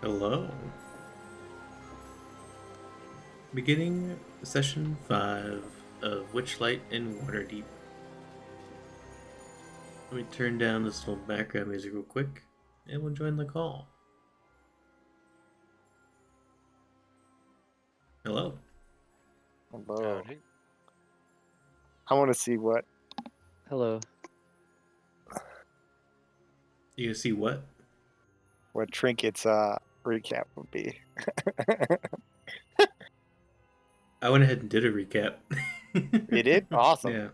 Hello. Beginning session 5 of Witchlight and Waterdeep. Let me turn down this little background music real quick and we'll join the call. Hello. Hello. Howdy. I want to see what Hello. You see what? Trinket's recap would be. I went ahead and did a recap. You did? Awesome. Yeah.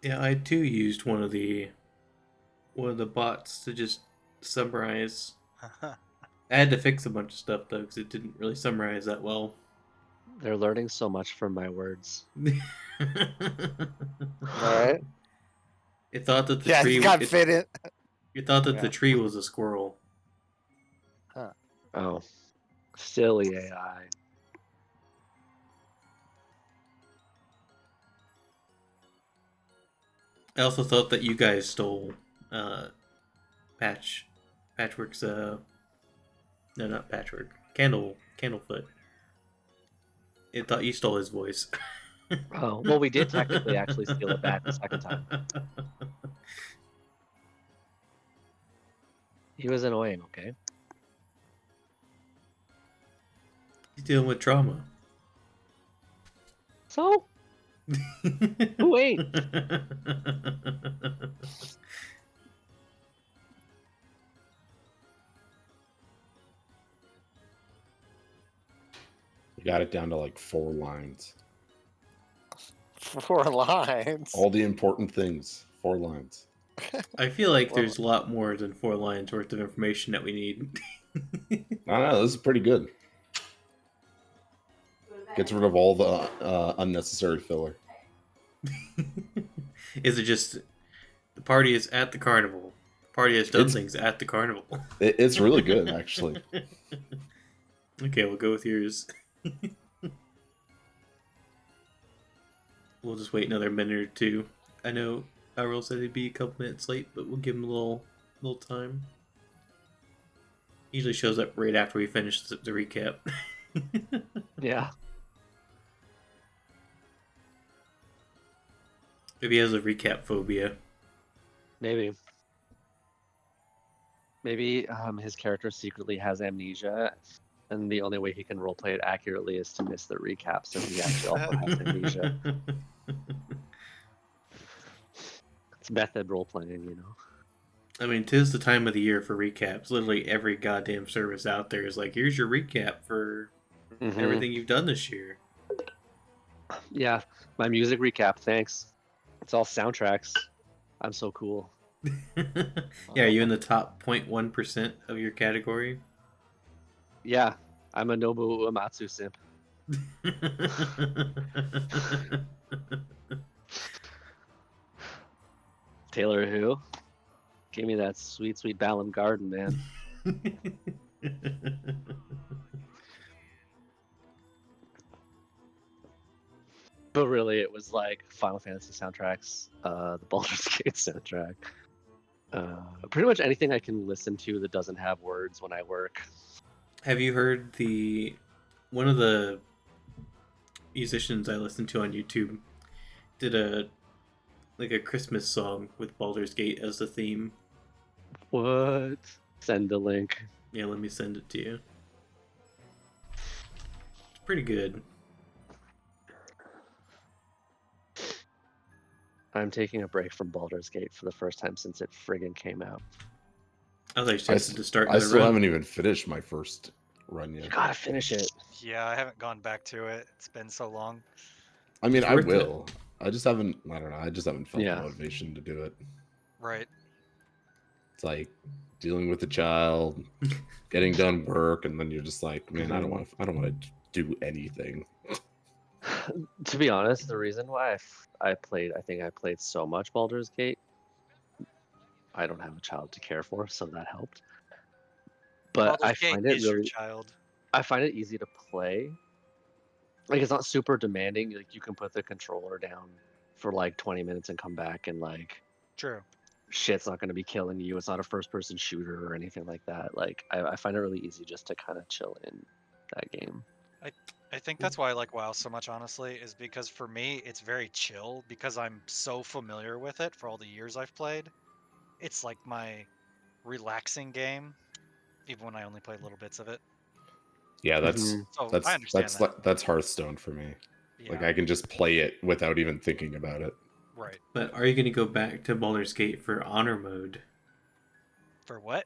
Yeah, I too used one of the bots to just summarize. I had to fix a bunch of stuff though because it didn't really summarize that well. They're learning so much from my words. All right. It thought that the Yeah, tree. you got fit in. It thought that Yeah. the tree was a squirrel. Huh. Oh, silly AI. I also thought that you guys stole uh, Patchwork's no, not Patchwork, Candlefoot. It thought you stole his voice. Oh, well, we did technically actually steal it back the second time. He was annoying, okay? He's dealing with trauma. So? Who ain't? You got it down to like 4 lines. 4 lines. All the important things, 4 lines. I feel like there's a lot more than 4 lines worth of information that we need. I don't know, this is pretty good. Gets rid of all the unnecessary filler. Is it just the party is at the carnival? The party has done things at the carnival. It's really good, actually. Okay, we'll go with yours. We'll just wait another minute or two. I know Errol said he'd be a couple minutes late, but we'll give him a little time. He usually shows up right after we finish the recap. Yeah. Maybe he has a recap phobia. Maybe. Maybe his character secretly has amnesia, and the only way he can roleplay it accurately is to miss the recap, so he actually also has amnesia. It's method roleplaying, you know. I mean, 'tis the time of the year for recaps. Literally every goddamn service out there is like, here's your recap for everything you've done this year. Yeah, my music recap, thanks. It's all soundtracks. I'm so cool. Yeah, are you in the top 0.1% of your category? Yeah, I'm a Nobu Uematsu simp. Taylor who? Give me that sweet, sweet Balam Garden, man. But really, it was like Final Fantasy soundtracks, the Baldur's Gate soundtrack. Pretty much anything I can listen to that doesn't have words when I work. Have you heard one of the musicians I listened to on YouTube did a Christmas song with Baldur's Gate as the theme? What? Send the link. Yeah, let me send it to you. It's pretty good. I'm taking a break from Baldur's Gate for the first time since it friggin' came out. I was actually tempted to start I another still run. haven't even finished my first run yet. You gotta finish it. Yeah, I haven't gone back to it. It's been so long. I mean, It's I worth will. I just haven't. I don't know. I just haven't felt Yeah. the motivation to do it. Right. It's like dealing with a child, getting done work, and then you're just like, man, I don't want to. I don't want to do anything. To be honest, the reason why I think I played so much Baldur's Gate, I don't have a child to care for, so that helped. But Baldur's Gate is your child. I find it easy to play, Like it's not super demanding. Like you can put the controller down for like 20 minutes and come back and like True. shit's not going to be killing you. It's not a first person shooter or anything like that. Like I find it really easy just to kind of chill in that game. I think that's why I like WoW so much, honestly, is because for me it's very chill because I'm so familiar with it for all the years I've played. It's like my relaxing game, even when I only play little bits of it. Yeah, Mhm. So I understand that. like that's Hearthstone for me. Like Yeah, I can just play it without even thinking about it. right. But are you going to go back to Baldur's Gate for honor mode? For what?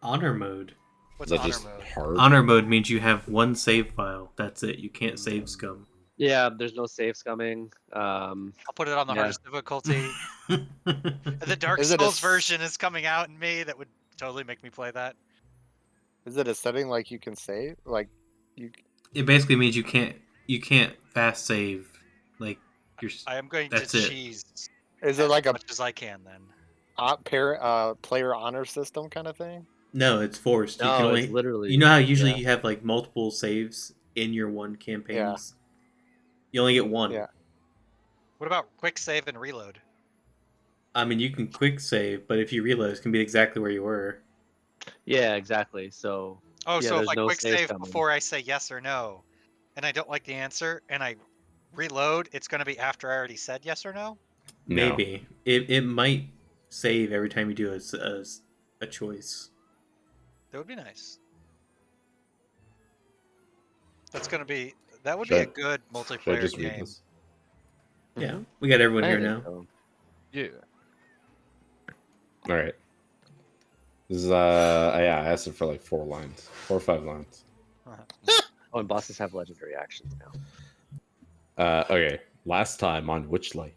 Honor mode. What's Is that honor just mode? hard? Honor mode means you have one save file. That's it. You can't save scum. Yeah, there's no save scumming. I'll put it on the Yeah. hardest difficulty. The Dark Is it a Souls s- version is coming out in May. That would totally make me play that. Is it a setting like you can save? Like you It basically means you can't fast save. Like you're. I am going That's to it. cheese is as it like a much as I can then. player honor system kind of thing? No, it's forced. You can No, only. it's literally. You know how usually yeah. you have like multiple saves in your one campaigns. Yeah. You only get one. Yeah. What about quick save and reload? I mean, you can quick save, but if you reload, it's gonna be exactly where you were. Yeah, exactly. So Oh, yeah, so if there's I no quick save save coming. before I say yes or no, and I don't like the answer, and I reload, it's going to be after I already said yes or no? No. Maybe it might save every time you do a choice. That would be nice. That would Should be I- a good Should I multiplayer just read game. this? Yeah, we got everyone I here think now. so. Yeah. All right. This is yeah, I asked it for like 4 or 5 lines. Oh, and bosses have legendary actions now. Okay. Last time on Witchlight,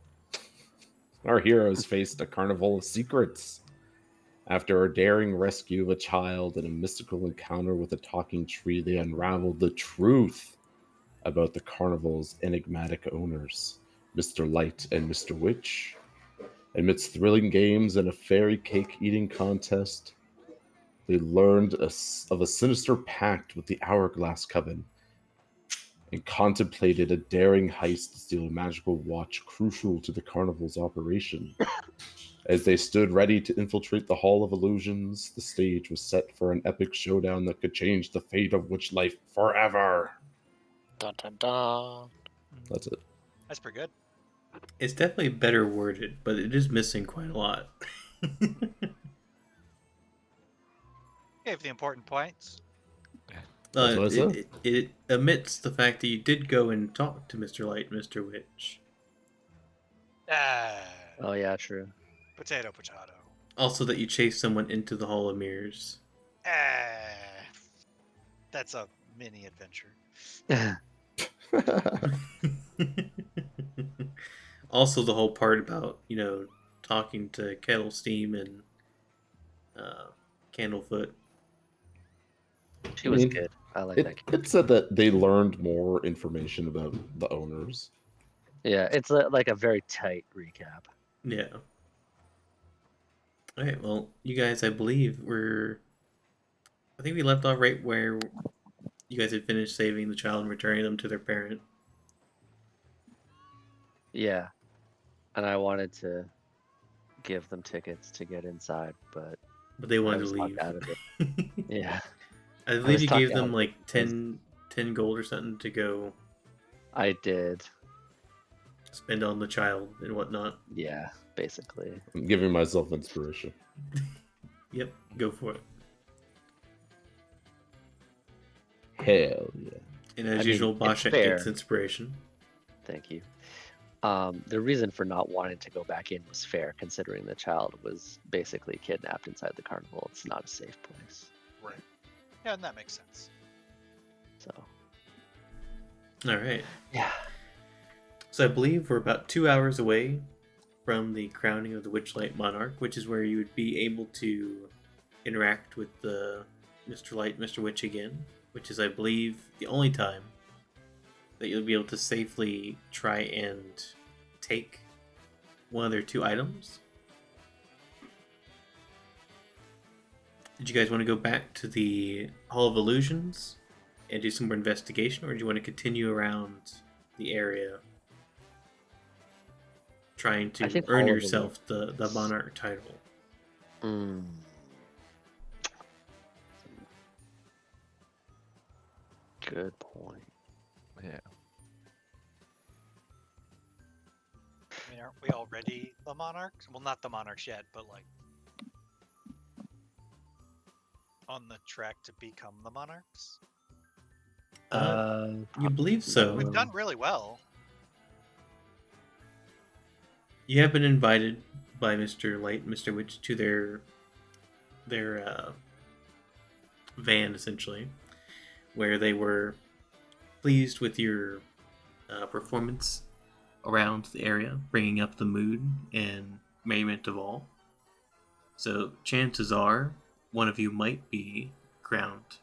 our heroes faced a carnival of secrets. After a daring rescue of a child and a mystical encounter with a talking tree, they unraveled the truth about the carnival's enigmatic owners, Mr. Light and Mr. Witch. Amidst thrilling games and a fairy cake eating contest, they learned of a sinister pact with the Hourglass Coven and contemplated a daring heist to steal a magical watch crucial to the carnival's operation. As they stood ready to infiltrate the Hall of Illusions, the stage was set for an epic showdown that could change the fate of Witchlight forever. Dun, dun, dun. That's it. That's pretty good. It's definitely better worded, but it is missing quite a lot. Gave the important points. That's what I said. It omits the fact that you did go and talk to Mr. Light, Mr. Witch. Ah, Oh yeah, true. potato, potato. Also, that you chased someone into the Hall of Mirrors. Ah, that's a mini adventure. Also, the whole part about talking to Kettle Steam and Candlefoot. She was mean, good. I like that. It said that they learned more information about the owners. Yeah, it's like a very tight recap. Yeah. All right. Well, you guys, I believe I think we left off right where you guys had finished saving the child and returning them to their parent. Yeah, and I wanted to give them tickets to get inside, but But they I wanted was to leave. talked out of it. Yeah, I was believe you talked gave out them of like it 10 gold or something to go I did. spend on the child and whatnot. Yeah, basically. I'm giving myself inspiration. Yep, go for it. Hell yeah. And as I mean, usual, it's Basha fair. gets inspiration. Thank you. The reason for not wanting to go back in was fair, considering the child was basically kidnapped inside the carnival. It's not a safe place. Right. Yeah, and that makes sense. So, All right. yeah. So I believe we're about 2 hours away from the crowning of the Witchlight Monarch, which is where you would be able to interact with the Mr. Light, Mr. Witch again, which is, I believe, the only time that you'll be able to safely try and take one of their 2 items. Did you guys want to go back to the Hall of Illusions? and do some more investigation, or do you want to continue around the area trying I to think earn all of yourself the monarch title? Mm. Good point. Yeah. I mean, aren't we already the monarchs? Well, not the monarchs yet, but like on the track to become the monarchs. You believe so. We've done really well. You have been invited by Mr. Light and Mr. Witch to their van, essentially, where they were pleased with your performance around the area, bringing up the mood and merriment of all. So chances are one of you might be crowned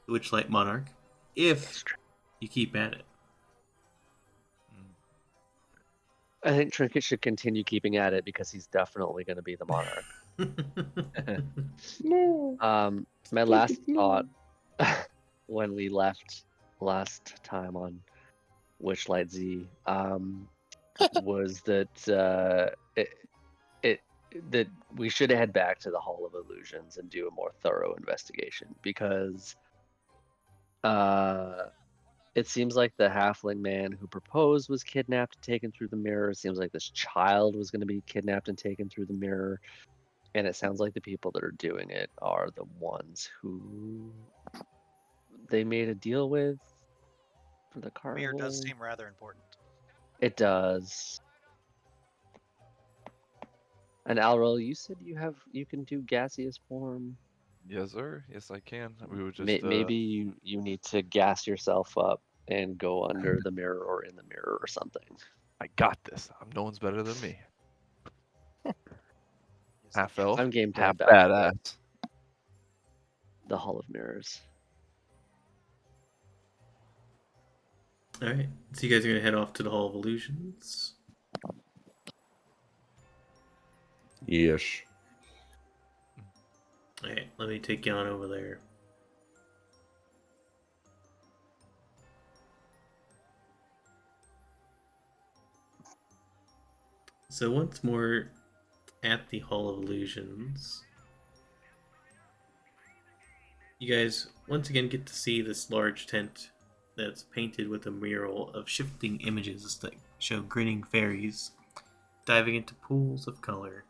the Witchlight Monarch if you keep at it. I think Trinket should continue keeping at it because he's definitely going to be the monarch. No. My last No. thought when we left last time on Witchlight Z was that that we should head back to the Hall of Illusions and do a more thorough investigation because it seems like the halfling man who proposed was kidnapped and taken through the mirror. It seems like this child was going to be kidnapped and taken through the mirror. And it sounds like the people that are doing it are the ones who they made a deal with for the carnival. Mirror does seem rather important. It does. And Alrol, you said you can do gaseous form. Yes, sir. Yes, I can. We would just Maybe you need to gas yourself up and go under the mirror or in the mirror or something. I got this. No one's better than me. Half elf, I'm game to half head back to badass. the Hall of Mirrors. Alright, so you guys are going to head off to the Hall of Illusions. Yes. Alright, let me take you on over there. So once more at the Hall of Illusions, you guys once again get to see this large tent that's painted with a mural of shifting images that show grinning fairies diving into pools of color.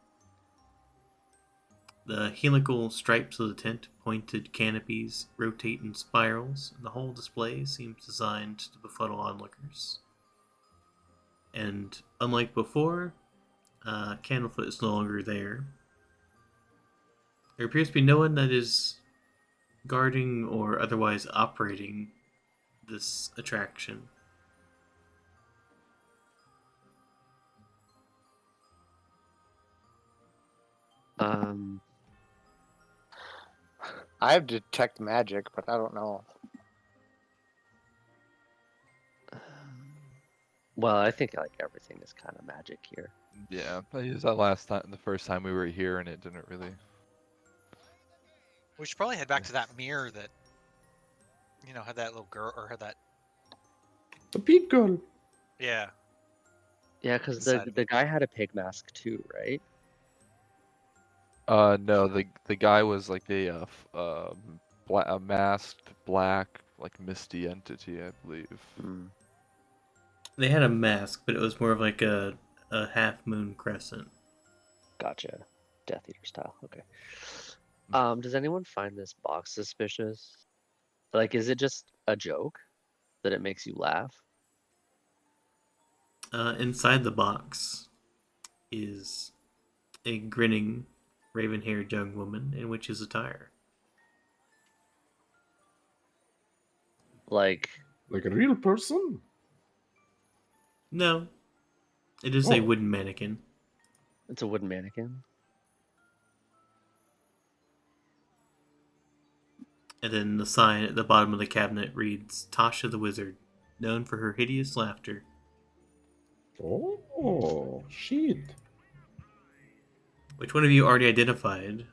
The helical stripes of the tent, pointed canopies, rotate in spirals, and the whole display seems designed to befuddle onlookers. And unlike before, Candlefoot is no longer there. There appears to be no one that is guarding or otherwise operating this attraction. I have detect magic, but I don't know. Well, I think like everything is kind of magic here. Yeah, I used that last time, the first time we were here, and it didn't really. We should probably head back to that mirror that, had that little girl or had that. The pig girl. Yeah. Yeah, because Inside the guy had a pig mask too, right? No, the guy was like a masked black, like misty entity, I believe. They had a mask, but it was more of like a half moon crescent. Gotcha. Death Eater style. Okay. Does anyone find this box suspicious? Like, is it just a joke that it makes you laugh? Inside the box is a grinning, raven-haired young woman in witch's attire. Like a real person? No, it is a wooden mannequin. It's a wooden mannequin. And then the sign at the bottom of the cabinet reads, Tasha the Wizard, known for her hideous laughter. Oh, shit. Which one of you already identified?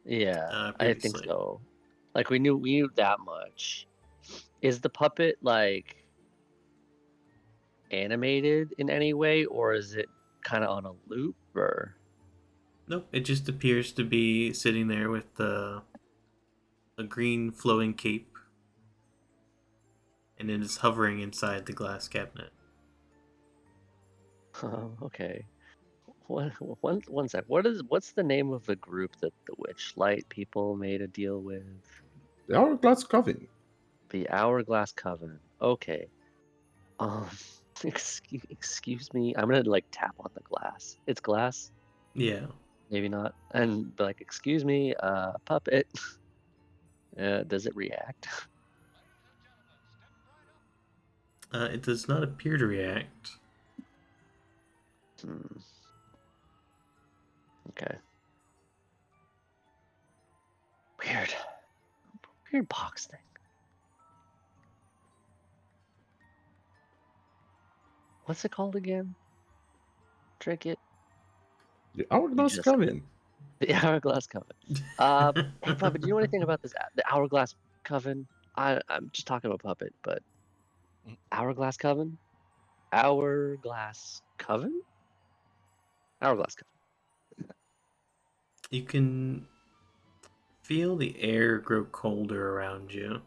Yeah, I think Previously. so. Like we knew that much. Is the puppet like animated in any way, or is it kind of on a loop? Or Nope, it just appears to be sitting there with a green flowing cape, and it is hovering inside the glass cabinet. okay. One sec. What's the name of the group that the Witchlight people made a deal with? The Hourglass Coven. The Hourglass Coven. Okay. Um, excuse me. I'm gonna like tap on the glass. It's glass. Yeah. Maybe not. And be like, excuse me, puppet. Does it react? It does not appear to react. Okay. Weird box thing. What's it called again? Trinket? The Hourglass just- Coven. The Hourglass Coven. Hey, Puppet, do you know anything about this? The Hourglass Coven? I'm just talking about Puppet, but Hourglass Coven? Hourglass Coven? Hourglass Coven. You can feel the air grow colder around you.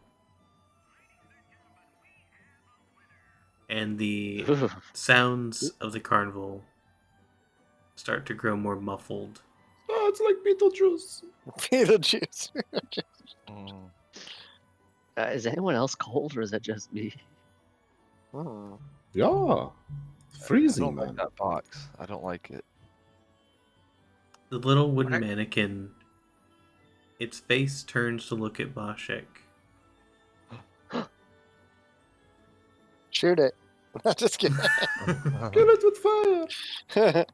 And the sounds of the carnival start to grow more muffled. Oh, it's like Beetlejuice. Beetlejuice. Mm. Is anyone else cold, or is that just me? Hmm. Yeah. I Freezing, don't man. like that box. I don't like it. The little wooden Right. mannequin, its face turns to look at Bashik. Shoot it. Just kidding. Kill it with fire.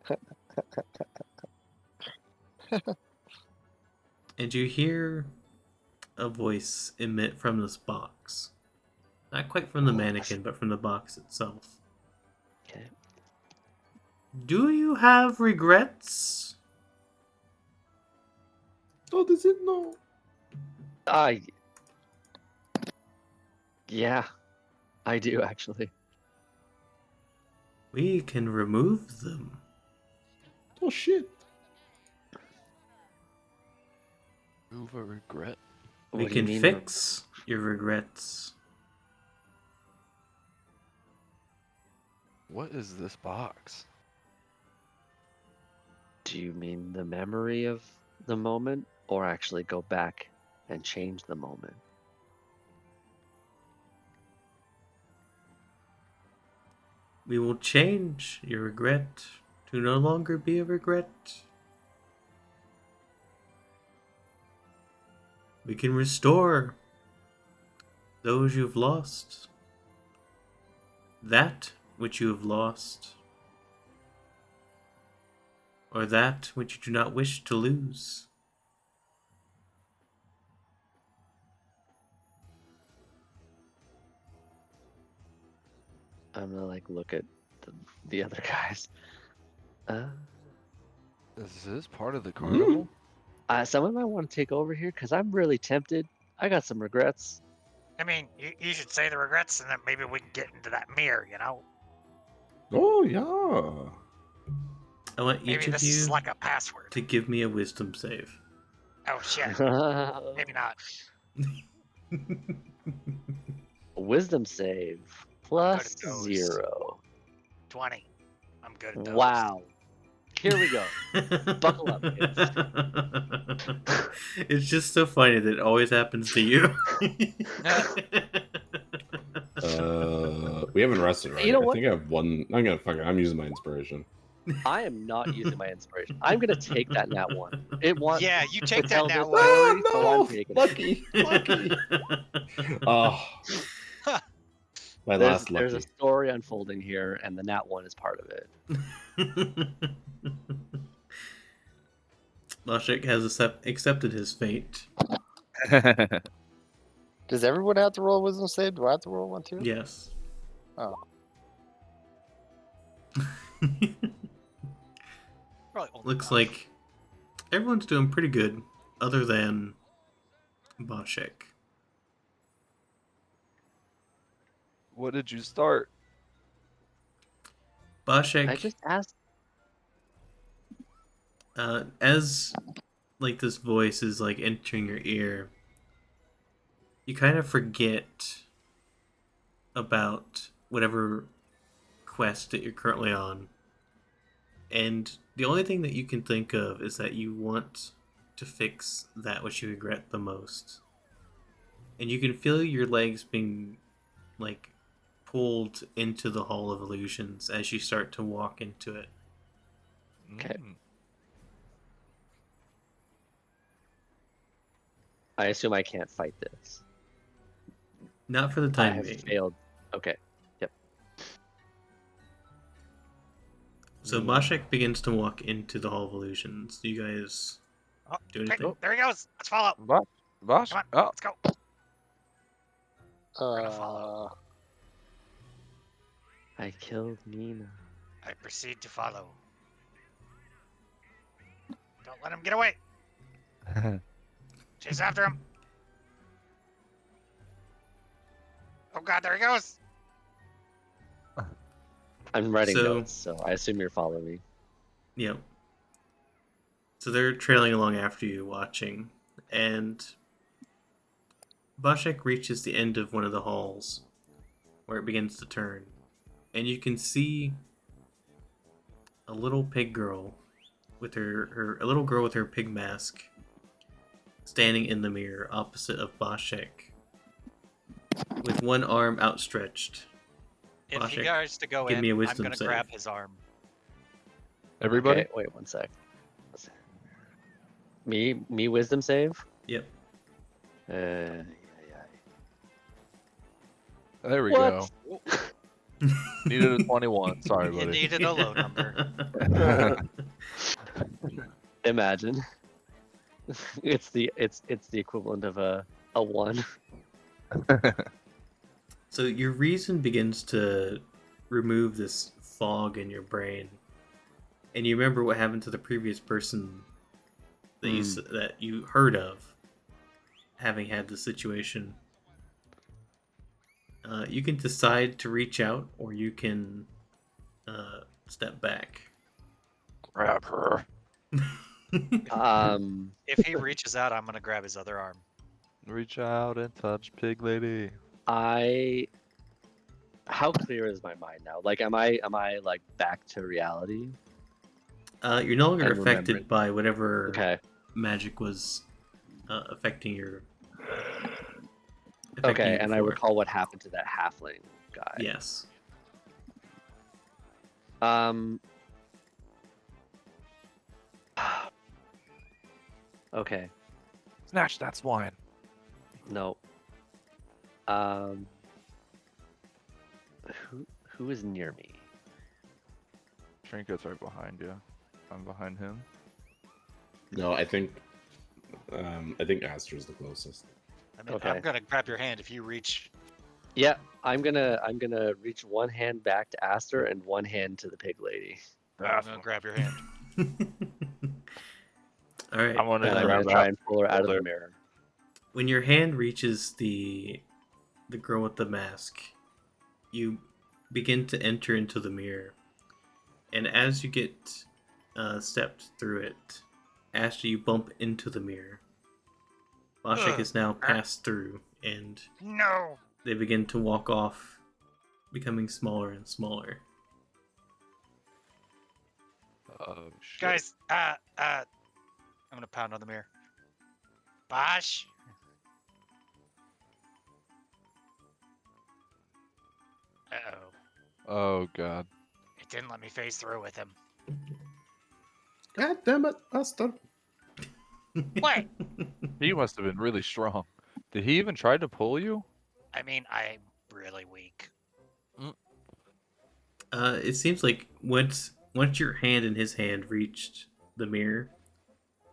And you hear a voice emit from this box. Not quite from the mannequin, but from the box itself. Okay. Do you have regrets? Oh, does it know? Yeah, I do actually. We can remove them. Oh, shit. Move a regret. We What do you can mean fix your regrets. What is this box? Do you mean the memory of the moment, or actually go back and change the moment? We will change your regret to no longer be a regret. We can restore those you've lost. That which you have lost. Or that which you do not wish to lose. I'm gonna like look at the other guys. Is this part of the carnival? Someone might want to take over here because I'm really tempted. I got some regrets. I mean, you should say the regrets, and then maybe we can get into that mirror, you know? Oh, yeah. I want Maybe each of this is you like a password. to give me a wisdom save. Oh, shit. Maybe not. Wisdom save plus those. 0. 20. I'm good at those. Wow. Here we go. Buckle up, kids. It's just so funny that it always happens to you. We haven't rested, right? You know I what? think I have one. I'm gonna fuck it. I'm using my inspiration. I am not using my inspiration. I'm gonna take that nat 1. It wants Yeah, you to take tell that this now. story, so no! I'm taking it. Lucky, lucky. Oh, my last There's a lucky. story unfolding here, and the nat 1 is part of it. Lashik has accepted his fate. Does everyone have to roll a wisdom save? Do I have to roll one too? Yes. Oh. Probably only Looks five. like everyone's doing pretty good, other than Bashik. What did you start? Bashek, I just asked. as like this voice is like entering your ear, you kind of forget about whatever quest that you're currently on. And the only thing that you can think of is that you want to fix that which you regret the most. And you can feel your legs being like pulled into the Hall of Illusions as you start to walk into it. Okay. Mm. I assume I can't fight this. Not for the I time have being. failed. Okay. Yep. So Bashek begins to walk into the Hall of Illusions. Do you guys Oh, do hey, anything? there he goes. Let's follow. Bosh? Come on, Oh, let's go. We're gonna follow. I killed Nina. I proceed to follow. Don't let him get away. Chase after him. Oh God, there he goes. I'm writing So- notes, so I assume you're following me. Yep. So they're trailing along after you, watching, and Bashek reaches the end of one of the halls, where it begins to turn, and you can see a little pig girl with a little girl with her pig mask standing in the mirror opposite of Bashek, with one arm outstretched. If he Bashik, goes to go give in, me a I'm wisdom gonna save. grab his arm. everybody? Okay, wait 1 sec. Me wisdom save? Yep. Yeah. There we What? go. Needed a 21. Sorry, You buddy. needed a low number. Imagine. It's the equivalent of a 1. So your reason begins to remove this fog in your brain, and you remember what happened to the previous person that that you heard of, having had the situation. You can decide to reach out, or you can step back. Grab her. If he reaches out, I'm gonna grab his other arm. Reach out and touch pig lady. How clear is my mind now? Like, am I like back to reality? You're no longer And affected remembering. by whatever Okay. magic was affecting your. Okay, and I before. recall what happened to that halfling guy. Yes. Okay. Snatch that swine. No. Who is near me? Trinket's right behind you. I'm behind him. No, I think Aster's the closest. I mean, Okay. I'm gonna grab your hand if you reach. Yeah, I'm gonna reach one hand back to Aster and one hand to the pig lady. I'm gonna grab your hand. All right. I'm gonna And I'm grab gonna try and pull her out of shoulder. the mirror. When your hand reaches the girl with the mask, you begin to enter into the mirror, and as you get stepped through it, after you bump into the mirror, Bashik is now passed through, and No. they begin to walk off, becoming smaller and smaller. Oh shit. Guys, I'm gonna pound on the mirror. Bosh. Uh-oh. Oh god. It didn't let me phase through with him. God damn it, Aster. What? He must have been really strong. Did he even try to pull you? I mean, I'm really weak. It seems like once your hand and his hand reached the mirror,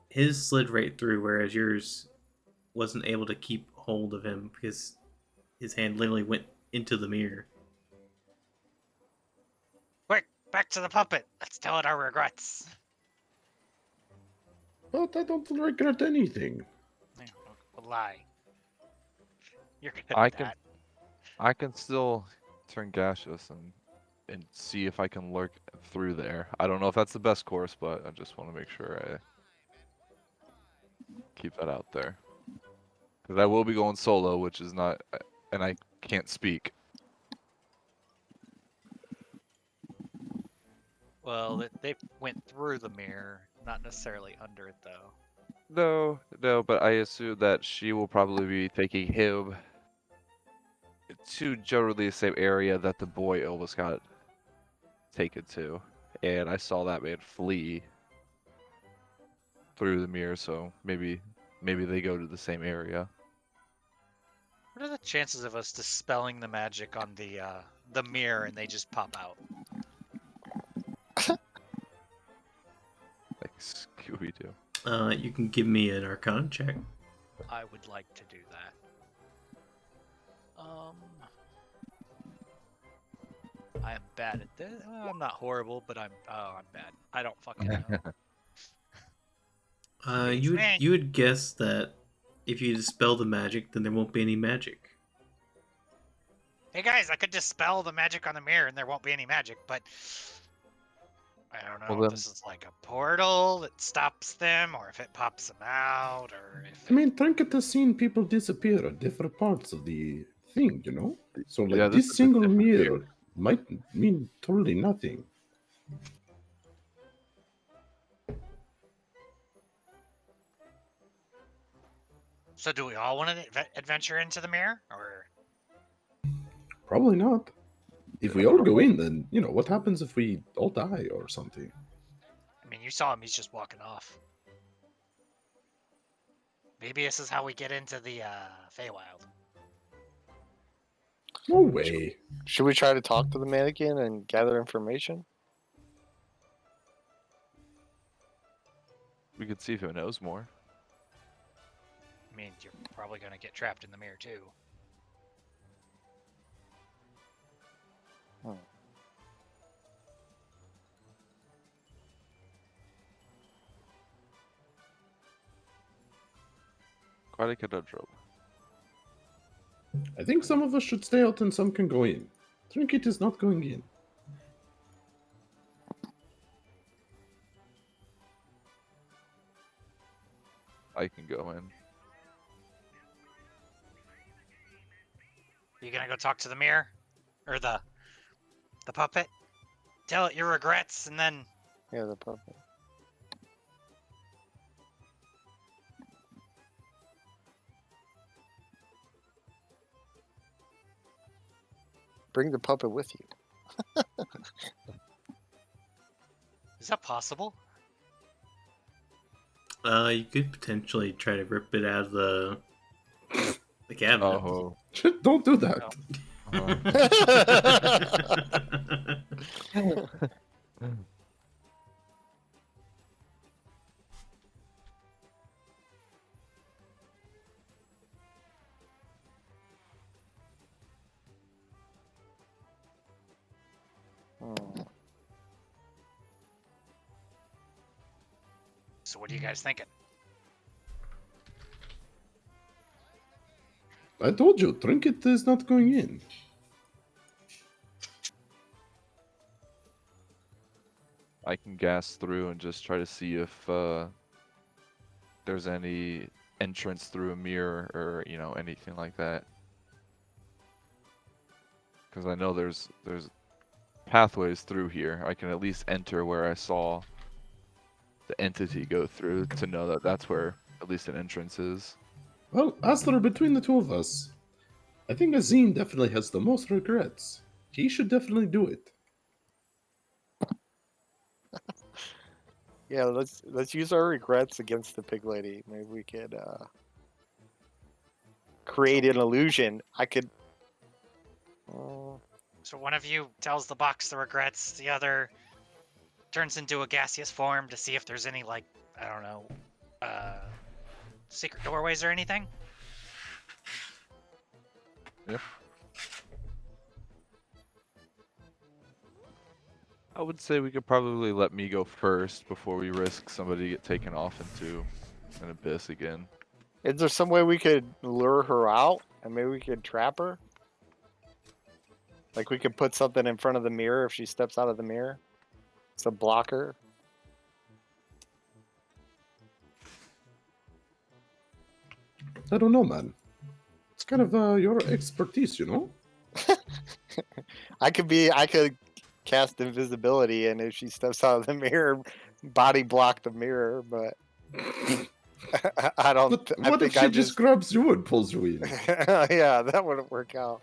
his slid right through, whereas yours wasn't able to keep hold of him because his hand literally went into the mirror. Quick, back to the puppet. Let's tell it our regrets. But I don't regret anything. We'll lie. You're good I at can- that. I can still turn gaseous and see if I can lurk through there. I don't know if that's the best course, but I just want to make sure I keep that out there. Because I will be going solo, which is not, and I can't speak. Well, they went through the mirror, not necessarily under it though. No, but I assume that she will probably be taking him to generally the same area that the boy almost got taken to. And I saw that man flee through the mirror, so maybe they go to the same area. What are the chances of us dispelling the magic on the mirror and they just pop out? Like Scooby-Doo. You can give me an Arcana check. I would like to do that. I am bad at this. Well, I'm not horrible, but I'm bad. I don't fucking know. You would guess that if you dispel the magic, then there won't be any magic. Hey guys, I could dispel the magic on the mirror and there won't be any magic, but I don't know Well, if then- this is like a portal that stops them, or if it pops them out, or if I mean, Trinket has seen people disappear at different parts of the thing, you know? So, like, Yeah, this this is a single different mirror might mean totally nothing. So do we all want to adventure into the mirror, or Probably not. If we all go in, then, you know, what happens if we all die or something? I mean, you saw him; he's just walking off. Maybe this is how we get into the Feywild. No way. Should we try to talk to the mannequin and gather information? We could see if it knows more. I mean, you're probably gonna get trapped in the mirror too. Quite a conundrum. I think some of us should stay out and some can go in. Trinket is not going in. I can go in. You gonna go talk to the mirror, or the puppet? Tell it your regrets, and then Yeah, the puppet. Bring the puppet with you. is that possible? You could potentially try to rip it out of the cabinet. Oh. Don't do that. So what are you guys thinking? I told you, Trinket is not going in. I can gas through and just try to see if there's any entrance through a mirror or, you know, anything like that. Because I know there's pathways through here. I can at least enter where I saw the entity go through to know that that's where at least an entrance is. Well, Astor, between the two of us, I think Azim definitely has the most regrets. He should definitely do it. Yeah, let's use our regrets against the pig lady. Maybe we could create an illusion. I could. So one of you tells the box the regrets, the other turns into a gaseous form to see if there's any, like, I don't know, secret doorways or anything? Yep. I would say we could probably let me go first before we risk somebody get taken off into an abyss again. Is there some way we could lure her out and maybe we could trap her? Like we could put something in front of the mirror if she steps out of the mirror. It's a blocker. I don't know, man. It's kind of your expertise, you know? I could cast invisibility, and if she steps out of the mirror, body block the mirror. But I don't. But I what if think she I'm just grabs you and pulls you in? Yeah, that wouldn't work out.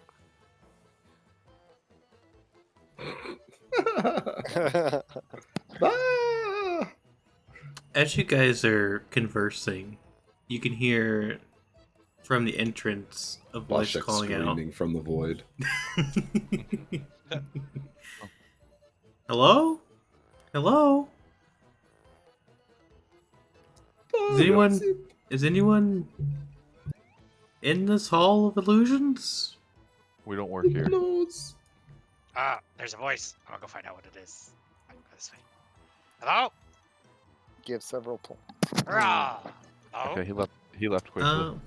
Ah! As you guys are conversing, you can hear from the entrance a voice Bashek calling out. screaming from the void. Hello? Hello? Is anyone in this hall of illusions? We don't work here. Knows? Ah, there's a voice. I'll go find out what it is. I'll go this way. Hello? Give several points. Hurrah! Hello? Okay, he left quickly. Hello?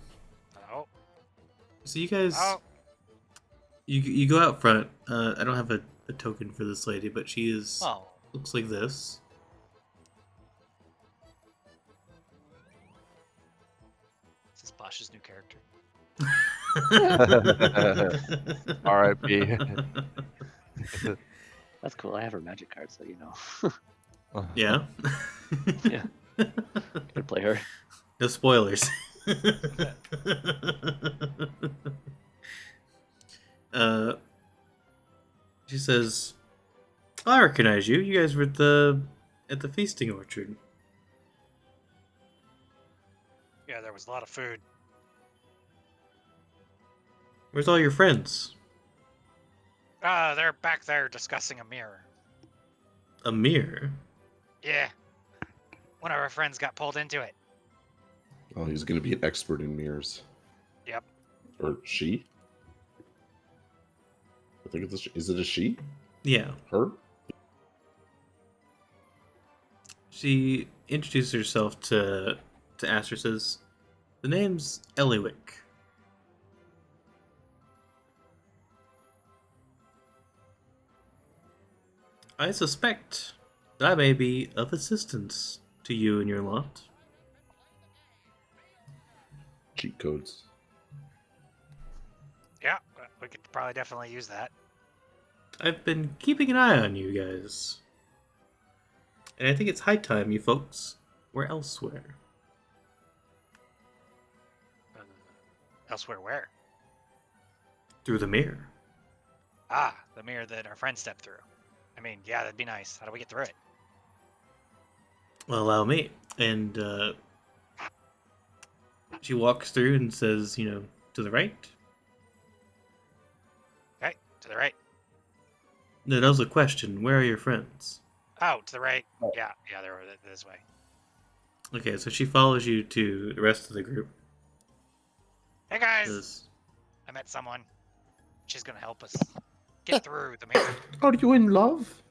So you guys, Oh, you go out front. I don't have a token for this lady, but she is oh. looks like this. This is Bosch's new character. R.I.P. That's cool. I have her magic card, so you know. Yeah. Yeah. Could play her. No spoilers. She says, "I recognize you. You guys were at the feasting orchard." Yeah, there was a lot of food. Where's all your friends? They're back there discussing a mirror. A mirror? Yeah. One of our friends got pulled into it. Oh, he's going to be an expert in mirrors. Yep. Or she? I think is it a she? Yeah. Her? She introduces herself to Aster, says, "The name's Eliwick." I suspect that I may be of assistance to you and your lot. Cheat codes. Yeah, we could probably definitely use that. I've been keeping an eye on you guys. And I think it's high time you folks were elsewhere. Elsewhere where? Through the mirror. Ah, the mirror that our friend stepped through. I mean, yeah, that'd be nice. How do we get through it? Well, allow me. And she walks through and says, to the right. Okay, to the right. No, that was a question. Where are your friends? Oh, to the right. Yeah, they're over this way. Okay, so she follows you to the rest of the group. Hey guys, Says, I met someone. She's gonna help us get through the mirror. Are you in love?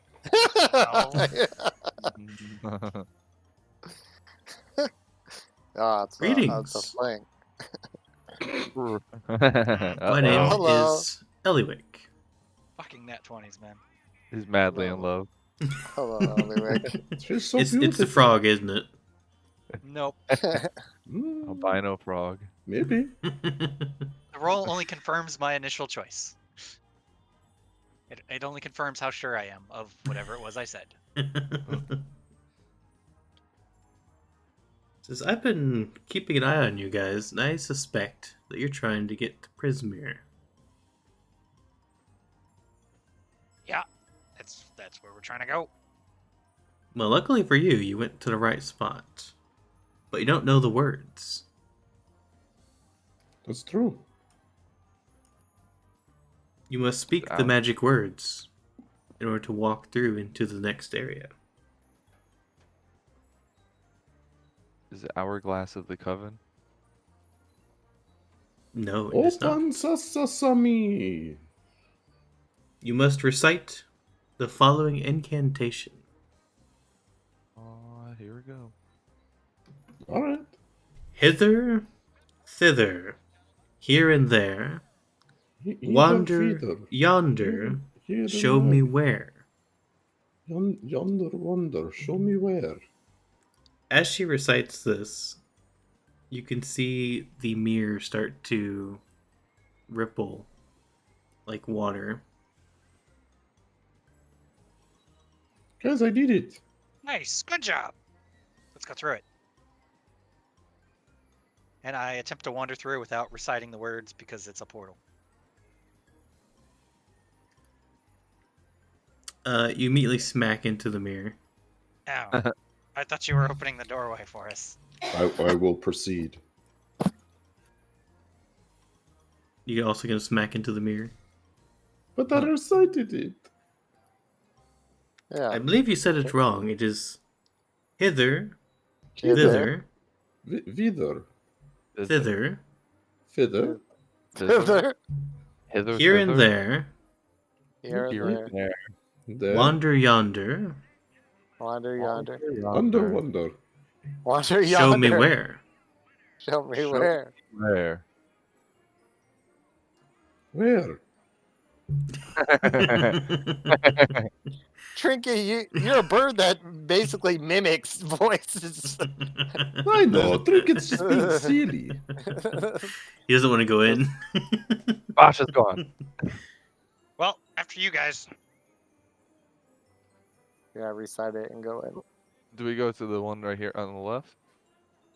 Ah, it's Greetings. a fling. My name Hello. is Eliwick. Fucking nat 20s, man. He's madly in Hello. love. Hello, Eliwick. She's so It's beautiful. the frog, isn't it? Nope. Mm, Albino frog. maybe. The roll only confirms my initial choice. It only confirms how sure I am of whatever it was I said. Says, I've been keeping an eye on you guys, and I suspect that you're trying to get to Prismere. Yeah, that's where we're trying to go. Well, luckily for you, you went to the right spot. But you don't know the words. That's true. You must speak the Ouch. magic words in order to walk through into the next area. Is it Hourglass of the Coven? No, it is not. Open sesame. You must recite the following incantation. Here we go. All right. Hither, thither, here and there, Wander feeder. yonder, Here and show me there. where. Yonder wander, show me where. As she recites this, you can see the mirror start to ripple like water. Guys, I did it. Nice, good job. Let's go through it. And I attempt to wander through without reciting the words because it's a portal. You immediately smack into the mirror. Ow. I thought you were opening the doorway for us. I will proceed. You're also gonna smack into the mirror. But I recited it. Yeah. I believe you said it wrong. It is hither, Hither. thither, Wieder. thither, Feather. Hither. Hither, here and thither, there, Here and here there. and there. There. wander yonder, Wander yonder. Under wonder. Wander yonder. show me where. Show me Show- where. Where? Where? Trinket, you're a bird that basically mimics voices. I know. Trinket's just being silly. He doesn't want to go in. Bosh is gone. Well, after you guys. Yeah, recite it and go in. Do we go to the one right here on the left?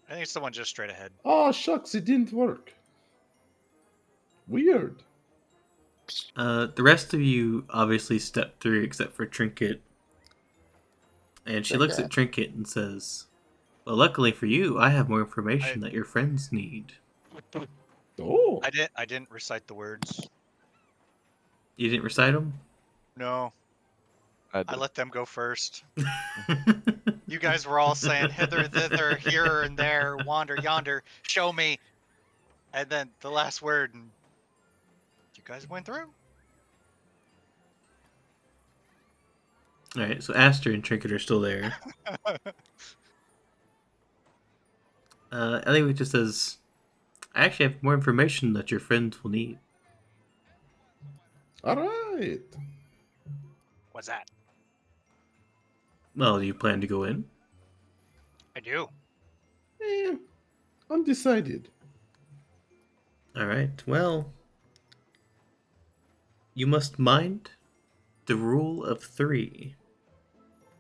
I think it's the one just straight ahead. Oh, shucks, it didn't work. Weird. The rest of you obviously step through except for Trinket. And she looks at Trinket and says, well, luckily for you, I have more information that your friends need. Oh. I didn't recite the words. You didn't recite them? No, I I did. let them go first. You guys were all saying hither, thither, here and there, wander yonder, show me. And then the last word, and you guys went through. Alright, so Aster and Trinket are still there. Elliot just says, I actually have more information that your friends will need. All right. What's that? Well, do you plan to go in? I do. Undecided. Alright, well, you must mind the rule of 3.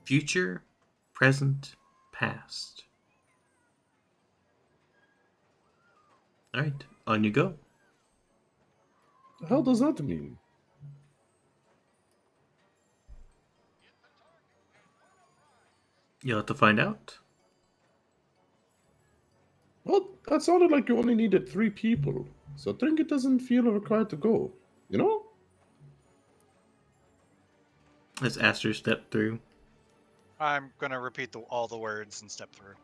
Future, present, past. Alright, on you go. The hell does that mean? You'll have to find out. Well, that sounded like you only needed 3 people, so Trinket doesn't feel required to go. You know? As Aster stepped through. I'm gonna repeat all the words and step through.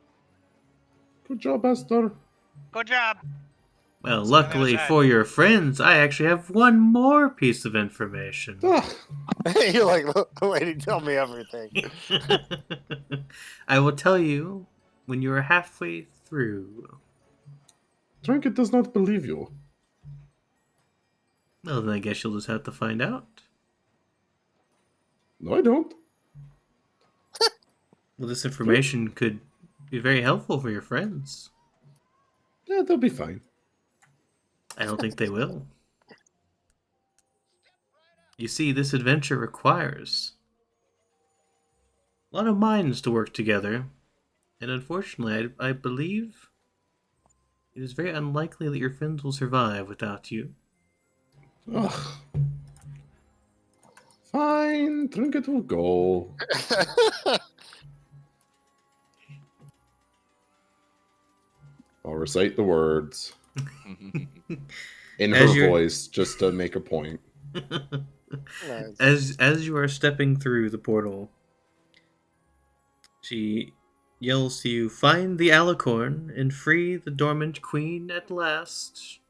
Good job, Aster. Good job. Well, So on the luckily other side. for your friends, I actually have one more piece of information. Ah, You're like, lady, tell me everything. I will tell you when you are halfway through. Trinket does not believe you. Well, then I guess you'll just have to find out. No, I don't. Well, this information could be very helpful for your friends. Yeah, they'll be fine. I don't think they will. You see, this adventure requires a lot of minds to work together, and unfortunately, I believe it is very unlikely that your friends will survive without you. Ugh. Fine, Trinket will go. I'll recite the words in her As you're- voice just to make a point. Nice. As you are stepping through the portal, she yells to you, "Find the alicorn and free the dormant queen at last."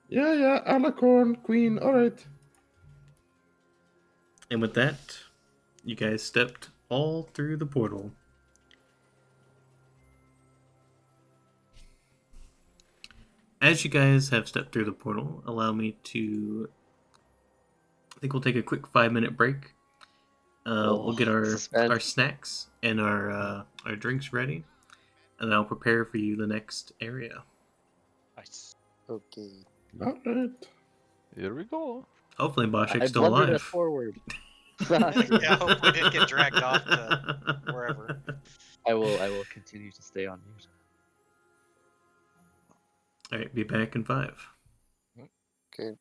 Yeah, Alicorn, Queen, alright. And with that, you guys stepped all through the portal. as you guys have stepped through the portal, allow me to. I think we'll take a quick 5-minute break. We'll get our suspense. snacks and our drinks ready, and then I'll prepare for you the next area. Nice. Okay. All right. Here we go. Hopefully, I Boshik's still blundered alive. us forward. Yeah, hope we didn't get dragged off to wherever. I will continue to stay on mute. All right, be back in 5. Okay.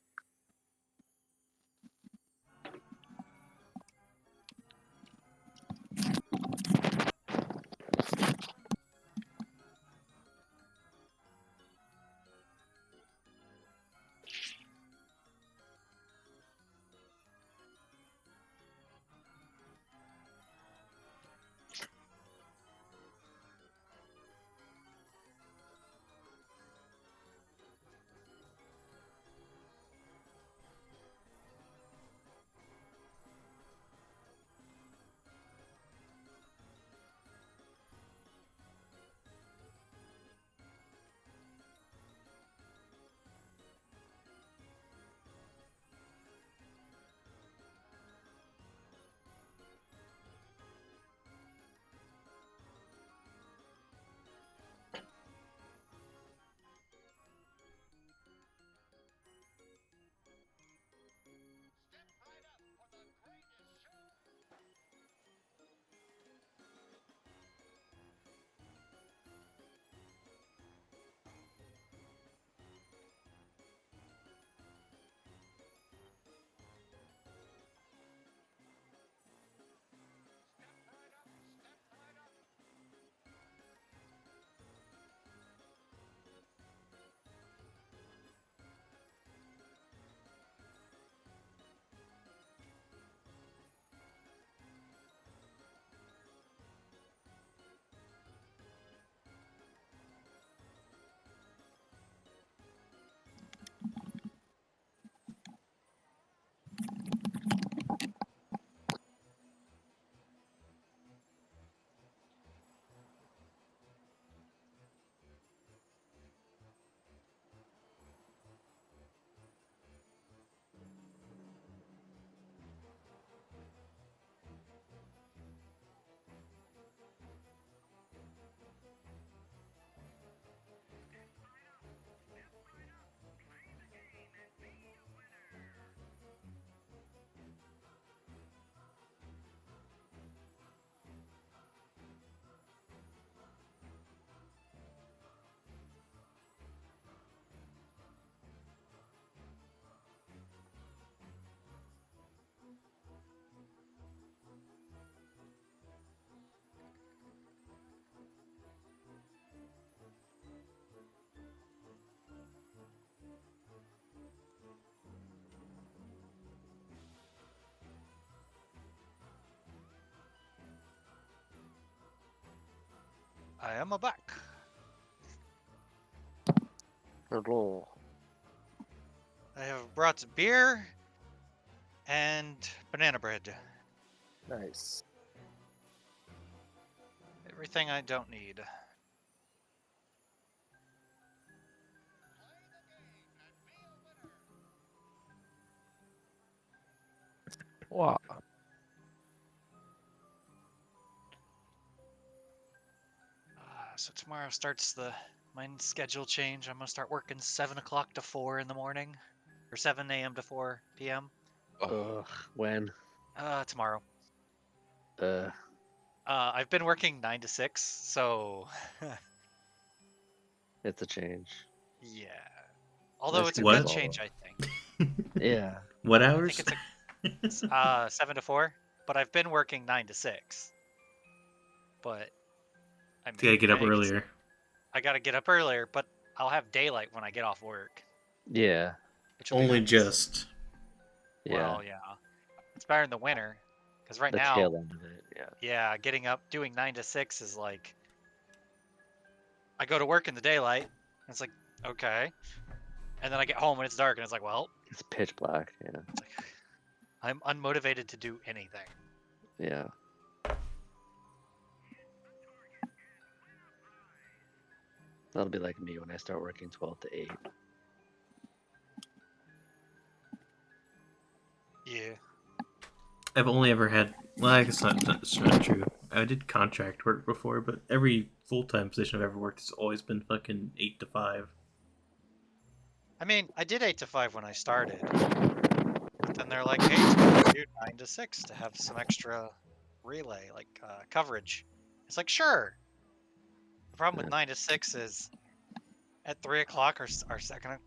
I am a back. Hello. I have brought beer and banana bread. Nice. Everything I don't need. Wow. So tomorrow starts my schedule change. I'm gonna start working 7 o'clock to 4 in the morning, or 7 a.m. to 4 p.m. Ugh, when? Tomorrow. Uh, I've been working 9 to 6, so it's a change. yeah. Although Nice it's a What? good change, I think. Yeah. What I hours? think it's 7 to 4, but I've been working 9 to 6. But I mean, You gotta get up I think earlier. I gotta get up earlier, but I'll have daylight when I get off work, Yeah. which will be Only nice. just. Yeah. Well, yeah. It's better in the winter, because right The now, tail end of it. Yeah. yeah, getting up, doing 9 to 6 is like, I go to work in the daylight, and it's like, okay. And then I get home and it's dark, and it's like, well, It's pitch black. Yeah. it's like, I'm unmotivated to do anything. Yeah. That'll be like me when I start working 12 to 8. Yeah. I've only ever had. Well, I guess that's not true. I did contract work before, but every full-time position I've ever worked has always been fucking 8 to 5. I mean, I did 8 to 5 when I started. But then they're like, hey, it's better to do 9 to 6 to have some extra relay, like coverage. It's like, sure. The problem with 9 to 6 is at 3 o'clock, our second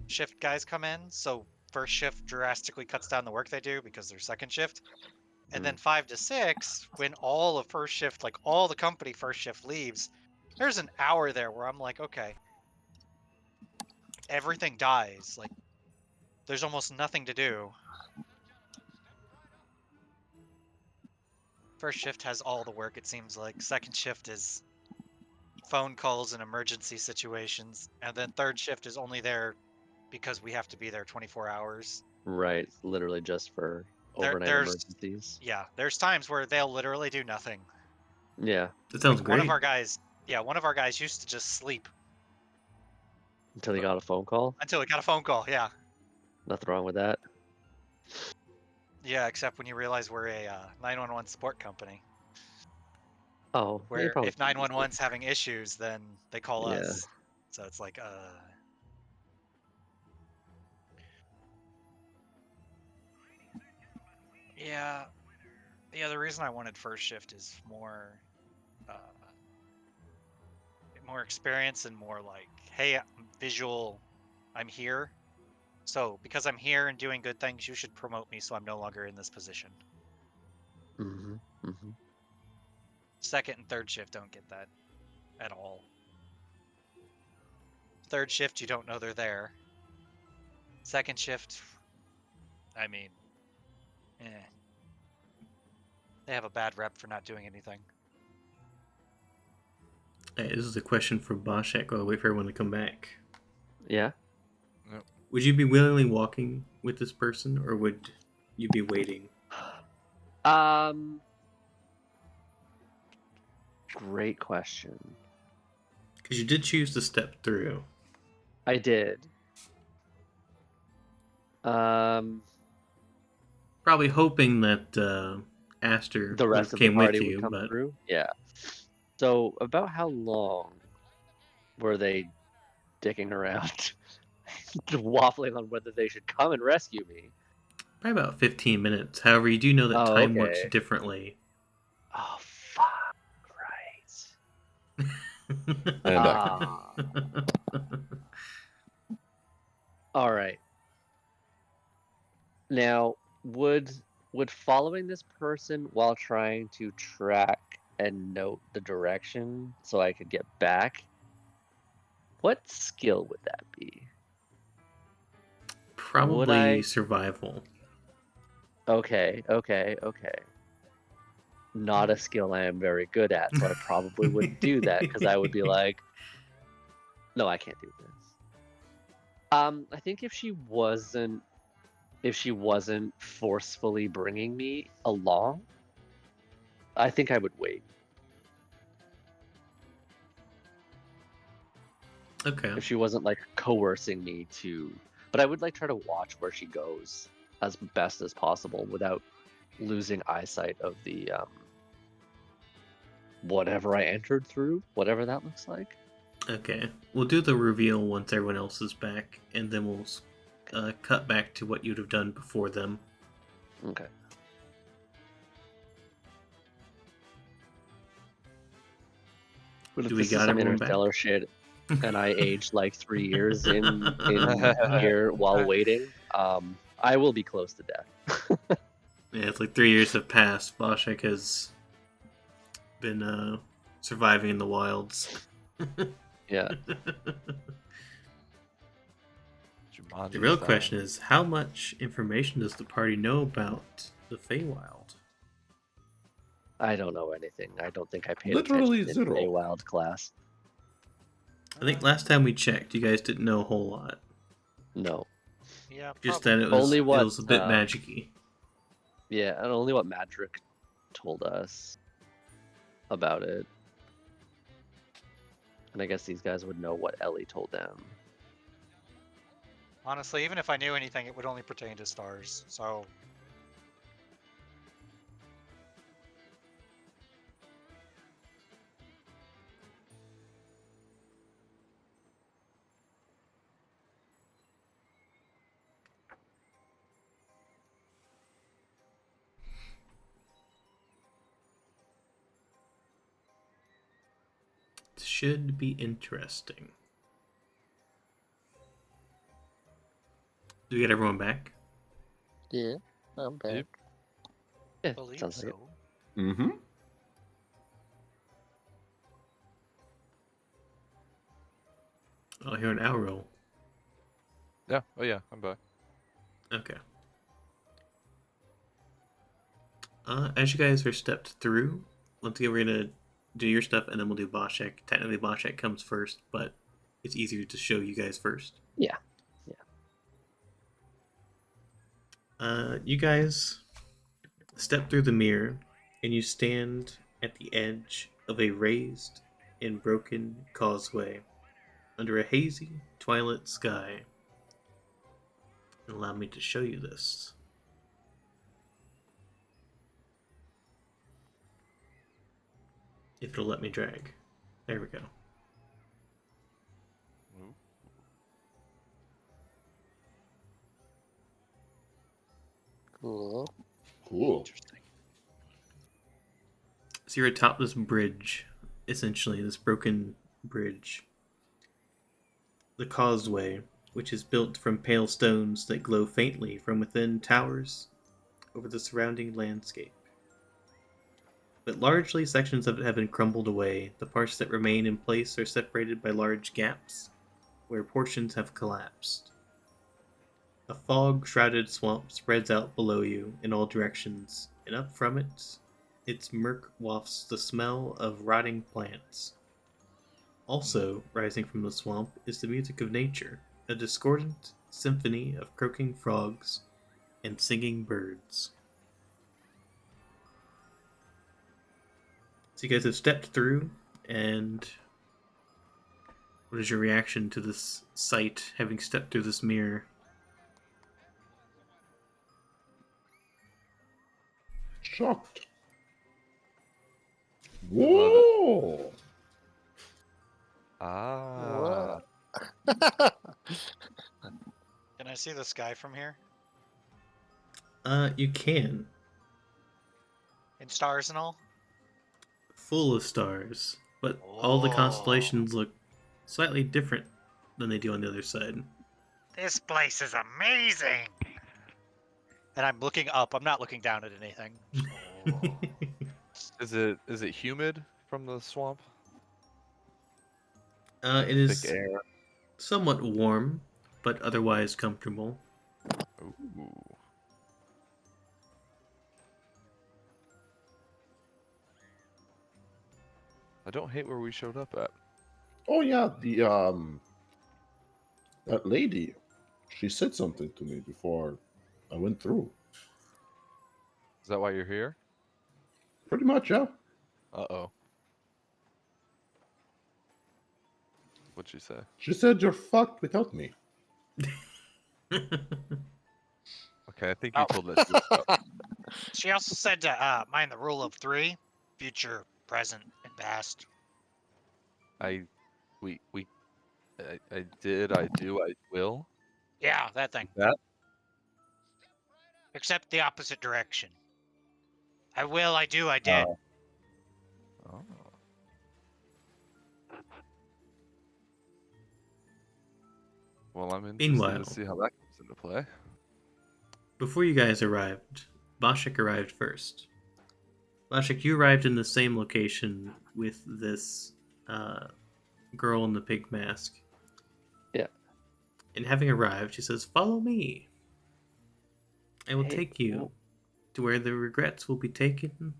shift guys come in. So first shift drastically cuts down the work they do because they're second shift. And then 5 to 6, when all of first shift, like all the company first shift leaves, there's an hour there where I'm like, okay, everything dies. Like, there's almost nothing to do. First shift has all the work, it seems like. Second shift is phone calls and emergency situations. And then third shift is only there because we have to be there 24 hours. Right, literally just for overnight emergencies. Yeah, there's times where they'll literally do nothing. Yeah, That sounds One great. of our guys used to just sleep until he got a phone call. until he got a phone call. Yeah. Nothing wrong with that. Yeah, except when you realize we're a 911 support company. Oh, they Where probably if 911's having issues, then they call Yeah. us. So it's like, yeah. Yeah, the reason I wanted first shift is more experience and more like, hey, I'm visual, I'm here. So because I'm here and doing good things, you should promote me so I'm no longer in this position. Mm-hmm. Mm-hmm. Second and third shift don't get that at all. Third shift, you don't know they're there. Second shift, I mean, they have a bad rep for not doing anything. Hey, this is a question for Boschek while I wait for everyone to come back. Yeah. Would you be willingly walking with this person, or would you be waiting? Great question. Because you did choose to step through. I did. Probably hoping that Aster The rest of the came with party you, would come but through. Yeah. So about how long were they dicking around, waffling on whether they should come and rescue me? probably about 15 minutes. However, you do know that Oh, time works okay. differently. Oh fuck! Right. And Ah. All right. Now, would following this person while trying to track and note the direction so I could get back, what skill would that be? Probably I- survival. Okay. Not a skill I am very good at, so I probably wouldn't do that because I would be like, no, I can't do this. I think if she wasn't forcefully bringing me along, I think I would wait. Okay. If she wasn't like coercing me to, but I would like try to watch where she goes as best as possible without losing eyesight of the whatever I entered through, whatever that looks like. Okay. We'll do the reveal once everyone else is back, and then we'll cut back to what you'd have done before them. Okay. But if Do we this got is some everyone back? interstellar shit, and I aged like 3 years in here while waiting, I will be close to death. Yeah, it's like 3 years have passed. Boschek has been surviving in the wilds. Yeah. The real question is, how much information does the party know about the Feywild? I don't know anything. I don't think I paid Literally attention in zero. Feywild class. I think last time we checked, you guys didn't know a whole lot. No. Yeah, Just probably. that it Only what, was a bit magic-y. Yeah, and only what Madrick told us about it. And I guess these guys would know what Ellie told them. Honestly, even if I knew anything, it would only pertain to stars. So It should be interesting. Do we get everyone back? Yeah, I'm back. Yep. Yeah, believe sounds so. like it. Mm-hmm. I'll hear an owl roll. Yeah. Oh yeah, I'm back. Okay. As you guys are stepped through, once again, we're gonna do your stuff, and then we'll do Boschek. Technically, Boschek comes first, but it's easier to show you guys first. Yeah. You guys step through the mirror, and you stand at the edge of a raised and broken causeway under a hazy twilight sky. Allow me to show you this. If it'll let me drag. There we go. Ooh. Cool. Cool. Interesting. So you're atop this bridge, essentially, this broken bridge. The causeway, which is built from pale stones that glow faintly from within, towers over the surrounding landscape. But largely, sections of it have been crumbled away. The parts that remain in place are separated by large gaps, where portions have collapsed. A fog-shrouded swamp spreads out below you in all directions, and up from it, its murk wafts the smell of rotting plants. Also, rising from the swamp is the music of nature, a discordant symphony of croaking frogs and singing birds. So you guys have stepped through, and what is your reaction to this sight, having stepped through this mirror? Shocked. Love Whoa! Ah. Can I see the sky from here? You can. In stars and all? Full of stars, but all the Oh. constellations look slightly different than they do on the other side. This place is amazing! And I'm looking up, I'm not looking down at anything. Is it humid from the swamp? It is Thick air. somewhat warm, but otherwise comfortable. Ooh. I don't hate where we showed up at. Oh yeah, that lady. She said something to me before I went through. Is that why you're here? Pretty much, yeah. Uh-oh. What'd she say? She said you're fucked without me. Okay, I think you Oh. told that to us. She also said to mind the rule of 3, future, present, and past. I did, I do, I will. Yeah, that thing. That? Except the opposite direction. I will, I do, I did. Oh. Well, I'm interested Meanwhile, to see how that comes into play. before you guys arrived, Boschek arrived first. Boschek, you arrived in the same location with this girl in the pig mask. Yeah. And having arrived, she says, "Follow me. I will Hey, take you cool. to where the regrets will be taken."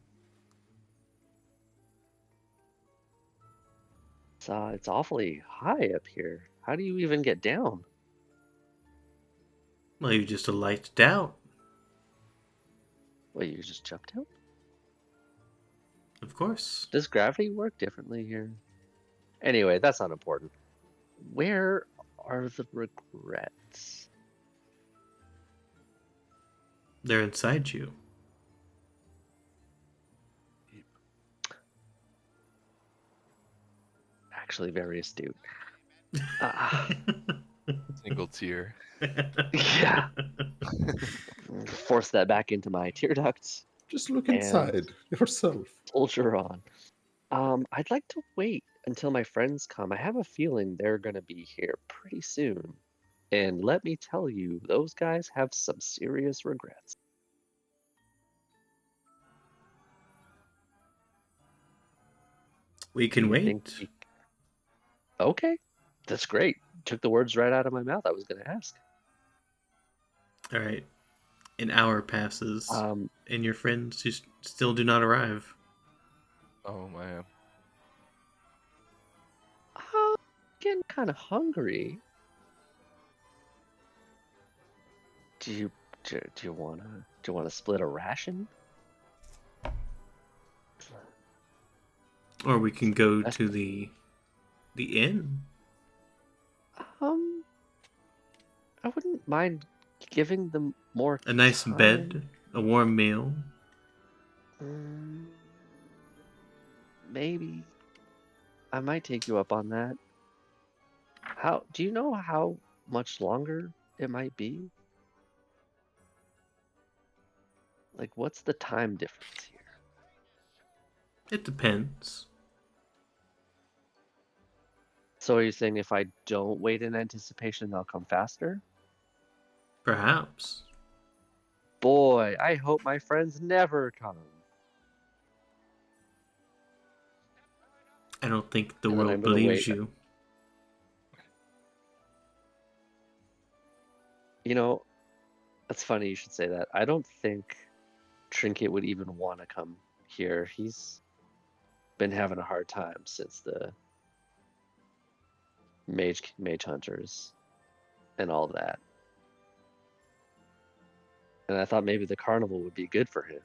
It's awfully high up here. How do you even get down? Well, you just alight down. Well, you just jumped out? Of course. Does gravity work differently here? Anyway, that's not important. Where are the regrets? They're inside you. Actually, very astute. Uh, Single tear. yeah. Force that back into my tear ducts. Just look And- inside yourself. Soldier on. I'd like to wait until my friends come. I have a feeling they're gonna be here pretty soon. And let me tell you, those guys have some serious regrets. We can Do you wait. think we- Okay, that's great. Took the words right out of my mouth. I was gonna ask. All right. An hour passes, Um, and your friends just still do not arrive. Oh man. getting kind of hungry. Do you wanna split a ration? Or we can go to the inn. I wouldn't mind giving them more A nice time. bed, a warm meal. Maybe. I might take you up on that. How do you know how much longer it might be? Like, what's the time difference here? It depends. So are you saying if I don't wait in anticipation, they'll come faster? Perhaps. Boy, I hope my friends never come. I don't think the And then I'm world gonna believes wait. you. You know, that's funny you should say that. I don't think Trinket would even want to come here. He's been having a hard time since the mage hunters and all that. And I thought maybe the carnival would be good for him.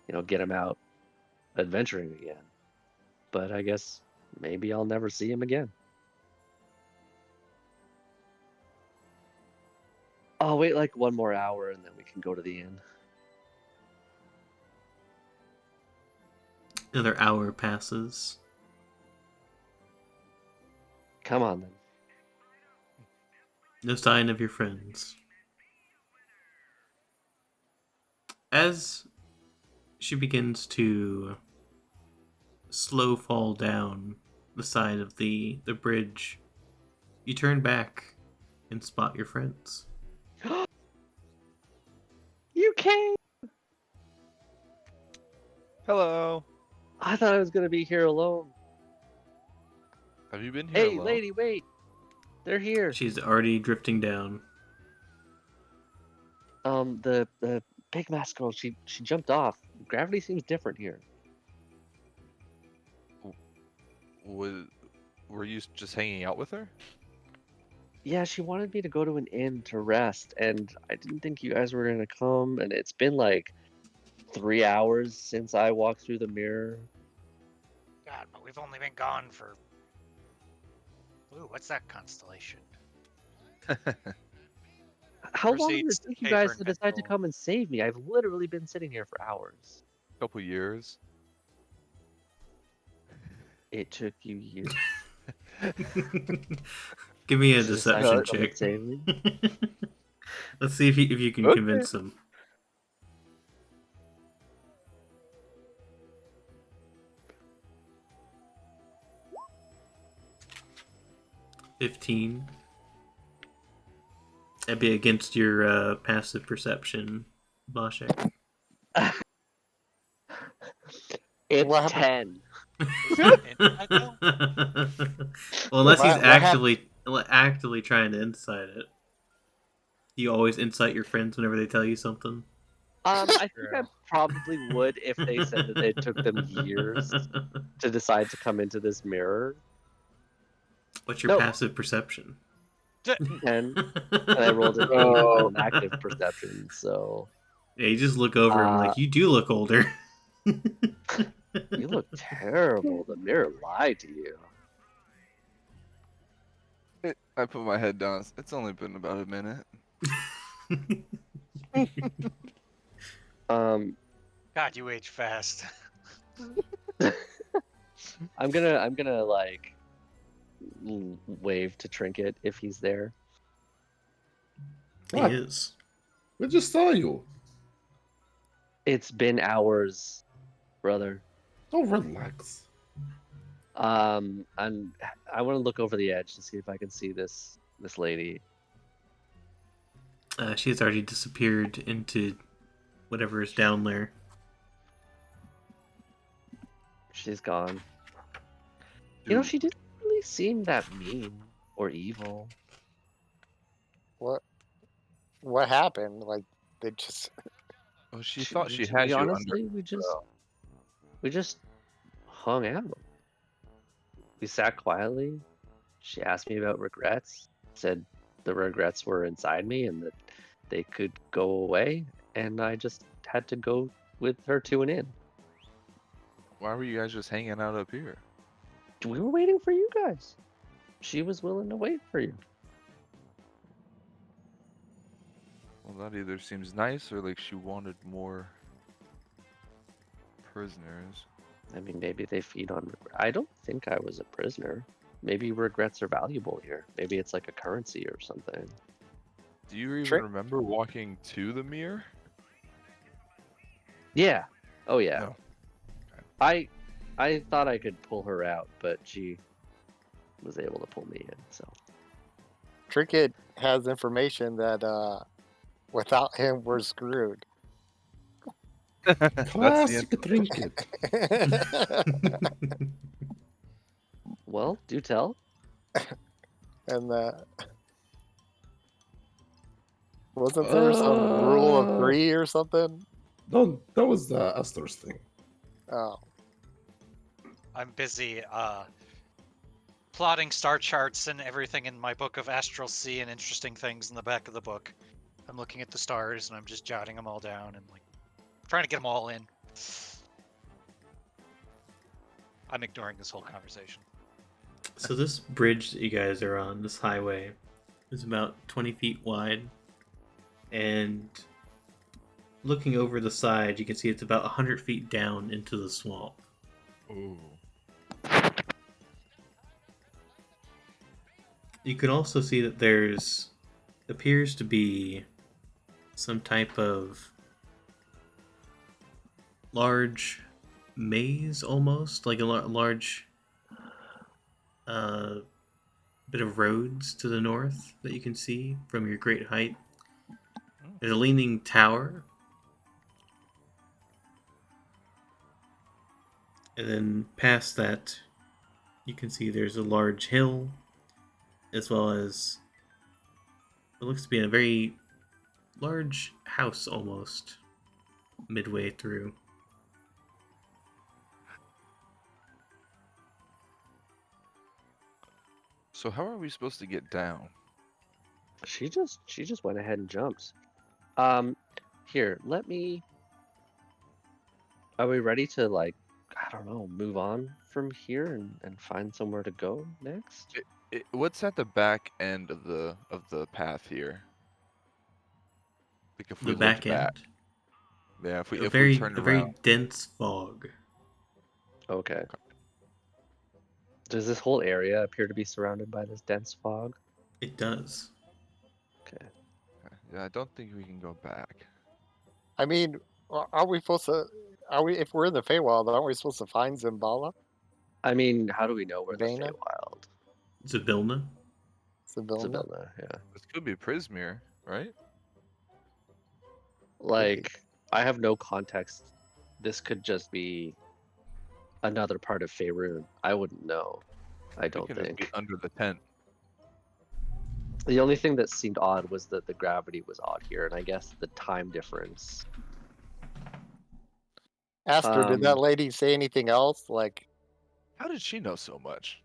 You know, get him out adventuring again. But I guess maybe I'll never see him again. I'll wait like one more hour and then we can go to the inn. Another hour passes. Come on then. No sign of your friends. As she begins to slow fall down the side of the bridge, you turn back and spot your friends. You came! Hello. I thought I was gonna be here alone. Have you been here Hey, alone? lady, wait! They're here. She's already drifting down. The big mask girl, she jumped off. Gravity seems different here. Were you just hanging out with her? Yeah, she wanted me to go to an inn to rest, and I didn't think you guys were gonna come, and it's been like 3 hours since I walked through the mirror. God, but we've only been gone for. Ooh, what's that constellation? How long did it Proceeds to take you pay guys for to decide to Invincible. come and save me? I've literally been sitting here for hours. Couple years. It took you years. Give me a to decide to deception come and check. save me. Let's see if you can Okay. convince them. $15. That'd be against your passive perception, Bashek. It's What happened? 10. Well, unless he's What happened? actively trying to incite it. You always incite your friends whenever they tell you something. I think I True. probably would if they said that it took them years to decide to come into this mirror. What's your No. passive perception? 10, and I rolled an 8 Oh. on an active perception, so... Yeah, you just look over him like, you do look older. You look terrible. The mirror lied to you. I put my head down. It's only been about a minute. Um, God, you age fast. I'm gonna like wave to Trinket if he's there. He What? is. We just saw you. It's been hours, brother. Oh, relax. And I want to look over the edge to see if I can see this lady. She has already disappeared into whatever is down there. She's gone. You know, Dude, she didn't really seem that mean or evil. What happened? Like they just well, she thought she had we you under. honestly we just hung out. We sat quietly. She asked me about regrets. Said the regrets were inside me and that they could go away, and I just had to go with her to an inn. Why were you guys just hanging out up here? We were waiting for you guys. She was willing to wait for you. Well, that either seems nice or like she wanted more prisoners. I mean, maybe they feed on regret. I don't think I was a prisoner. Maybe regrets are valuable here. Maybe it's like a currency or something. Do you even Trick- remember walking to the mirror? Yeah. Oh yeah. No. I thought I could pull her out, but she was able to pull me in. So Trinket has information that without him we're screwed. That's Classic trinket. well, do tell. And wasn't there some rule of 3 or something? No, that was Esther's thing. Oh, I'm busy plotting star charts and everything in my book of Astral Sea and interesting things in the back of the book. I'm looking at the stars and I'm just jotting them all down and like trying to get them all in. I'm ignoring this whole conversation. So this bridge that you guys are on, this highway, is about 20 feet wide. And looking over the side, you can see it's about 100 feet down into the swamp. Ooh. You can also see that there's appears to be some type of large maze, almost like a large bit of roads to the north that you can see from your great height. There's a leaning tower, and then past that you can see there's a large hill, as well as it looks to be a very large house almost midway through. So how are we supposed to get down? She just went ahead and jumped. Here, let me. Are we ready to like, I don't know, move on from here and find somewhere to go next? What's at the back end of the path here? Like if we The looked back end, back. Yeah, if we a very turned a very around. dense fog. Okay. Does this whole area appear to be surrounded by this dense fog? It does. Okay. Yeah, I don't think we can go back. I mean, are we supposed to? Are we? If we're in the Feywild, aren't we supposed to find Zimbala? I mean, how do we know we're in the Vena? Feywild? Zabilna? Sibylla? Sibylla, yeah. This could be Prismere, right? Like, I have no context. This could just be another part of Faerun. I wouldn't know. I don't We can just be think. under the tent. The only thing that seemed odd was that the gravity was odd here, and I guess the time difference. Aster, did that Um, lady say anything else? Like, How did she know so much?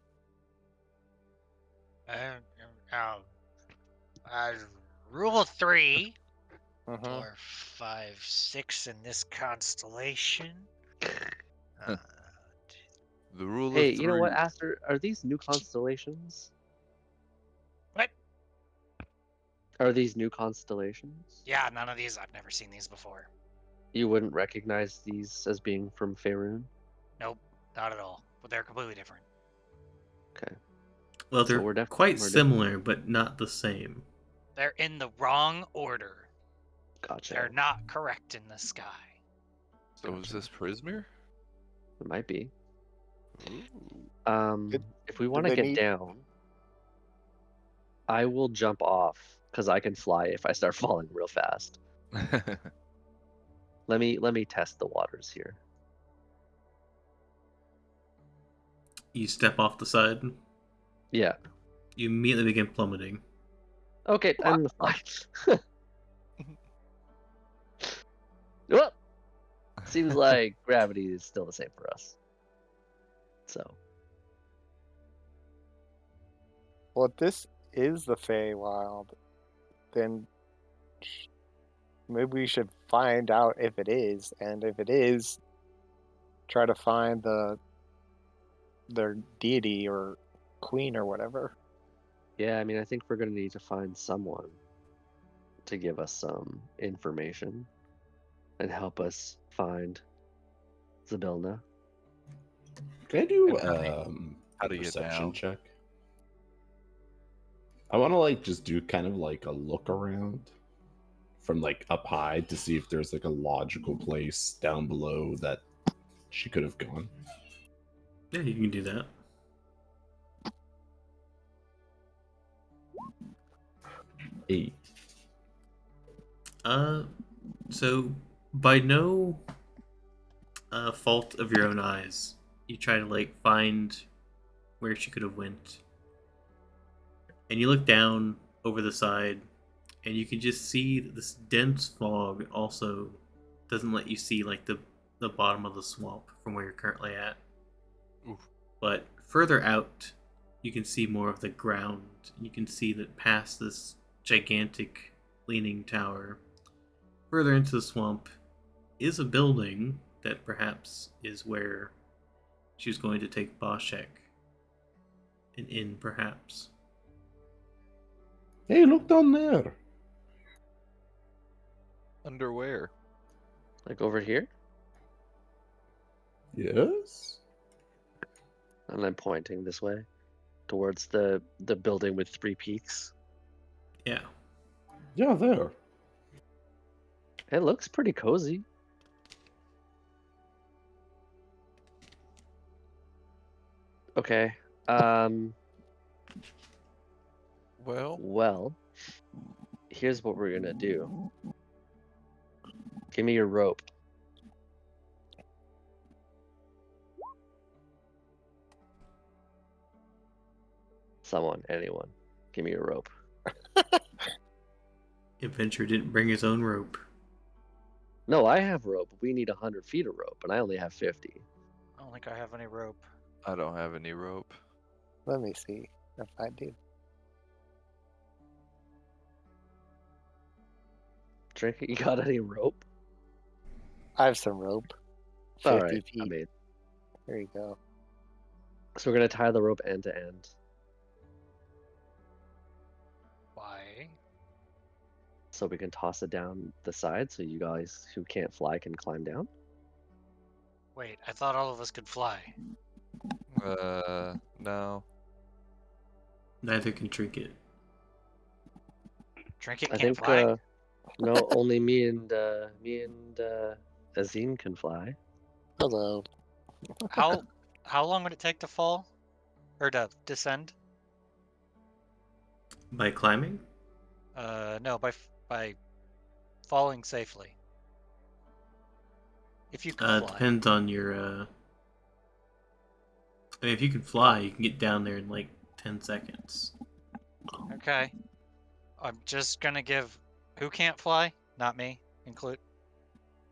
Rule 3, mhm. 4, 5, 6 in this constellation. The rule Hey, of you know what, three. Aster? Are these new constellations? What? Are these new constellations? Yeah, none of these. I've never seen these before. You wouldn't recognize these as being from Faerun? Nope, not at all. But they're completely different. Okay. Well, So they're we're quite we're similar, but not the same. They're in the wrong order. Gotcha. They're not correct in the sky. So is this Prismir? It might be. Ooh. If we want to they get need- down, I will jump off because I can fly if I start falling real fast. Let me test the waters here. You step off the side, Yeah. you immediately begin plummeting. Okay, I'm fine. Well, seems like gravity is still the same for us. So, Well, if this is the Feywild, then maybe we should find out if it is, and if it is, try to find their deity or queen or whatever. yeah, I mean, I think we're going to need to find someone to give us some information and help us find Zybilna. Can I do How a do you get perception down? check? I want to like just do kind of like a look around from like up high to see if there's like a logical place down below that she could have gone. Yeah, you can do that. Eight. So by no fault of your own eyes, you try to like find where she could have went, and you look down over the side, and you can just see that this dense fog also doesn't let you see like the bottom of the swamp from where you're currently at. Oof. But further out, you can see more of the ground. You can see that past this gigantic leaning tower, further into the swamp, is a building that perhaps is where she was going to take Boschek. An inn, perhaps. Hey, look down there. Underwear. Like over here? Yes. And I'm pointing this way towards the building with 3 peaks. Yeah. Yeah, there. It looks pretty cozy. Okay. Well, Here's what we're gonna do. Give me your rope. Someone, anyone. Give me your rope. Adventure didn't bring his own rope. No, I have rope. We need 100 feet of rope, and I only have 50. I don't think I have any rope. I don't have any rope. Let me see if I do. Drink, you got any rope? I have some rope. 50 All right, I feet. made. There you go. So we're gonna tie the rope end to end. Why? So we can toss it down the side so you guys who can't fly can climb down. Wait, I thought all of us could fly. No. Neither can Trinket. Trinket I can't think fly? no, only me and Azine can fly. Hello. How long would it take to fall? Or to descend? By climbing? No, by falling safely. If you can fly. Depends on your. I mean, if you can fly, you can get down there in like 10 seconds. Okay. I'm just gonna give. Who can't fly? Not me. Include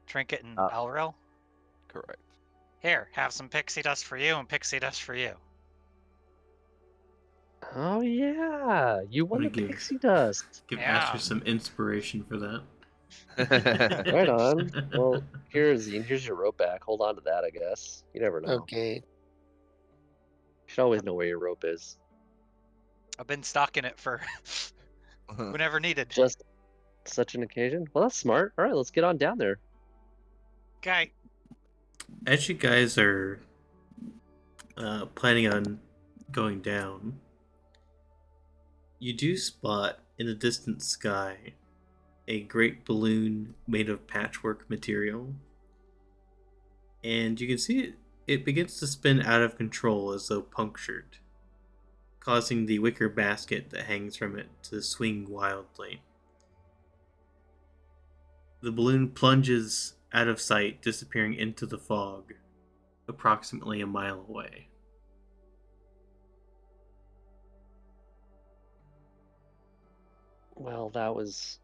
Trinket and Alrel. Correct. Here, have some pixie dust for you and pixie dust for you. Oh yeah, you won the gonna give- pixie dust. Give Yeah. Aster some inspiration for that. Right on. Well, here, Azine, here's your rope back. Hold on to that, I guess. You never know. Okay. should always know where your rope is. I've been stocking it for whenever needed. Just such an occasion. Well, that's smart. All right, let's get on down there. Okay. As you guys are planning on going down, you do spot in the distant sky a great balloon made of patchwork material. And you can see it begins to spin out of control as though punctured, causing the wicker basket that hangs from it to swing wildly. The balloon plunges out of sight, disappearing into the fog, approximately a mile away. Well, that was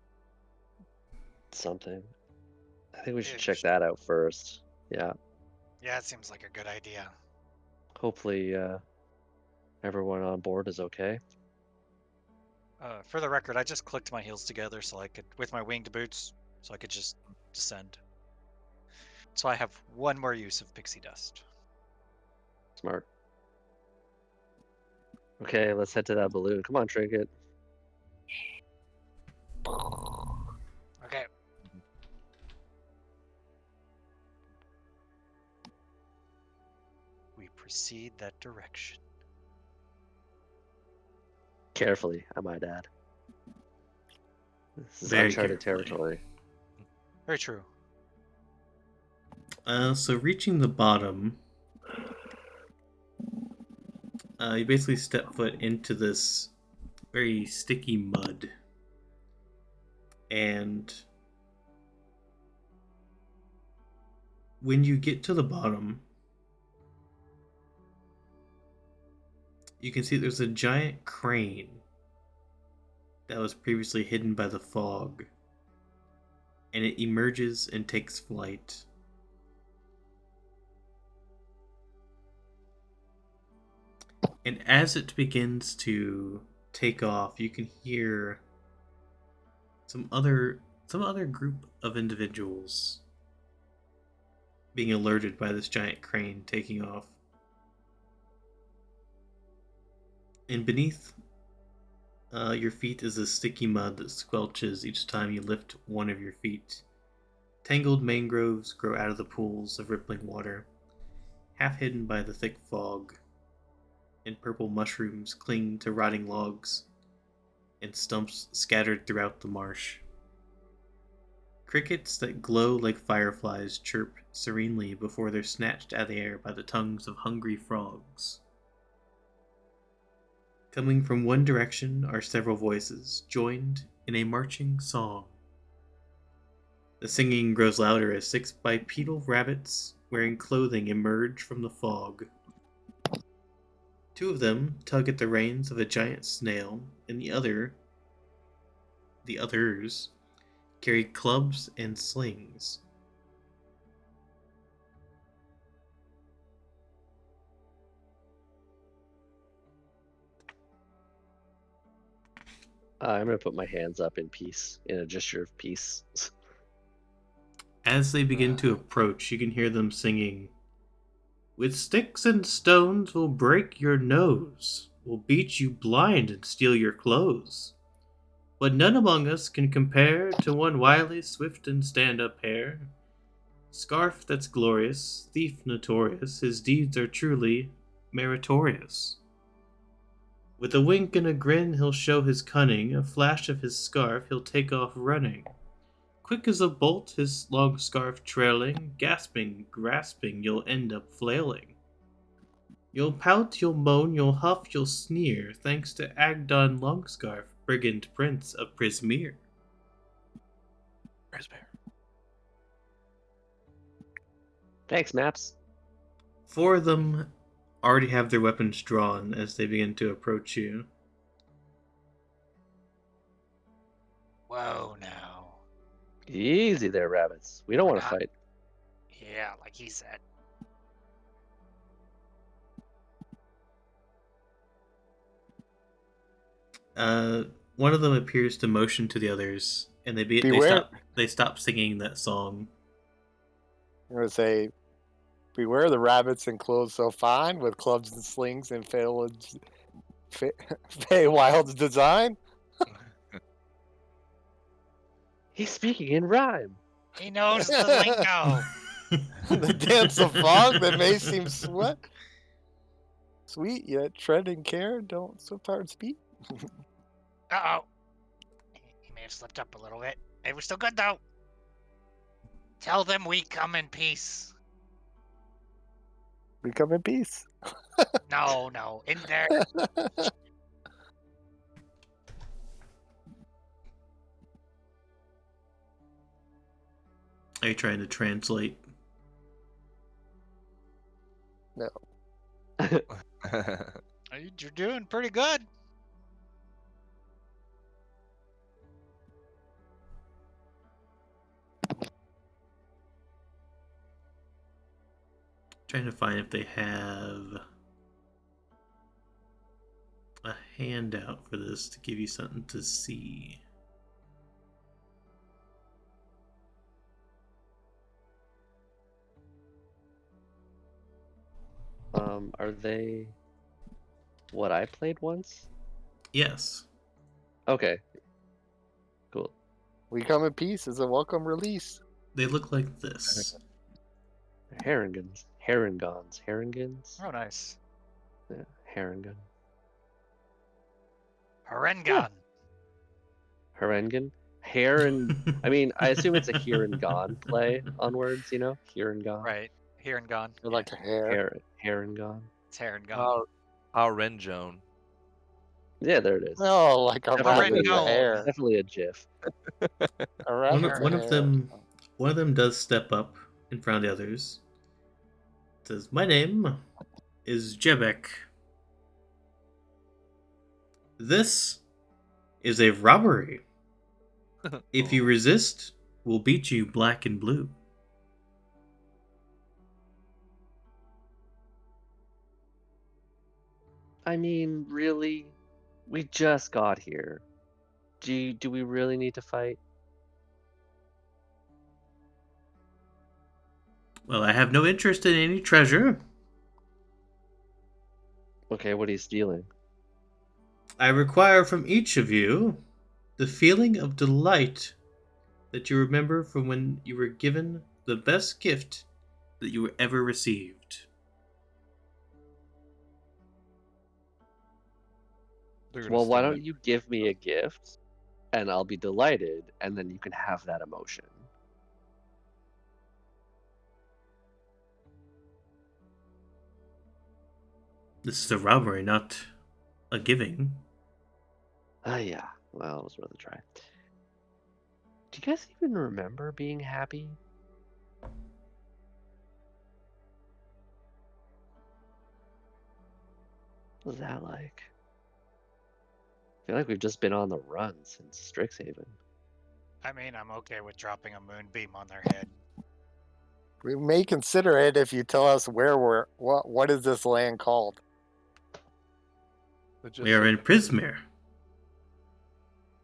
something. I think we should Yeah, check that out first. Yeah. Yeah, it seems like a good idea. Hopefully, everyone on board is okay. For the record, I just clicked my heels together so I could, with my winged boots, so I could just descend. So I have one more use of pixie dust. Smart. Okay, let's head to that balloon. Come on, Trinket. Okay. We proceed that direction. Carefully, I might add. This is Very uncharted carefully. territory. Very true. So reaching the bottom, you basically step foot into this very sticky mud. And when you get to the bottom, you can see there's a giant crane that was previously hidden by the fog. And it emerges and takes flight. And as it begins to take off, you can hear some other group of individuals being alerted by this giant crane taking off. And beneath your feet is a sticky mud that squelches each time you lift one of your feet. Tangled mangroves grow out of the pools of rippling water, half hidden by the thick fog, and purple mushrooms cling to rotting logs and stumps scattered throughout the marsh. Crickets that glow like fireflies chirp serenely before they're snatched out of the air by the tongues of hungry frogs. Coming from one direction are several voices, joined in a marching song. The singing grows louder as 6 bipedal rabbits wearing clothing emerge from the fog. 2 of them tug at the reins of a giant snail, and the others, carry clubs and slings. I'm going to put my hands up in peace, in a gesture of peace. As they begin to approach, you can hear them singing, "With sticks and stones we'll break your nose, we'll beat you blind and steal your clothes. But none among us can compare to one wily, swift, and stand-up hare. Scarf that's glorious, thief notorious, his deeds are truly meritorious. With a wink and a grin he'll show his cunning, a flash of his scarf he'll take off running. Quick as a bolt his long scarf trailing, gasping, grasping, you'll end up flailing. You'll pout, you'll moan, you'll huff, you'll sneer, thanks to Agdon Longscarf, brigand prince of Prismeer." Thanks, Maps. 4 of them already have their weapons drawn as they begin to approach you. Whoa, now. Easy there, rabbits. We don't want to fight. Yeah, like he said. One of them appears to motion to the others, and Beware. they stop singing that song. I'm gonna say, Beware the rabbits in clothes so fine, with clubs and slings and Feywild's design. He's speaking in rhyme. He knows the lingo. The dance of fog that may seem sweet, yet tread and care don't sometimes beat. Uh-oh. He may have slipped up a little bit. It was still good, though. Tell them we come in peace. We come in peace. No, in there. Are you trying to translate? No. You're doing pretty good. Trying to find if they have a handout for this to give you something to see. Are they what I played once? Yes. Okay. Cool. We come in peace is a welcome release. They look like this. Herringans. Herringans. Oh, nice. Yeah, Herringan. Harengon. Harengan. Hair and I mean, I assume it's a here and gone play on words, you know? Here and gone. Right. Here and gone. They're like a hair. Hair and gone. It's hair and gone. Renjone. Yeah, there it is. Oh, like a Definitely- rabbit with no. hair. Definitely a GIF. A rabbit with One of hair. them does step up in front of the others. Says, "My name is Jebek. This is a robbery. If you resist, we'll beat you black and blue." I mean, really? We just got here. Do we really need to fight? Well, I have no interest in any treasure. Okay, what are you stealing? I require from each of you the feeling of delight that you remember from when you were given the best gift that you ever received. Well, why don't you give me a gift and I'll be delighted and then you can have that emotion. This is a robbery, not a giving. Yeah. Well, it was worth a try. Do you guys even remember being happy? What was that like? I feel like we've just been on the run since Strixhaven. I mean, I'm okay with dropping a moonbeam on their head. We may consider it if you tell us where we're. What is this land called? We are in Prismere.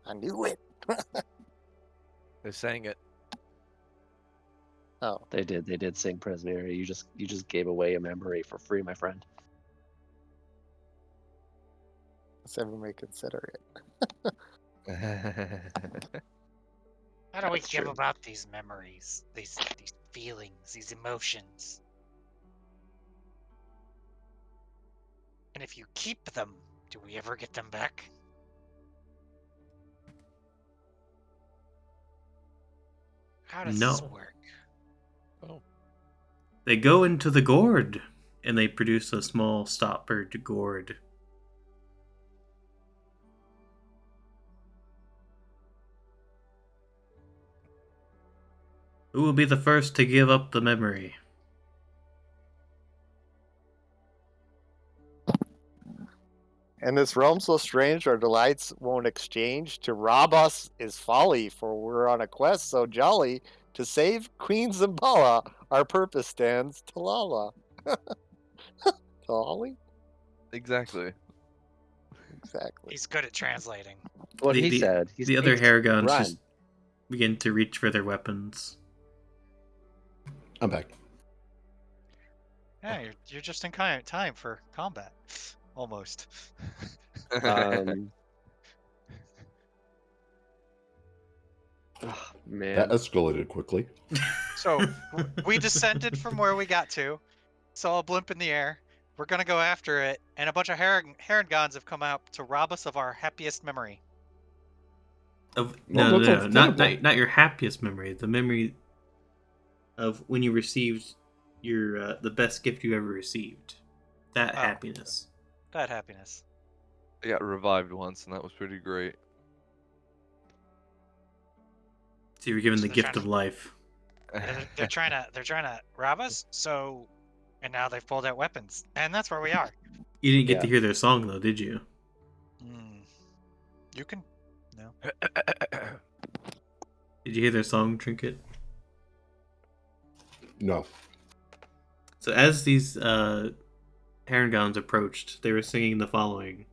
I knew it. They sang it. Oh, They did sing Prismere. You just gave away a memory for free, my friend. so we may consider it. How do we That's give true. about these memories, these feelings, these emotions? And if you keep them, do we ever get them back? How does this No. work? They go into the gourd, and they produce a small stoppered gourd. Who will be the first to give up the memory? In this realm so strange, our delights won't exchange. To rob us is folly, for we're on a quest so jolly. To save Queen Zimbala, our purpose stands Talala. Talali? Exactly. Exactly. He's good at translating. What The- he the- said. He The other speaks Haragons rhyme. just begin to reach for their weapons. I'm back. Yeah, you're just in kind of time for combat, almost. Oh, That man. escalated quickly. So we descended from where we got to, saw a blimp in the air. We're gonna go after it, and a bunch of Herringons have come out to rob us of our happiest memory. Of No, no, that no, no, sounds not terrible. not your happiest memory. The memory of when you received your the best gift you ever received. That Oh. happiness. That happiness. I got revived once, and that was pretty great. So you were given So the they're gift trying of life. They're trying to rob us. So, and now they've pulled out weapons, and that's where we are. You didn't get Yeah. to hear their song though, did you? You can. No. Did you hear their song, Trinket? No. So as these Herringons approached, they were singing the following: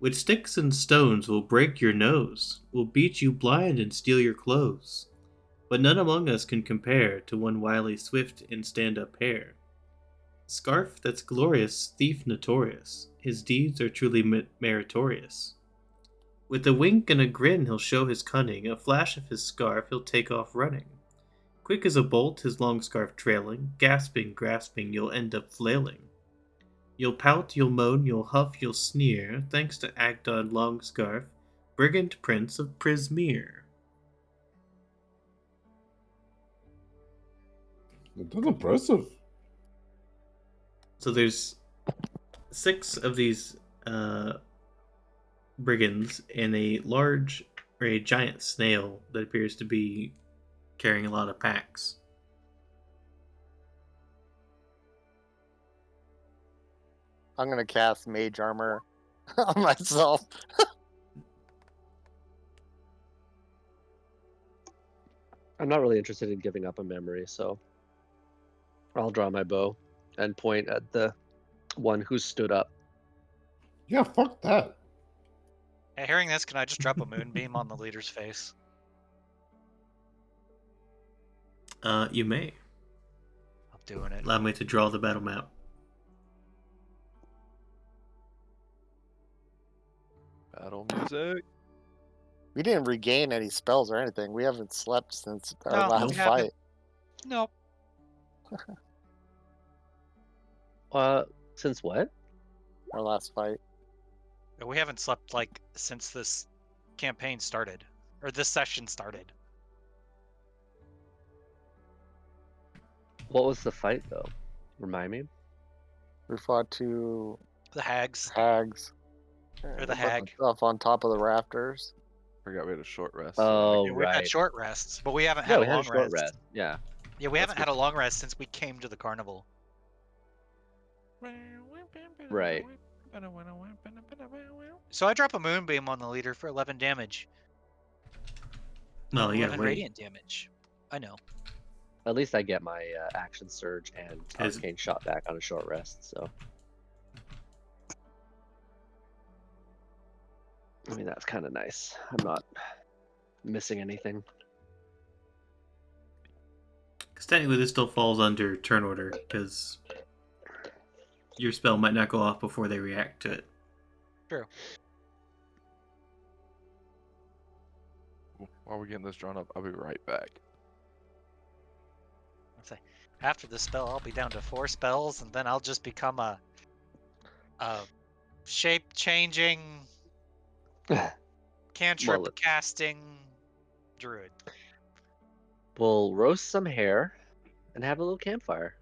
"With sticks and stones we'll break your nose, we'll beat you blind and steal your clothes. But none among us can compare to one wily swift and stand-up hare. Scarf that's glorious, thief notorious, his deeds are truly meritorious. With a wink and a grin he'll show his cunning, a flash of his scarf he'll take off running. Quick as a bolt, his long scarf trailing, gasping, grasping, you'll end up flailing. You'll pout, you'll moan, you'll huff, you'll sneer, thanks to Agdon Longscarf, brigand prince of Prismeer." That's impressive. So there's 6 of these brigands and a large or a giant snail that appears to be carrying a lot of packs. I'm gonna cast Mage Armor on myself. I'm not really interested in giving up a memory, so I'll draw my bow and point at the one who stood up. Yeah, fuck that. Hey, hearing this, can I just drop a moonbeam on the leader's face? You may. I'm doing it. Allow me to draw the battle map. Battle music. We didn't regain any spells or anything. We haven't slept since our No, last we haven't. fight. Nope. Since what? Our last fight. We haven't slept like since this campaign started, or this session started. What was the fight though? Remind me. We fought 2 The hags. hags. Or the a bunch hag. of stuff on top of the rafters. Forgot we had a short rest. Oh, Yeah, we've had right. short rests, but we haven't Yeah, had we a had a long short rest. rest. Yeah. Yeah, we That's haven't had a long rest since we came to the carnival. Right. So I drop a moonbeam on the leader for 11 damage. Well, yeah, 11 wait. radiant damage. I know. At least I get my action surge and Is- arcane shot back on a short rest. So. I mean, that's kind of nice. I'm not missing anything. Because technically this still falls under turn order, because your spell might not go off before they react to it. True. While we're getting this drawn up, I'll be right back. Let's say after the spell, I'll be down to 4 spells, and then I'll just become a shape-changing, cantrip-casting druid. We'll roast some hare and have a little campfire.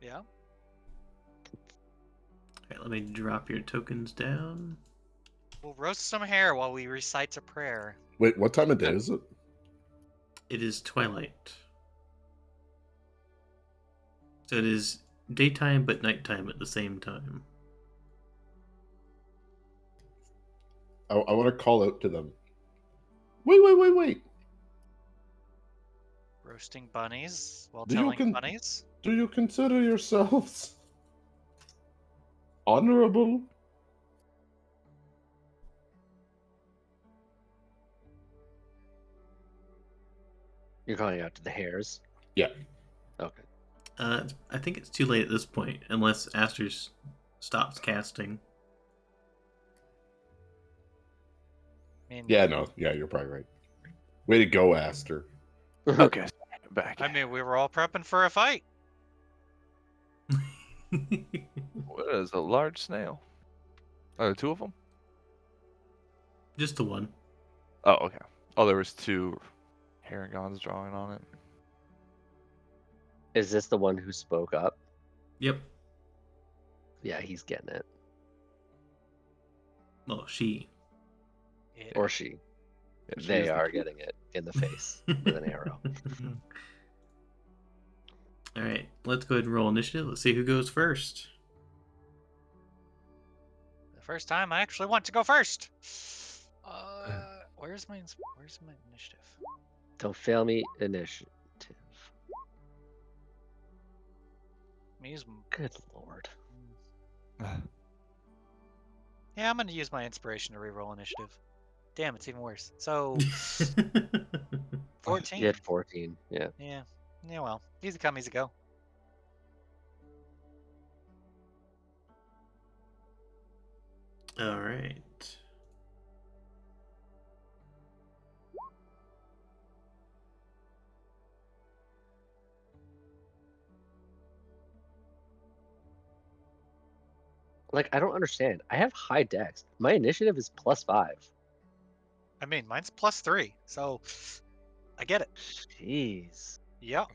Yeah. Okay, let me drop your tokens down. We'll roast some hair while we recite a prayer. Wait, what time of day is it? It is twilight. So it is daytime but nighttime at the same time. I want to call out to them. Wait. Roasting bunnies while Do you telling bunnies. Do you consider yourselves honorable? You're calling out to the hares? Yeah. Okay. I think it's too late at this point, unless Aster stops casting. I mean, Yeah, no. Yeah, you're probably right. Way to go, Aster. Okay, back. I mean, we were all prepping for a fight. What is a large snail? Oh, two of them? Just the one. Oh, okay. Oh, there was two Haragons drawing on it. Is this the one who spoke up? Yep. Yeah, he's getting it. Well, she. It- Or she. Yeah, she They is the are key. getting it in the face with an arrow. All right, let's go ahead and roll initiative. Let's see who goes first. The first time I actually want to go first. Where's my initiative? Don't fail me, initiative. Let me use. Good lord. Yeah, I'm gonna use my inspiration to reroll initiative. Damn, it's even worse. So 14. You had 14, yeah. Yeah. Yeah. Well, easy come, easy go. All right. Like, I don't understand. I have high dex. My initiative is +5. I mean, mine's +3, so I get it. Jeez. Yep.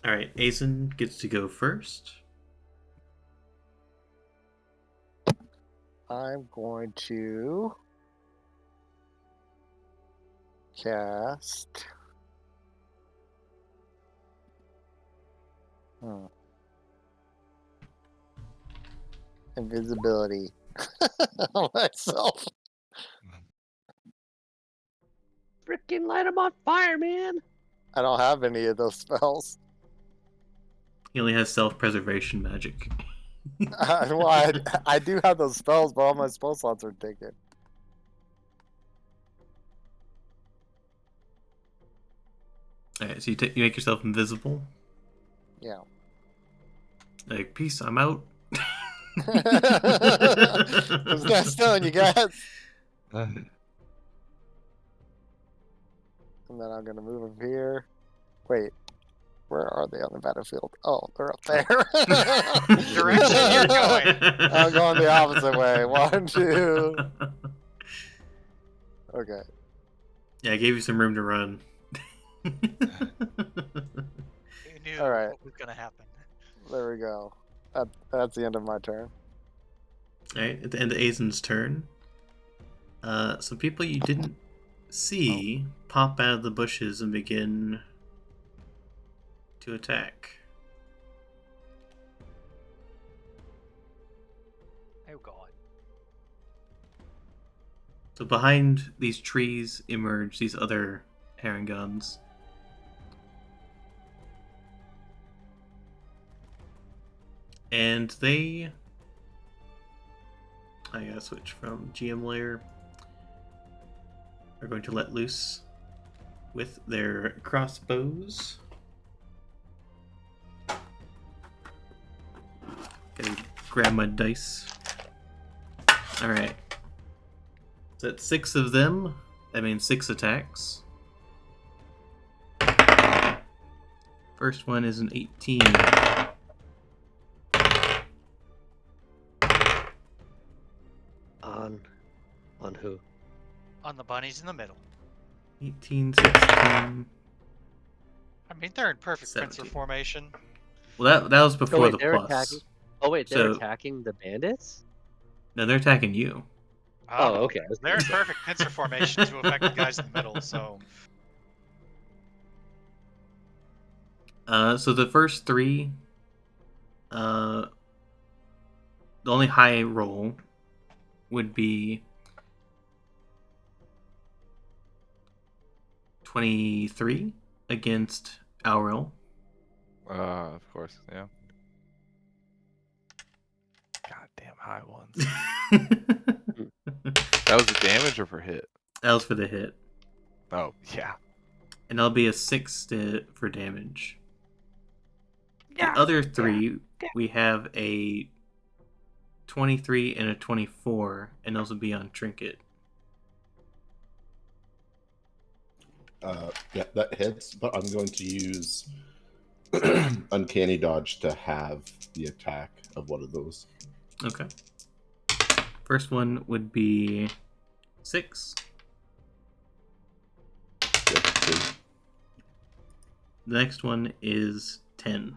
All right, Azen gets to go first. I'm going to cast. Invisibility on myself. Freaking light him on fire, man! I don't have any of those spells. He only has self-preservation magic. Well, I do have those spells, but all my spell slots are taken. All right, so you make yourself invisible. Yeah. Like, peace, I'm out. Who's that stone, you guys? And then I'm gonna move over here. Wait, where are they on the battlefield? Oh, they're up there. Direction you're going. I'm going the opposite way. 1, 2. Okay. Yeah, I gave you some room to run. You knew All right. what was gonna happen. There we go. That's the end of my turn. Alright, at the end of Azen's turn, some people you didn't see pop out of the bushes and begin to attack. Oh god. So behind these trees emerge these other Harangons. And they... I gotta switch from GM layer. Are going to let loose with their crossbows. Gotta grab my dice. Alright. So that's 6 of them. That means 6 attacks. First one is an 18. On who? On the bunnies in the middle. 18, 16. I mean, they're in perfect pincer 17. formation. Well, that was before wait, the they're plus. attacking. Oh wait, they're So- attacking the bandits? No, they're attacking you. Oh, okay. They're in perfect pincer formation to affect the guys in the middle, so So the first 3, the only high roll would be 23 against Auril. Of course, yeah. God damn high ones. That was the damage or for hit? That was for the hit. Oh, yeah. And that'll be a 6 for damage. The other three, we have a 23 and a 24, and those will be on Trinket. Yeah, that hits, but I'm going to use Uncanny Dodge to have the attack of one of those. Okay. First one would be 6. Yep, so- The next one is 10.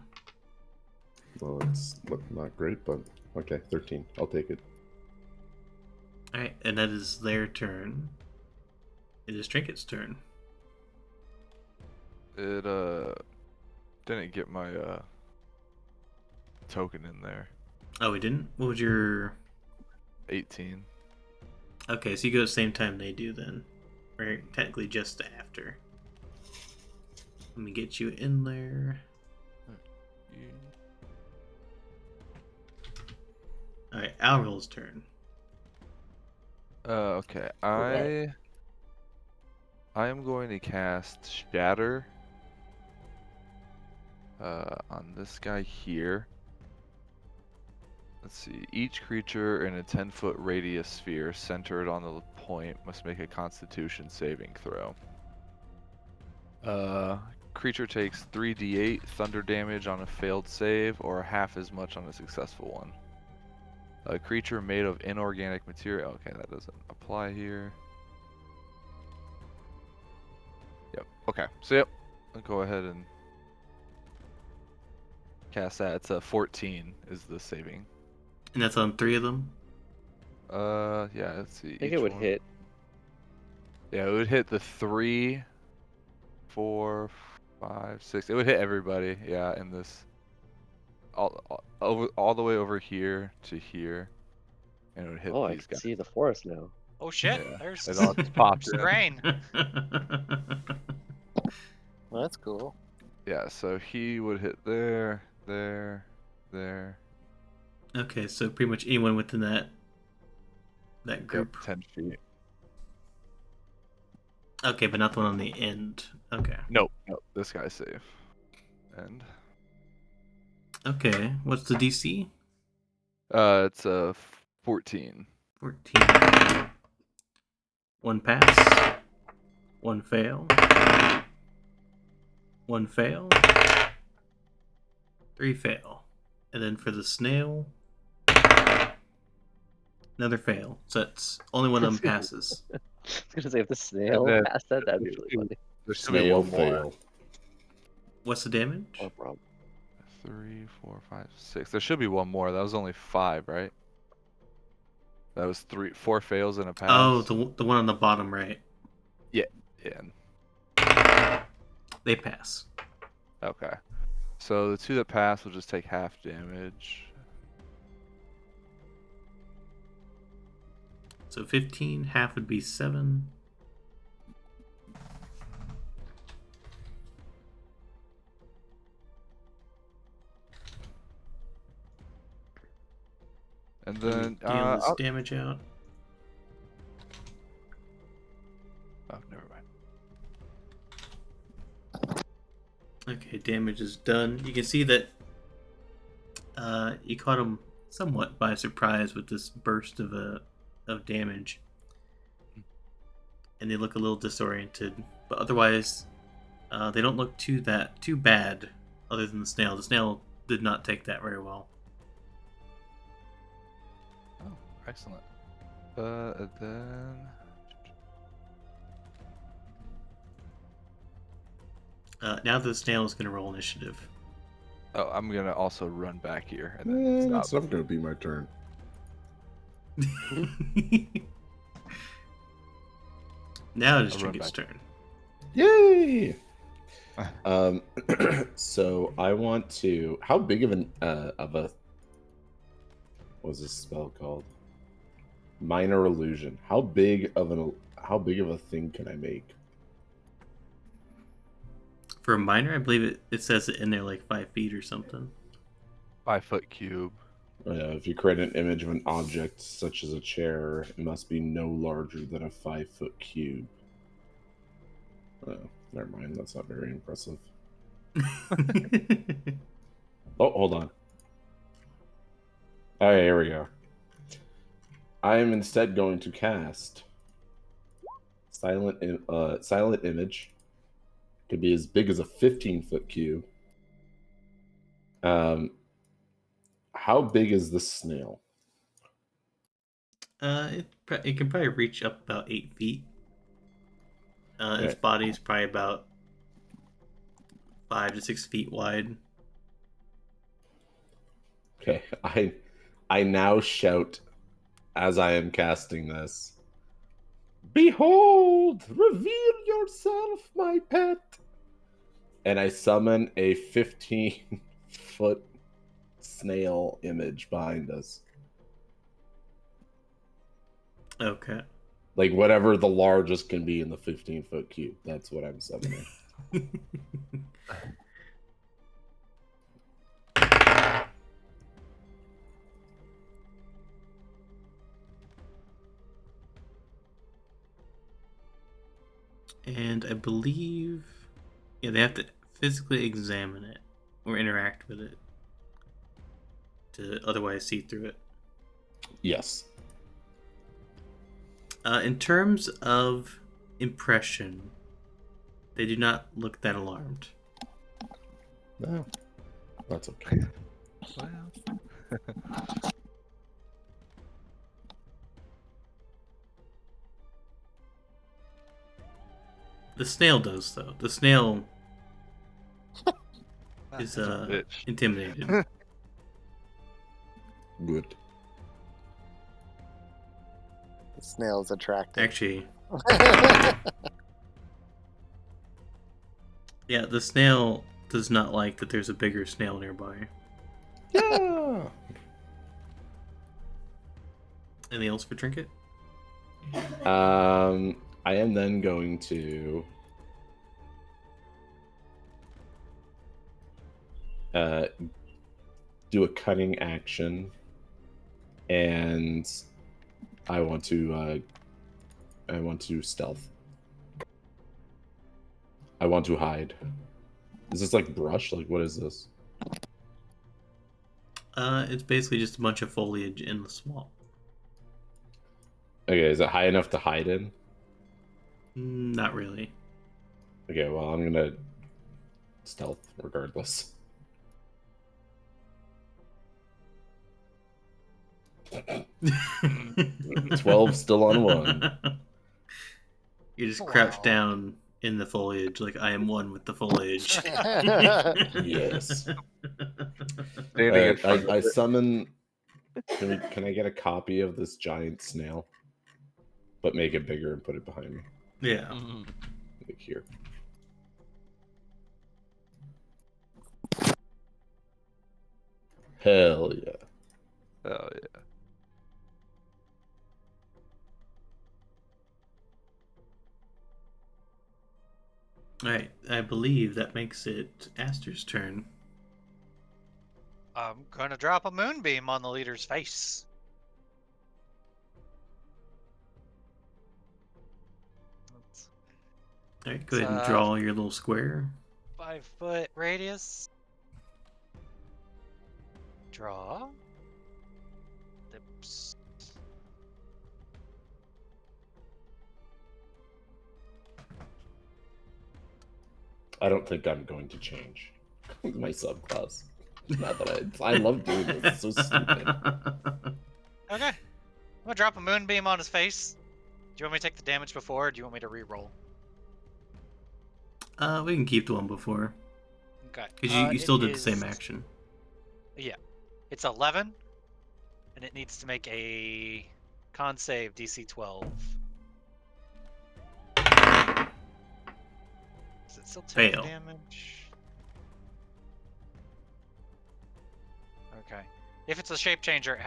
well, it's not great, but okay, 13. I'll take it. Alright, and that is their turn. It is Trinket's turn. It didn't get my token in there. Oh, we didn't? What was your... 18. Okay, so you go at the same time they do then. Or technically just after. Let me get you in there. Alright, Alril's turn. Okay. I am going to cast Shatter on this guy here. Let's see. Each creature in a 10-foot radius sphere centered on the point must make a Constitution saving throw. Creature takes 3d8 thunder damage on a failed save, or half as much on a successful one. A creature made of inorganic material. Okay, that doesn't apply here. Yep. Okay. So yep. I'll go ahead and cast that. It's a 14 is the saving. And that's on 3 of them? Yeah. Let's see. I think each it would one- hit. Yeah, it would hit the 3, 4, 5, 6. It would hit everybody. Yeah, in this. All the way over here to here, and it would hit Oh, I these can guys. see the forest now. Oh shit! Yeah, There's it all just pops in. grain. Well, that's cool. Yeah, so he would hit there, there, there. Okay, so pretty much anyone within that Yep, group. 10 feet. Okay, but not the one on the end. Okay. Nope, this guy's safe. And Okay, what's the DC? it's a 14. 14. 1 pass. 1 fail. 1 fail. 3 fail. And then for the snail, another fail. So that's only one of them passes. I was gonna say if the snail then- passed that, that'd be really funny. There should be Snail one more. fail. What's the damage? No problem. 3, 4, 5, 6. There should be one more. That was only 5, right? That was 4 fails and a pass. Oh, the one on the bottom right. Yeah. They pass. Okay. So the 2 that pass will just take half damage. So 15, half would be 7. And Let me then deal this damage out. oh, never mind. Okay, damage is done. You can see that you caught him somewhat by surprise with this burst of damage, and they look a little disoriented. But otherwise, they don't look too bad. Other than the snail, the snail did not take that very well. Oh, excellent. And then Now the snail is going to roll initiative. oh, I'm gonna also run back here and then stop. That's not going to be my turn. Now it is I'll run Trinket's back. turn. Yay! So I want to. How big of a what was this spell called? Minor illusion. How big of a thing can I make? For a minor, I believe it says it in there like 5 feet or something. 5-foot cube. If you create an image of an object such as a chair, it must be no larger than a 5-foot cube. Oh, never mind. That's not very impressive. Oh, hold on. Oh, here we go. I am instead going to cast silent image. Could be as big as a 15-foot cube. How big is this snail? It can probably reach up about 8 feet. Its Okay. body is probably about 5 to 6 feet wide. Okay, I now shout as I am casting this. Behold, reveal yourself, my pet. And I summon a 15-foot snail image behind us. Okay. Like whatever the largest can be in the 15-foot cube. That's what I'm summoning. And I believe, yeah, they have to physically examine it or interact with it to otherwise see through it. Yes. In terms of impression, they do not look that alarmed. No. That's okay. The snail does, though. The snail is bitch. intimidated. Good. The snail's attractive. Actually, yeah, the snail does not like that there's a bigger snail nearby. Yeah. Anything else for Trinket? I am then going to do a cunning action, and I want to stealth. I want to hide. Is this like brush? Like what is this? It's basically just a bunch of foliage in the swamp. Okay, is it high enough to hide in? Not really. Okay, well I'm gonna stealth regardless. 12 still on 1. You just Wow. crouch down in the foliage like I am one with the foliage. Yes. Standing in front I of it. summon. Can I get a copy of this giant snail, but make it bigger and put it behind me? Yeah. Like here. Hell yeah! Oh yeah. Alright, I believe that makes it Aster's turn. I'm gonna drop a moonbeam on the leader's face. That's Alright, go ahead and draw your little square. 5-foot radius. Draw. Oops. I don't think I'm going to change my subclass. Not that I love doing this. It's so stupid. Okay. I'm gonna drop a moonbeam on his face. Do you want me to take the damage before, or do you want me to re-roll? We can keep the one before. Okay. Because you still did the same is- action. Yeah. It's 11, and it needs to make a con save DC 12. Does it still take Fail. damage? Okay. If it's a shape changer,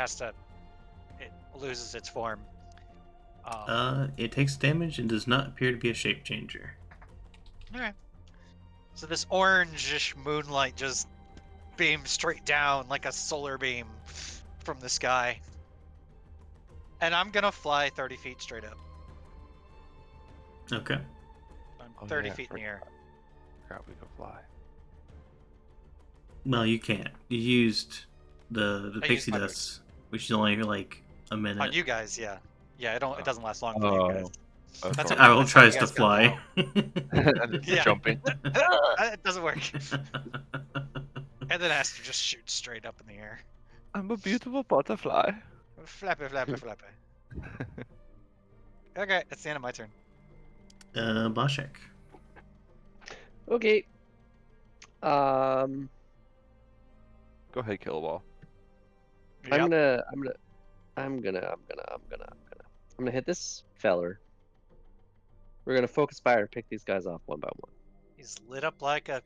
it loses its form. It takes damage and does not appear to be a shape changer. Okay. So this orangish moonlight just beams straight down like a solar beam. from the sky. And I'm gonna fly 30 feet straight up. Okay. I'm Oh, 30 yeah, feet in the air. Crap, we can fly. Well, you can't. You used the I pixie used my dust, which is only like a minute. On you guys, yeah. Yeah, it Oh. doesn't last long for you guys. That's That's all. Owl that's how tries you to guys got me fly. Yeah. Jumping. It doesn't work. And then Aster just shoots straight up in the air. I'm a beautiful butterfly. Flappy, flappy, flappy. Okay, that's the end of my turn. Bashek. Okay. Go ahead, Killaball. I'm gonna hit this feller. We're gonna focus fire and pick these guys off one by one. He's lit up like a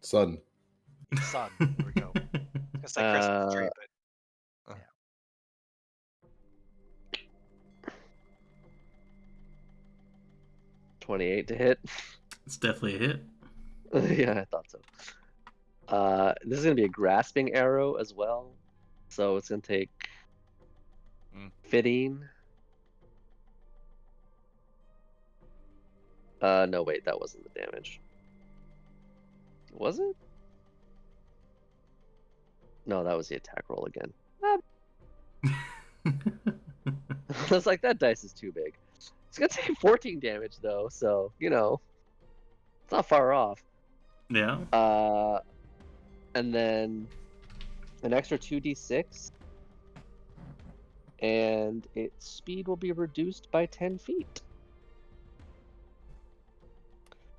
Sun. sun. There we go. I was gonna say Christmas tree, but 28 to hit. It's definitely a hit. Yeah, I thought so. This is gonna be a grasping arrow as well, so it's gonna take 15. No, wait, that wasn't the damage. Was it? No, that was the attack roll again. I was like, that dice is too big. It's gonna take 14 damage though, so you know, it's not far off. Yeah. And then an extra 2d6, and its speed will be reduced by 10 feet.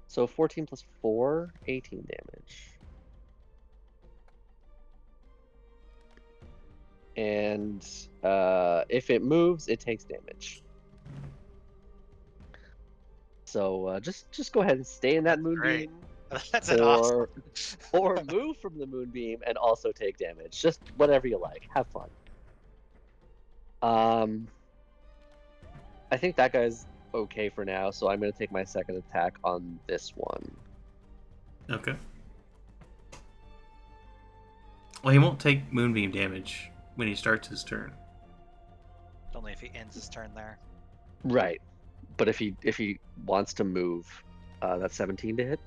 So 14 plus 4, 18 damage. And if it moves, it takes damage. So just go ahead and stay in that moonbeam, that's an awesome. or move from the moonbeam and also take damage. Just whatever you like. Have fun. I think that guy's okay for now, so I'm going to take my second attack on this one. Okay. Well, he won't take moonbeam damage when he starts his turn. Only if he ends his turn there. Right. But if he wants to move, that's 17 to hit.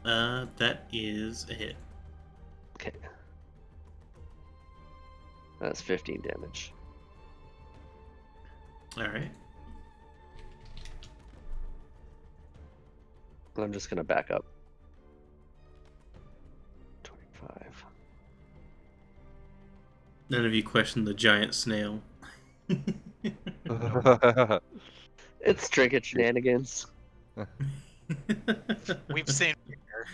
That is a hit. Okay. That's 15 damage. All right. I'm just gonna back up. 25. None of you question the giant snail. It's trinket shenanigans. We've seen here.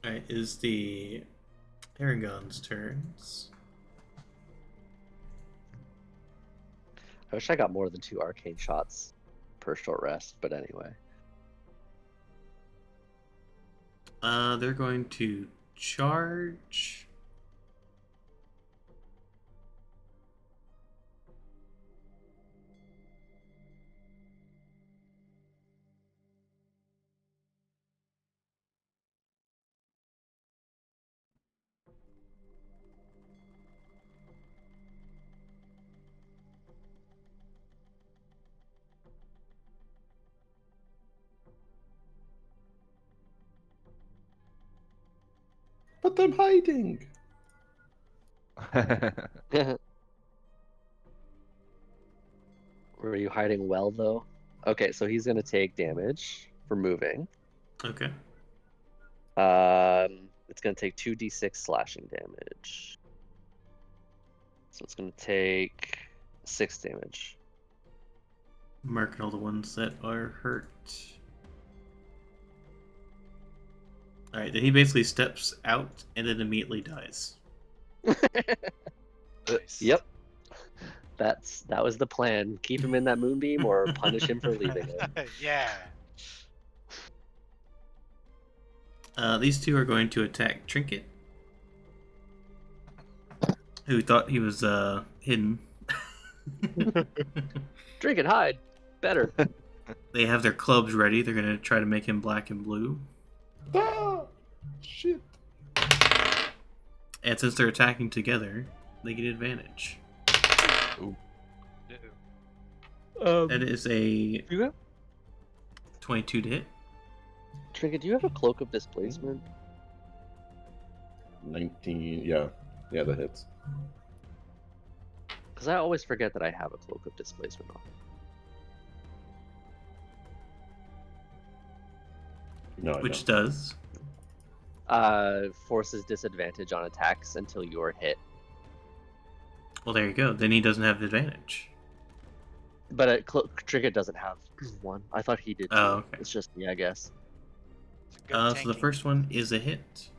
Alright, is the Aragon's turns. I wish I got more than 2 arcane shots per short rest, but anyway. They're going to charge. But I'm hiding. Were you hiding well, though? Okay, so he's going to take damage for moving. Okay. It's going to take 2d6 slashing damage. So it's going to take 6 damage. Marking all the ones that are hurt. Alright, then he basically steps out and then immediately dies. Nice. Yep. That was the plan. Keep him in that moonbeam or punish him for leaving it. Yeah. These two are going to attack Trinket, who thought he was hidden. Drink and hide. Better. They have their clubs ready. They're going to try to make him black and blue. Ah! Shit. And since they're attacking together, they get advantage. That is a You have 22 to hit. Trinket, do you have a cloak of displacement? 19. Yeah. Yeah, that hits. Because I always forget that I have a cloak of displacement on. No, I Which don't. does. Forces disadvantage on attacks until you are hit. Well, there you go. Then he doesn't have advantage. But Trinket doesn't have one. I thought he did too. Oh, okay. It's just me, I guess. It's a good So the tanking. first one is a hit.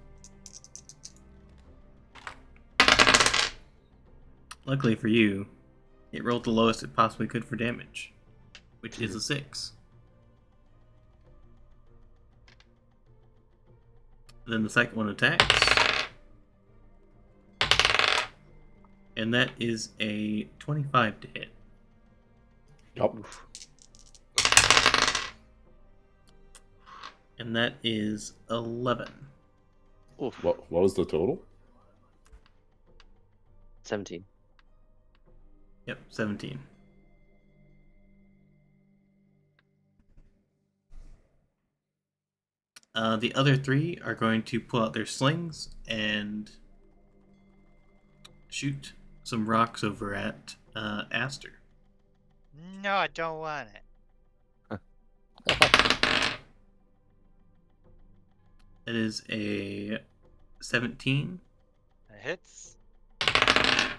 Luckily for you, it rolled the lowest it possibly could for damage, which is a 6. Then the second one attacks. And that is a 25 to hit. Yup. And that is 11. Oof. What was the total? 17. Yep, 17. The other 3 are going to pull out their slings and shoot some rocks over at Aster. No, I don't want it. It is a 17, It hits. a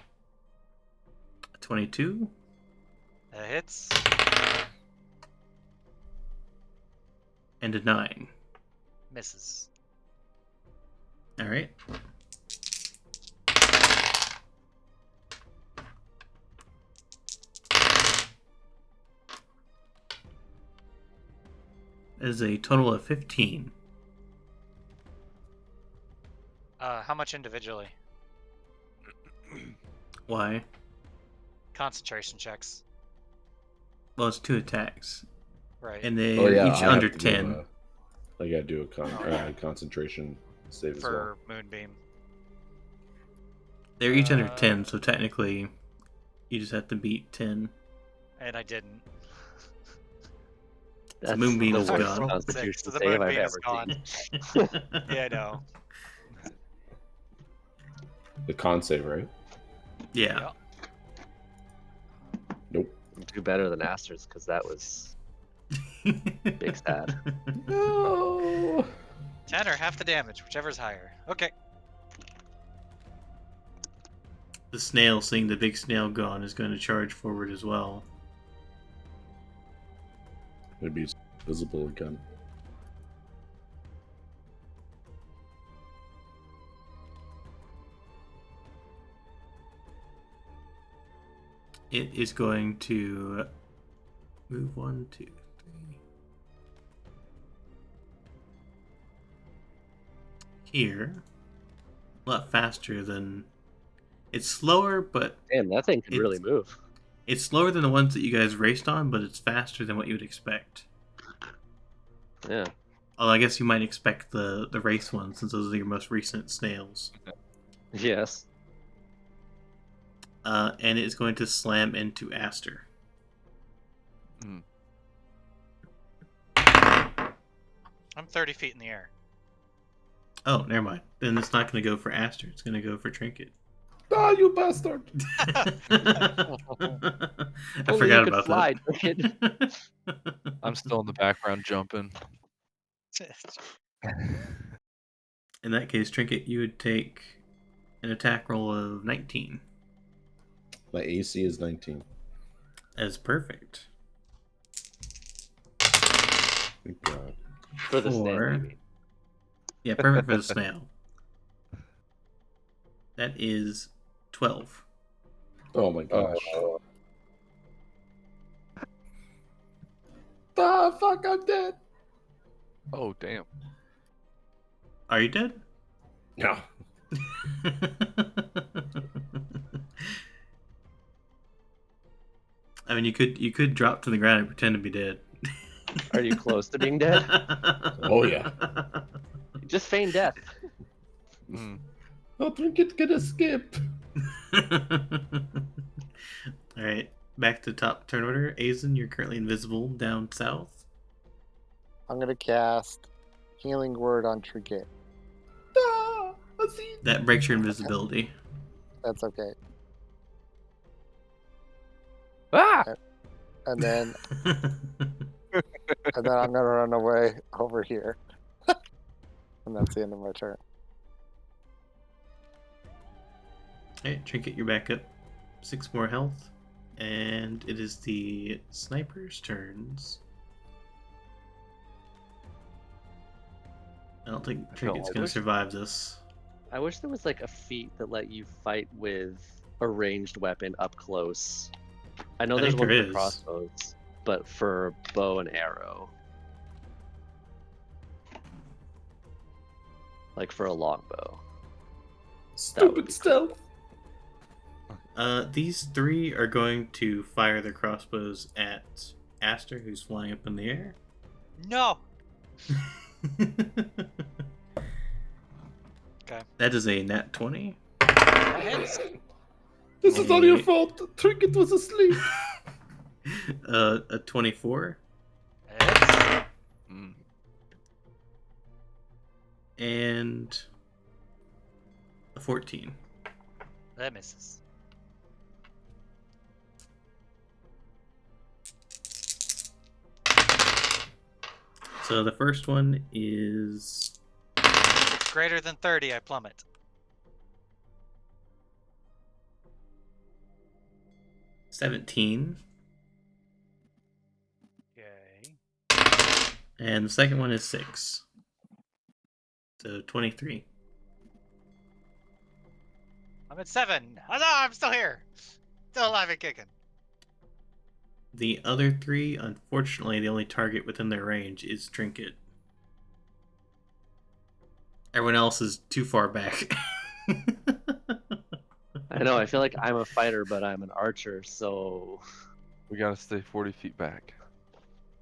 22, It hits. and a 9. Misses. Alright. That is a total of 15. How much individually? Why? Concentration checks. Well, it's 2 attacks. Right. And they Oh are yeah, each I under have to do 10. I gotta do a concentration save as well. For Moonbeam. They're each under Uh, 10, so technically you just have to beat 10. And I didn't. That's Moonbeam the is worst gone. constitution So the save I've Moonbeam is ever gone. seen. Yeah, I know. The con save, right? Yeah. Nope. Do better than Aster's, because that was big stat. No. 10 or half the damage, whichever's higher. Okay. The snail, seeing the big snail gone, is going to charge forward as well. Maybe it's visible again. It is going to move 1, 2, 3. Here. A lot faster than... It's slower, but Damn, that thing can really move. it's slower than the ones that you guys raced on, but it's faster than what you would expect. Yeah. Although I guess you might expect the race ones, since those are your most recent snails. Yes. And it's going to slam into Aster. I'm 30 feet in the air. Oh, never mind. Then it's not going to go for Aster. It's going to go for Trinket. Ah, you bastard! I Only forgot you could about fly, that. Trinket. I'm still in the background jumping. In that case, Trinket, you would take an attack roll of 19. My AC is 19. As perfect. Thank God. For the snail, you mean. Yeah, perfect for the snail. That is 12. Oh my gosh. Ah, fuck, I'm dead. Oh, damn. Are you dead? No. I mean, you could drop to the ground and pretend to be dead. Are you close to being dead? Oh, yeah. Just feign death. Mm. Oh, Trinket gonna skip. Alright, back to top turn order. Azen, you're currently invisible down south. I'm gonna cast Healing Word on Trinket. Ah, I see. That breaks your invisibility. That's okay. Ah! And then I'm gonna run away over here. And that's the end of my turn. Alright, Trinket, you're back up 6 more health. And it is the sniper's turns. I don't think Trinket's I gonna wish- survive this. I wish there was like a feat that let you fight with a ranged weapon up close. I know I there's think one there for is. crossbows, but for bow and arrow. Like for a longbow. Stupid be stealth. These 3 are going to fire their crossbows at Aster, who's flying up in the air. No. Okay. That is a nat 20. That hits. This is all your Hey. fault. Trinket was asleep. A 24 Hits. Mm. and a 14. That misses. So the first one is If it's greater than 30, I plummet. $17, Okay. and the second one is 6. So 23. I'm at 7. Huzzah! I'm still here. Still alive and kicking. The other 3, unfortunately, the only target within their range is Trinket. Everyone else is too far back. I know, I feel like I'm a fighter, but I'm an archer, so We gotta stay 40 feet back.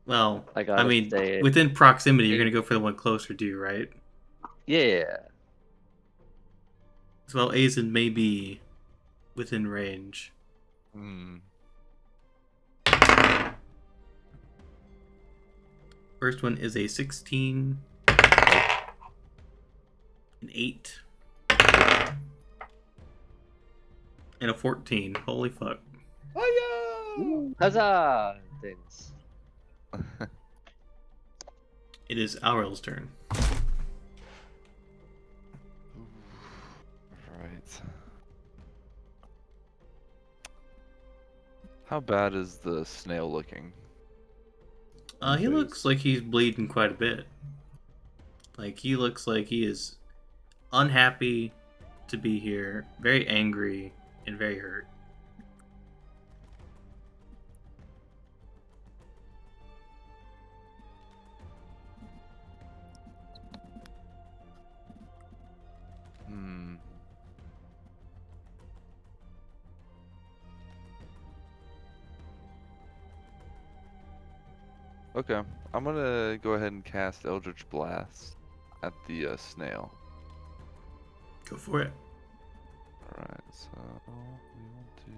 Well, I gotta I mean, stay. within proximity, you're going to go for the one closer to you, right? Yeah. So, well, Azen may be within range. Hmm. First one is a 16, an 8, and a 14. Holy fuck. Hiya! Huzzah! Things. It is Aurel's turn. Right. How bad is the snail looking? He Face. looks like he's bleeding quite a bit. Like, he looks like he is unhappy to be here, very angry, and very hurt. Hmm. Okay, I'm gonna go ahead and cast Eldritch Blast at the snail. Go for it. Alright, so we will do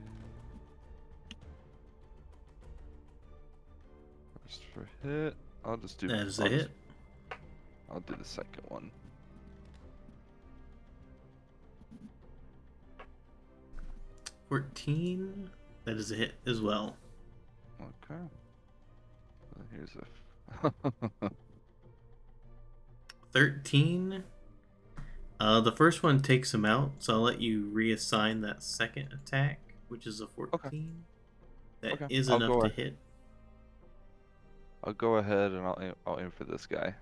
first for hit. I'll just do That is a I'll hit. I'll do the second one. 14. That is a hit as well. Okay. So here's a 13. The first one takes him out, so I'll let you reassign that second attack, which is a 14. That is Okay, I'll enough go to ahead. hit. I'll go ahead and I'll aim for this guy.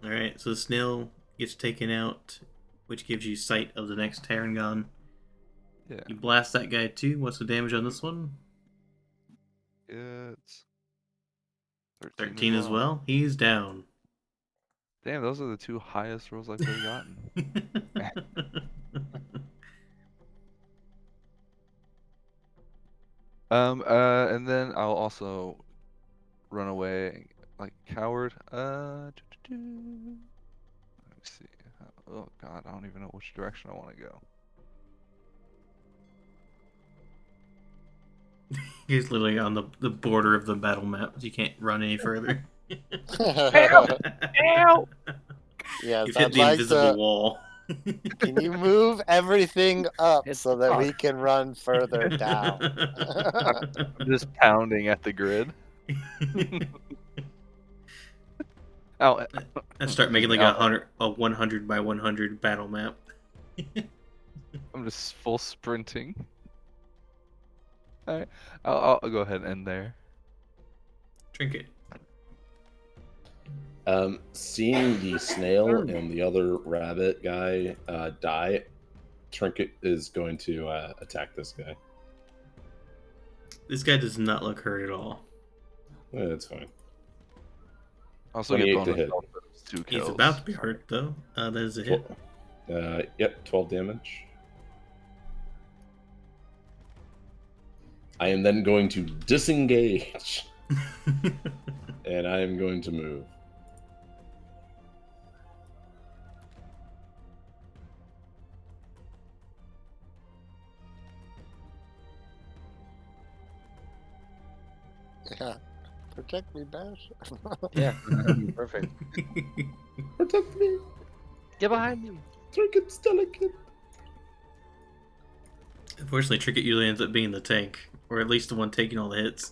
Alright, so the snail gets taken out, which gives you sight of the next Terrangon. Yeah. You blast that guy too. What's the damage on this one? It's 13 as well. He's down. Damn, those are the two highest rolls I could have gotten. And then I'll also run away like a coward. see. Oh god, I don't even know which direction I want to go. He's literally on the border of the battle map. You can't run any further. Ow! Yes, You've hit I'd the like invisible to. wall. Can you move everything up It's so that we hard. can run further down? I'm just pounding at the grid. Ow. Let's start making like Ow. a 100 by 100 battle map. I'm just full sprinting. Alright, I'll go ahead and end there. Trinket. Seeing the snail and the other rabbit guy die, Trinket is going to attack this guy. This guy does not look hurt at all. Yeah, that's fine. Also get 28 to bonus hit. for those 2 kills. He's about to be hurt though. That is a hit. Yep, 12 damage. I am then going to disengage, and I am going to move. Yeah. Protect me, Bash. Yeah, perfect. Protect me! Get behind me. Trinket's delicate! Unfortunately, Trinket usually ends up being the tank, or at least the one taking all the hits.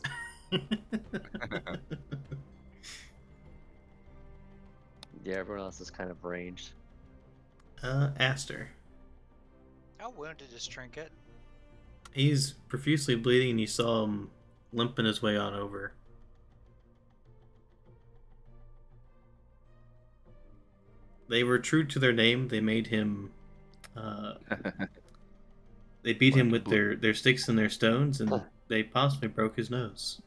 Yeah, everyone else is kind of ranged. Aster. How wounded is Trinket? He's profusely bleeding, and you saw him limping his way on over. They were true to their name. They made him. They beat him with their sticks and their stones, and they possibly broke his nose.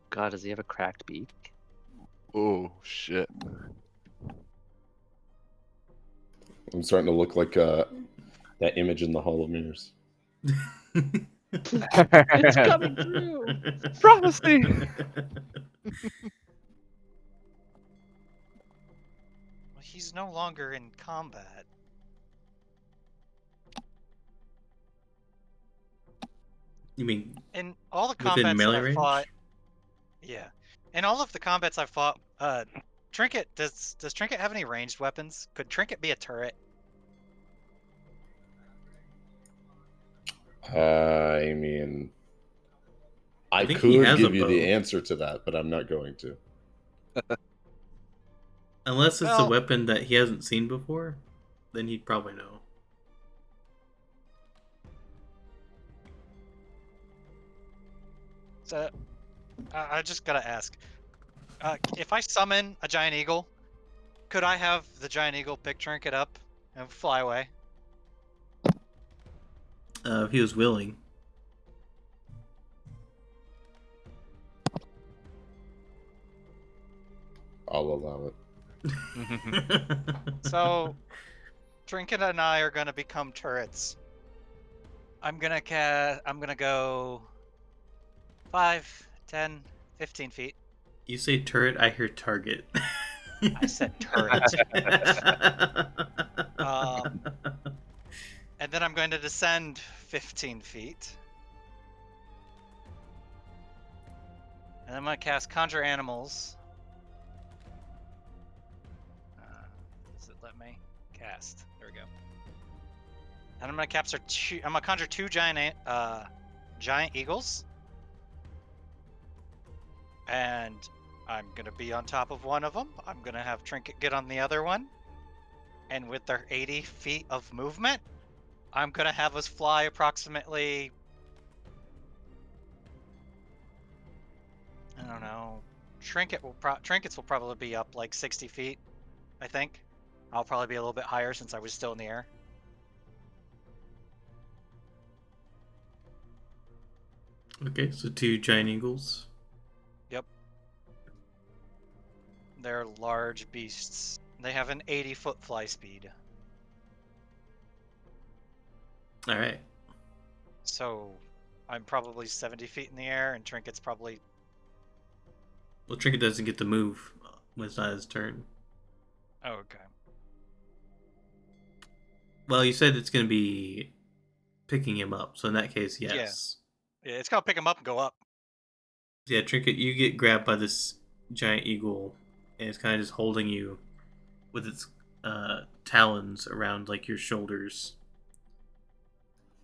God, does he have a cracked beak? Oh shit. I'm starting to look like that image in the Hall of Mirrors. It's coming through. Prophecy! Well, he's no longer in combat. You mean In all the within combats that melee I've range? fought, yeah. In all of the combats I've fought, Trinket does Trinket have any ranged weapons? Could Trinket be a turret? I mean, I think he could has give a you the bow. answer to that, but I'm not going to. Unless it's a Well- weapon that he hasn't seen before, then he'd probably know. So, I just gotta ask. If I summon a giant eagle, could I have the giant eagle pick Trinket up and fly away? If he was willing. I'll allow it. So, Trinket and I are gonna become turrets. I'm gonna go 5, 10, 15 feet. You say turret, I hear target. I said turret. And then I'm going to descend 15 feet. And I'm going to cast Conjure Animals. Does it let me cast? There we go. And I'm going to conjure 2 giant eagles. And I'm going to be on top of one of them. I'm going to have Trinket get on the other one. And with their 80 feet of movement, I'm going to have us fly approximately, I don't know, Trinkets will probably be up like 60 feet, I think. I'll probably be a little bit higher since I was still in the air. Okay, so 2 giant eagles. Yep. They're large beasts. They have an 80-foot fly speed. Alright. So I'm probably 70 feet in the air, and Trinket's probably... Well, Trinket doesn't get to move when it's not his turn. Oh, okay. Well, you said it's going to be picking him up, so in that case, yes. Yeah, it's gonna pick him up and go up. Yeah, Trinket, you get grabbed by this giant eagle, and it's kind of just holding you with its talons around like your shoulders.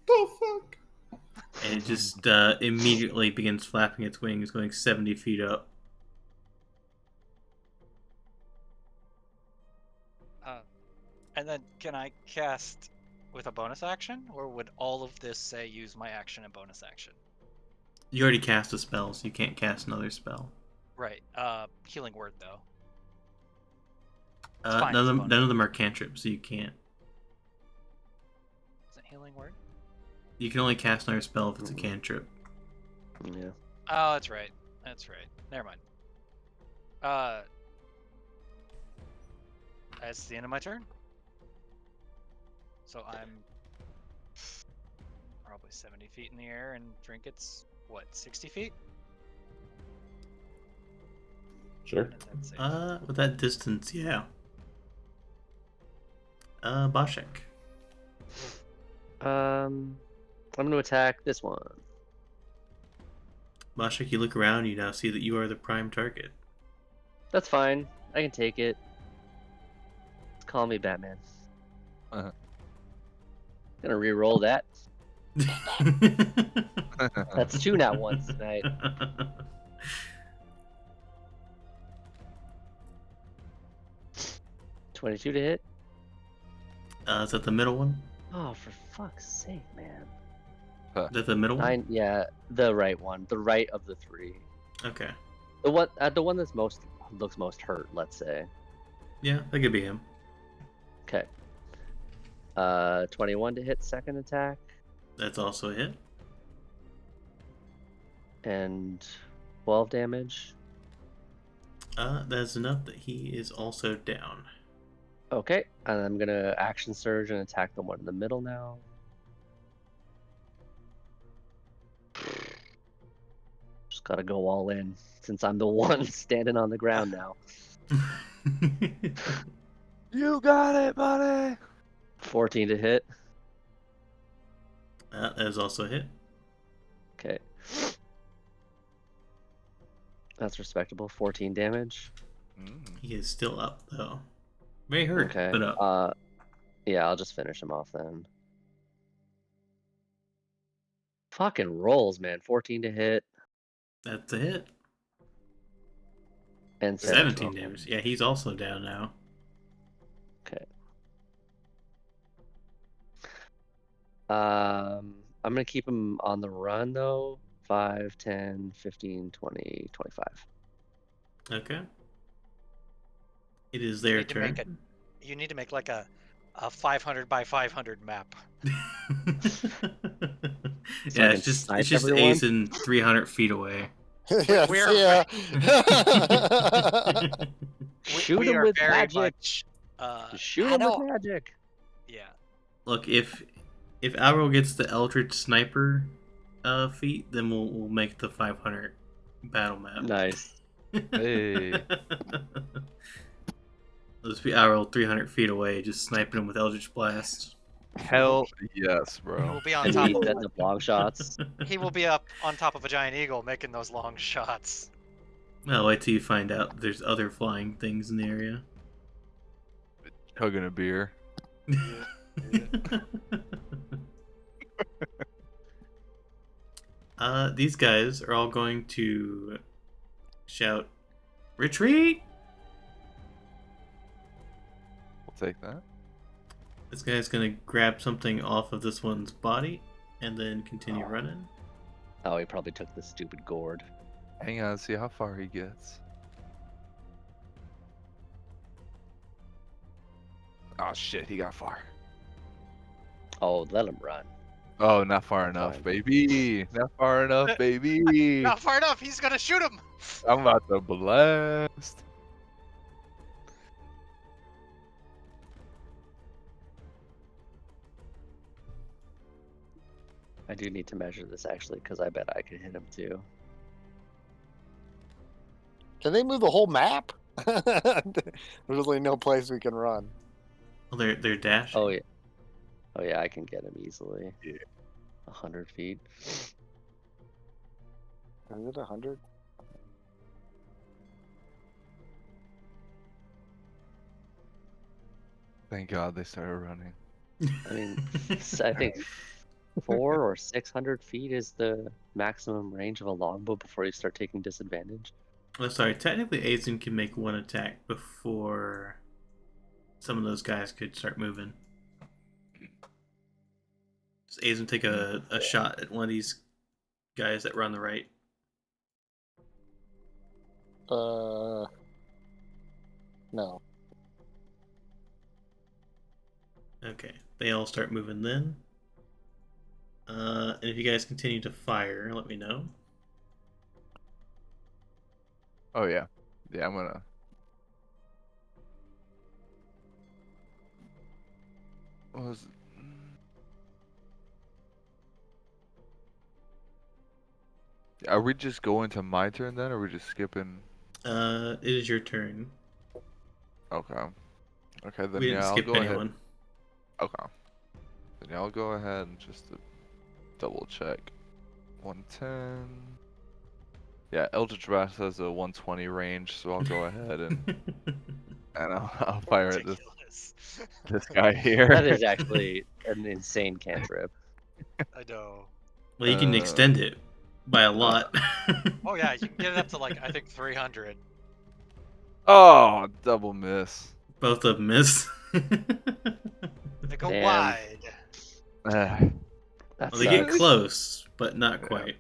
The fuck? And it just immediately begins flapping its wings, going 70 feet up. And then can I cast with a bonus action, or would all of this say use my action and bonus action? You already cast a spell, so you can't cast another spell. Right. Healing word though. It's fine, None it's a of bonus. none of them are cantrips, so you can't. Is it healing word? You can only cast another spell if it's a cantrip. Yeah. Oh, that's right. That's right. Never mind. That's the end of my turn. So I'm probably 70 feet in the air, and Trinket's what, 60 feet? Sure. And that's it. With that distance, yeah. Bashek. I'm gonna attack this one. Bashek, you look around, you now see that you are the prime target. That's fine. I can take it. Just call me Batman. Uh-huh. Gonna re-roll that. That's 2 nat ones tonight. $22 to hit. Is that the middle one? Oh, for fuck's sake, man. Is that the middle one? 9. Yeah, the right one. The right of the 3. Okay. The one that's looks most hurt. Let's say. Yeah, that could be him. Okay. 21 to hit second attack, That's also a hit. and 12 damage. That's enough that he is also down. Okay, and I'm gonna action surge and attack the one in the middle now. Just gotta go all in since I'm the one standing on the ground now. You got it, buddy. 14 to hit. That is also a hit. Okay. That's respectable. 14 damage. He is still up though. Very hurt, Okay. but up. Yeah, I'll just finish him off then. Fucking rolls, man. 14 to hit That's a hit. and 17 12. damage. Yeah, he's also down now. Okay. I'm gonna keep him on the run though. 5, 10, 15, 20, 25. Okay. It is their need to make turn. You need to make like a 500 by 500 map. So I Yeah, can it's just snipe everyone? Ace 300 feet away. Yes, We're- yeah. Shoot we him are with very magic. much. Shoot I him know- with magic. Yeah. Look, if Alro gets the Eldritch Sniper feat, then we'll make the 500 battle map. Nice. Hey. Let's be Alro 300 feet away, just sniping him with Eldritch Blast. Hell yes, He bro. will be on And top. he sets up long shots. He will be up on top of a giant eagle making those long shots. Well, wait till you find out there's other flying things in the area. Hugging a beer. These guys are all going to shout, "Retreat!" We'll take that. This guy's gonna grab something off of this one's body and then continue running. Oh, he probably took the stupid gourd. Hang on, see how far he gets. Oh shit, he got far. Oh, let him run. Oh, not far enough, Fine. baby. Not far enough, baby. Not far enough. He's gonna shoot him. I'm about to blast. I do need to measure this actually, because I bet I could hit him too. Can they move the whole map? There's really no place we can run. Well, they're dashing. Oh yeah. Oh yeah, I can get him easily. Yeah. 100 feet. Is it 100? Thank God they started running. I mean, I think 400 or 600 feet is the maximum range of a longbow before you start taking disadvantage. Oh, sorry. Technically, Azen can make one attack before some of those guys could start moving. Does Azen take a shot at one of these guys that were on the right? No. Okay. They all start moving then. And if you guys continue to fire, let me know. Oh yeah. Yeah, I'm gonna. What was it? Are we just going to my turn then, or are we just skipping? It is your turn. Okay. Okay, then We didn't yeah, I'll skip go ahead. anyone. Okay. Then yeah, I'll go ahead and just to double check. 110. Yeah, Eldritch Blast has a 120 range, so I'll go ahead and I'll fire at Ridiculous. this guy here. That is actually an insane cantrip. I know. Well, you can extend it by a lot. Oh yeah, you can get it up to like I think 300. Oh, double miss. Both of them miss. They go Damn. wide. That That Well, they get sucks. close, but not Yeah. quite.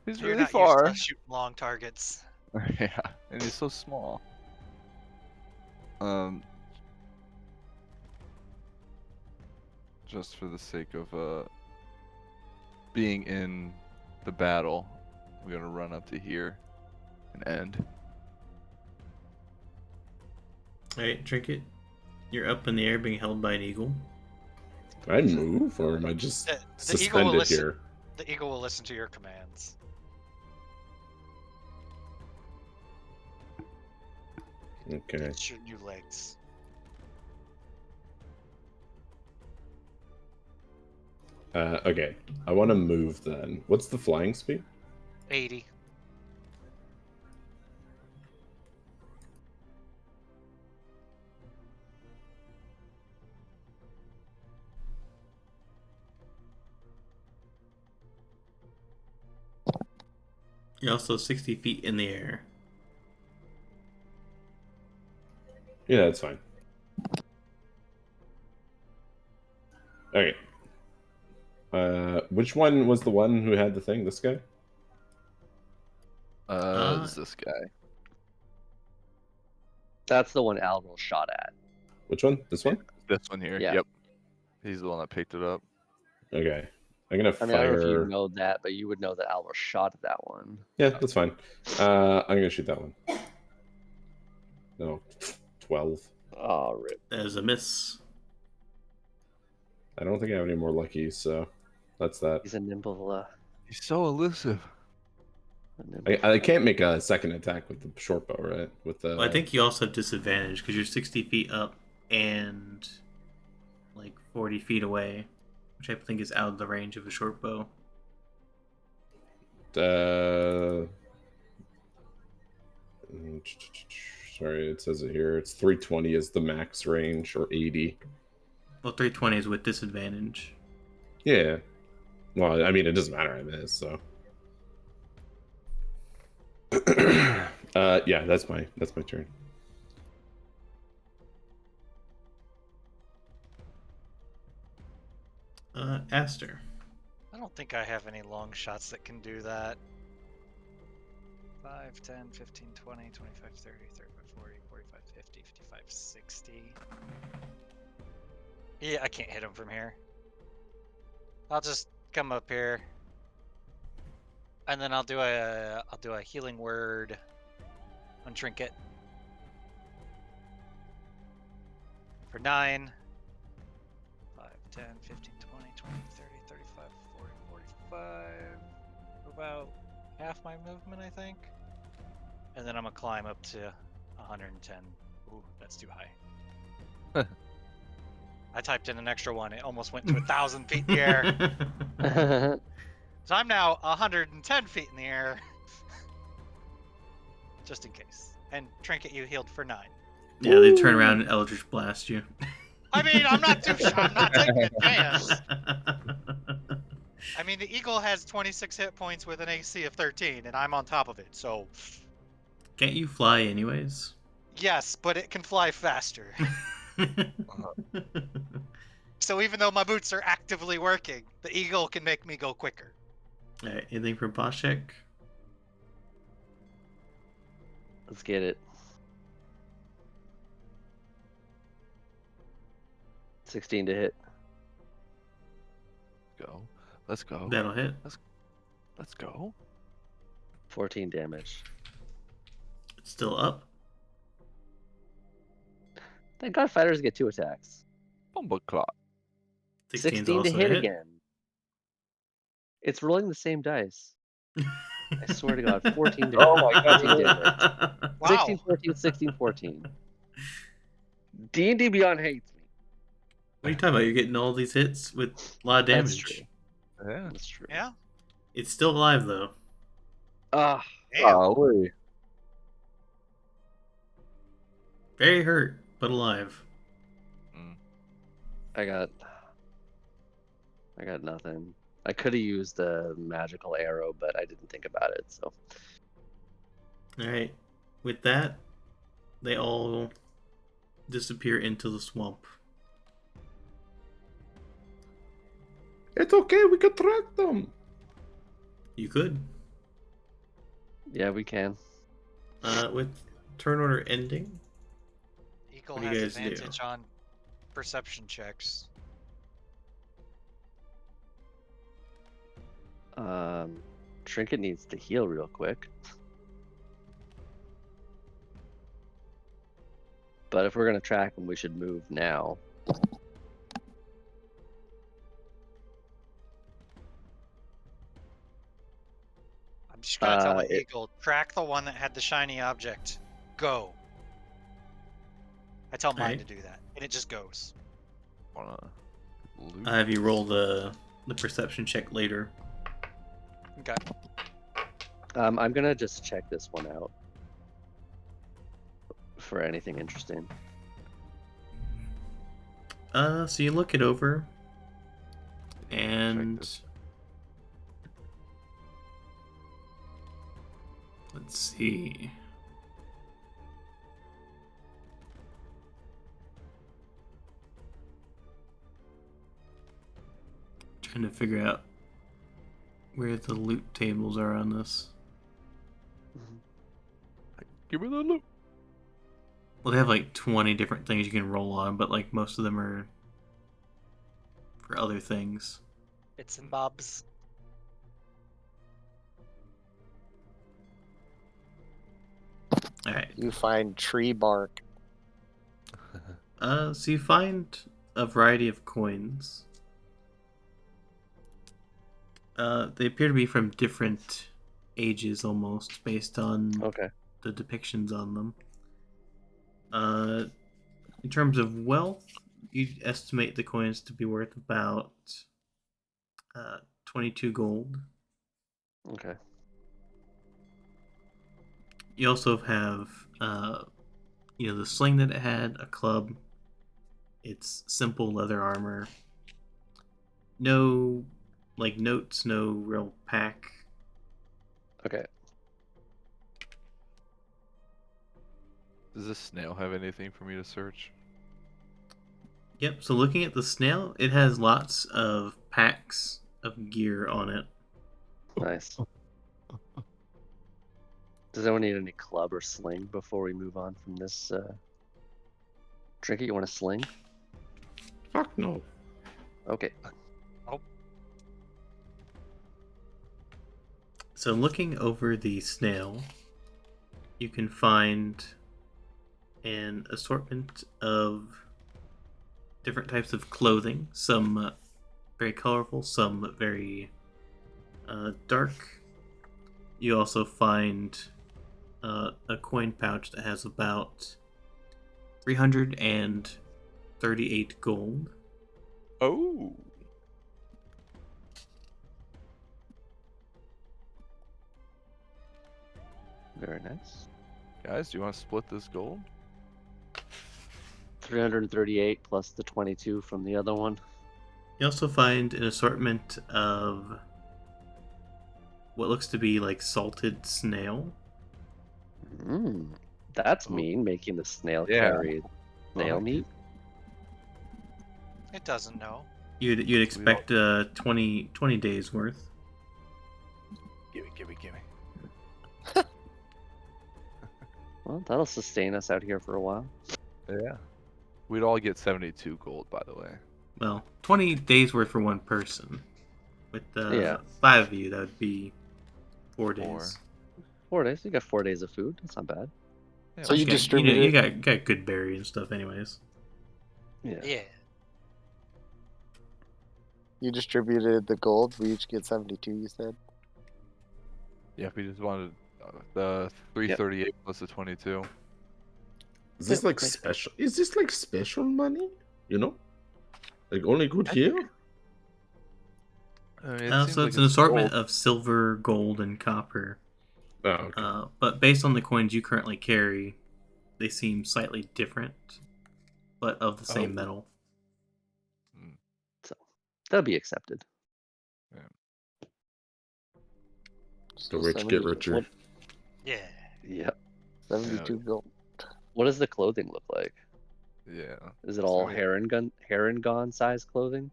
He's You're really not far. used to shooting long targets. Yeah, and he's so small. Just for the sake of being in the battle, we're gonna run up to here and end. Alright, Trinket. You're up in the air being held by an eagle. Can I move, or am I just The eagle will suspended listen. here? The eagle will listen to your commands. Okay. It's your new legs. Okay. I want to move then. What's the flying speed? 80. You're also 60 feet in the air. Yeah, that's fine. Okay. Which one was the one who had the thing? This guy? It's this guy. That's the one Alril shot at. Which one? This one? This one here. Yeah. Yep. He's the one that picked it up. Okay. I'm gonna I mean, I don't know if you fire. know that, but you would know that Alril shot at that one. Yeah, that's fine. I'm gonna shoot that one. No, 12. Oh, rip. That is a miss. I don't think I have any more lucky, so that's that. He's a nimble. He's so elusive. I can't make a second attack with the short bow, right? With the. Well, I think you also have disadvantage because you're 60 feet up and like 40 feet away, which I think is out of the range of a short bow. Sorry, it says it here. It's 320 is the max range, or 80. Well, 320 is with disadvantage. Yeah. Well, I mean, it doesn't matter. I miss, so. Yeah, that's my turn. Aster. I don't think I have any long shots that can do that. 5, 10, 15, 20, 25, 30, 35, 40, 45, 50, 55, 60. Yeah, I can't hit him from here. I'll just come up here. And then I'll do a healing word on Trinket. For 9. 5, 10, 15, 20, 20, 30, 35, 40, 45. About half my movement, I think. And then I'm gonna climb up to 110. Ooh, that's too high. I typed in an extra one. It almost went to 1,000 feet in the air. So I'm now 110 feet in the air. Just in case. And Trinket, you healed for 9. Yeah, they turn around and Eldritch blast you. I mean, I'm not taking a chance. I mean, the Eagle has 26 hit points with an AC of 13, and I'm on top of it, so... Can't you fly anyways? Yes, but it can fly faster. So even though my boots are actively working, the Eagle can make me go quicker. Alright, anything for boss check? Let's get it. 16 to hit. Go. Let's go. That'll hit. Let's go. 14 damage. It's still up. Thank God fighters get 2 attacks. Bumbleclaw. 16's 16 also to hit again. It's rolling the same dice. I swear to God, 14 to hit. Oh my God. 14 to hit. Wow. 16, 14, 16, 14. D&D Beyond hates me. What are you talking about? You're getting all these hits with a lot of damage. That's true. Yeah. That's true. Yeah? It's still alive though. Ah, Damn. Golly. Very hurt, but alive. I got nothing. I could have used the magical arrow, but I didn't think about it, so. Alright. With that, they all disappear into the swamp. It's okay, we can track them. You could. Yeah, we can. With turn order ending, Eagle What do you has guys do? advantage on perception checks. Trinket needs to heal real quick. But if we're gonna track him, we should move now. I'm just gonna tell my it- Eagle, track the one that had the shiny object. Go. I tell mine Alright. to do that, and it just goes. Wanna loot? I have you roll the perception check later. Okay. I'm gonna just check this one out for anything interesting. So you look it over, Check and this. let's see. Trying to figure out where the loot tables are on this. Give me the loot. Well, they have like 20 different things you can roll on, but like most of them are for other things. Bits and bobs. Alright. You find tree bark. So you find a variety of coins. They appear to be from different ages almost, based on Okay. the depictions on them. In terms of wealth, you estimate the coins to be worth about 22 gold. Okay. You also have, the sling that it had, a club. It's simple leather armor. No, notes, no real pack. Okay. Does this snail have anything for me to search? Yep, so looking at the snail, it has lots of packs of gear on it. Nice. Does anyone need any club or sling before we move on from this? Trinket, you want a sling? Fuck no. Okay. So looking over the snail, you can find an assortment of different types of clothing, some very colorful, some very dark. You also find a coin pouch that has about 338 gold. Oh. Very nice. Guys, do you want to split this gold? 338 plus the 22 from the other one. You also find an assortment of what looks to be like salted snail. That's Ooh. mean, making the snail Yeah. carry snail Like meat. It doesn't know. You'd expect 20 days worth. Gimme. Well, that'll sustain us out here for a while. Yeah. We'd all get 72 gold, by the way. Well, 20 days worth for one person. With Yeah. 5 of you, that would be 4 days. 4. 4 days. You got 4 days of food. That's not bad. Yeah, So you got, distributed. you got good berry and stuff, anyways. Yeah. Yeah. You distributed the gold. We each get 72. You said. Yeah, if we just wanted the 338 plus the 22. Is this like makes special? Is this like special money? You know, like only good here. I mean, it seems So like it's an assortment gold. of silver, gold, and copper. Oh, okay. But based on the coins you currently carry, they seem slightly different, but of the same metal. So that'll be accepted. The rich get richer. Yeah. Yep. 72 gold. What does the clothing look like? Yeah. Is it all So- Heron size clothing?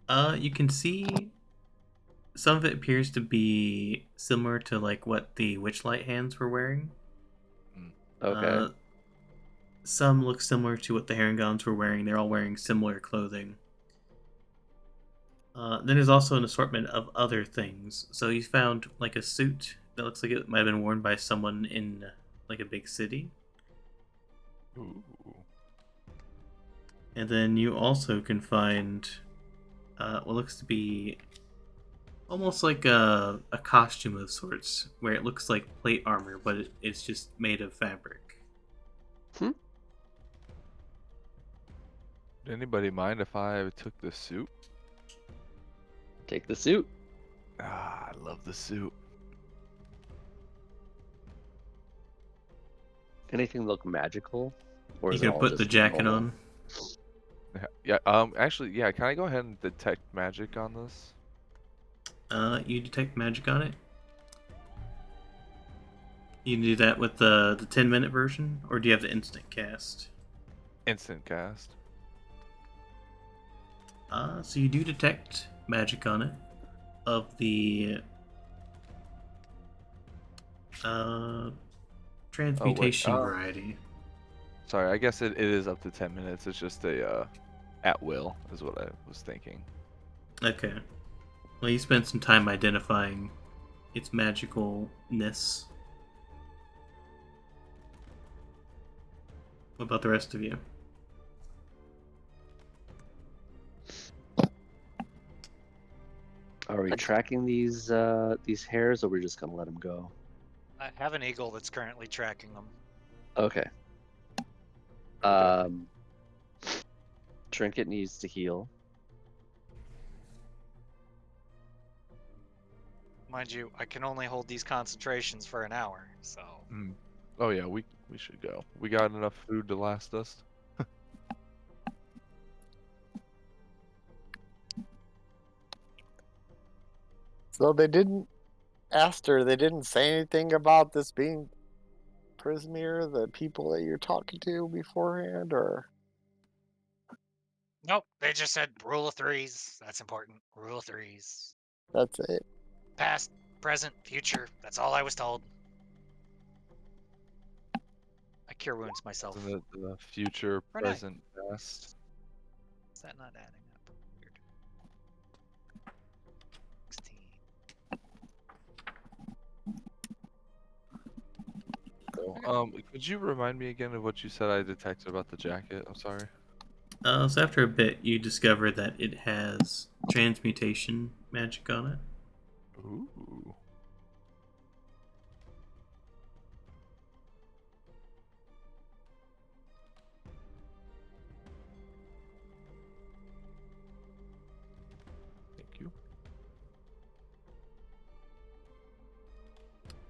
You can see some of it appears to be similar to like what the Witchlight hands were wearing. Okay. Some look similar to what the Herringons were wearing. They're all wearing similar clothing. Then there's also an assortment of other things. So you found like a suit that looks like it might have been worn by someone in like a big city. Ooh. And then you also can find what looks to be almost like a costume of sorts, where it looks like plate armor, but it's just made of fabric. Did anybody mind if I took the suit? Take the suit. Ah, I love the suit. Anything look magical? Or You is it can all put the just jacket normal? on. Yeah. Actually, yeah. Can I go ahead and detect magic on this? You detect magic on it. You can do that with the 10-minute version, or do you have the instant cast? Instant cast. So you do detect magic on it of the transmutation variety. Sorry, I guess it is up to 10 minutes. It's just a at will is what I was thinking. Okay. Well, you spent some time identifying its magicalness. What about the rest of you? Are we tracking these hairs, or are we just gonna let them go? I have an eagle that's currently tracking them. Okay. Trinket needs to heal. Mind you, I can only hold these concentrations for an hour, so. Oh yeah, we should go. We got enough food to last us. So they didn't they didn't say anything about this being Prismir, the people that you're talking to beforehand, or Nope, they just said rule of threes. That's important. Rule of threes. that's it? Past, present, future. That's all I was told. I cure wounds myself. The future, Renee. present, past. Is that not adding up? Weird. 16. Could you remind me again of what you said I detected about the jacket? I'm sorry. So after a bit, you discover that it has transmutation magic on it. Ooh.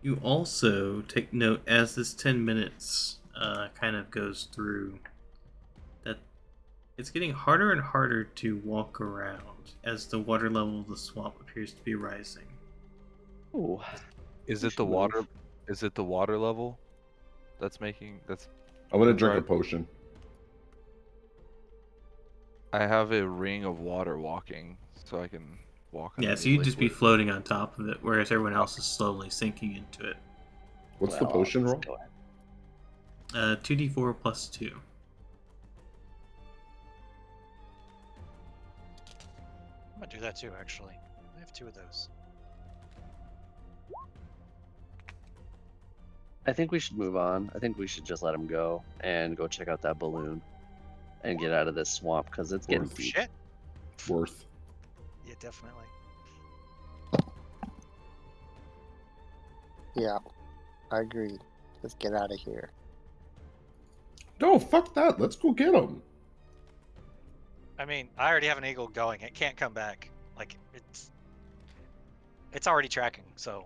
You also take note as this 10 minutes kind of goes through that it's getting harder and harder to walk around as the water level of the swamp appears to be rising. Ooh. Is We it the should water? move. Is it the water level that's making that's? I'm gonna That's drink a right. potion. I have a ring of water walking, so I can walk Yeah, underneath so you'd just be liquid. floating on top of it, whereas everyone else is slowly sinking into it. What's the Well, potion let's roll? go ahead. 2d4 plus 2. I'm gonna do that too, actually. I have 2 of those. I think we should move on. I think we should just let him go and go check out that balloon and get out of this swamp because it's getting Worth. deep. Shit. Worth. Yeah, definitely. Yeah, I agree. Let's get out of here. No, fuck that. Let's go get him. I mean, I already have an eagle going. It can't come back. Like it's already tracking. So.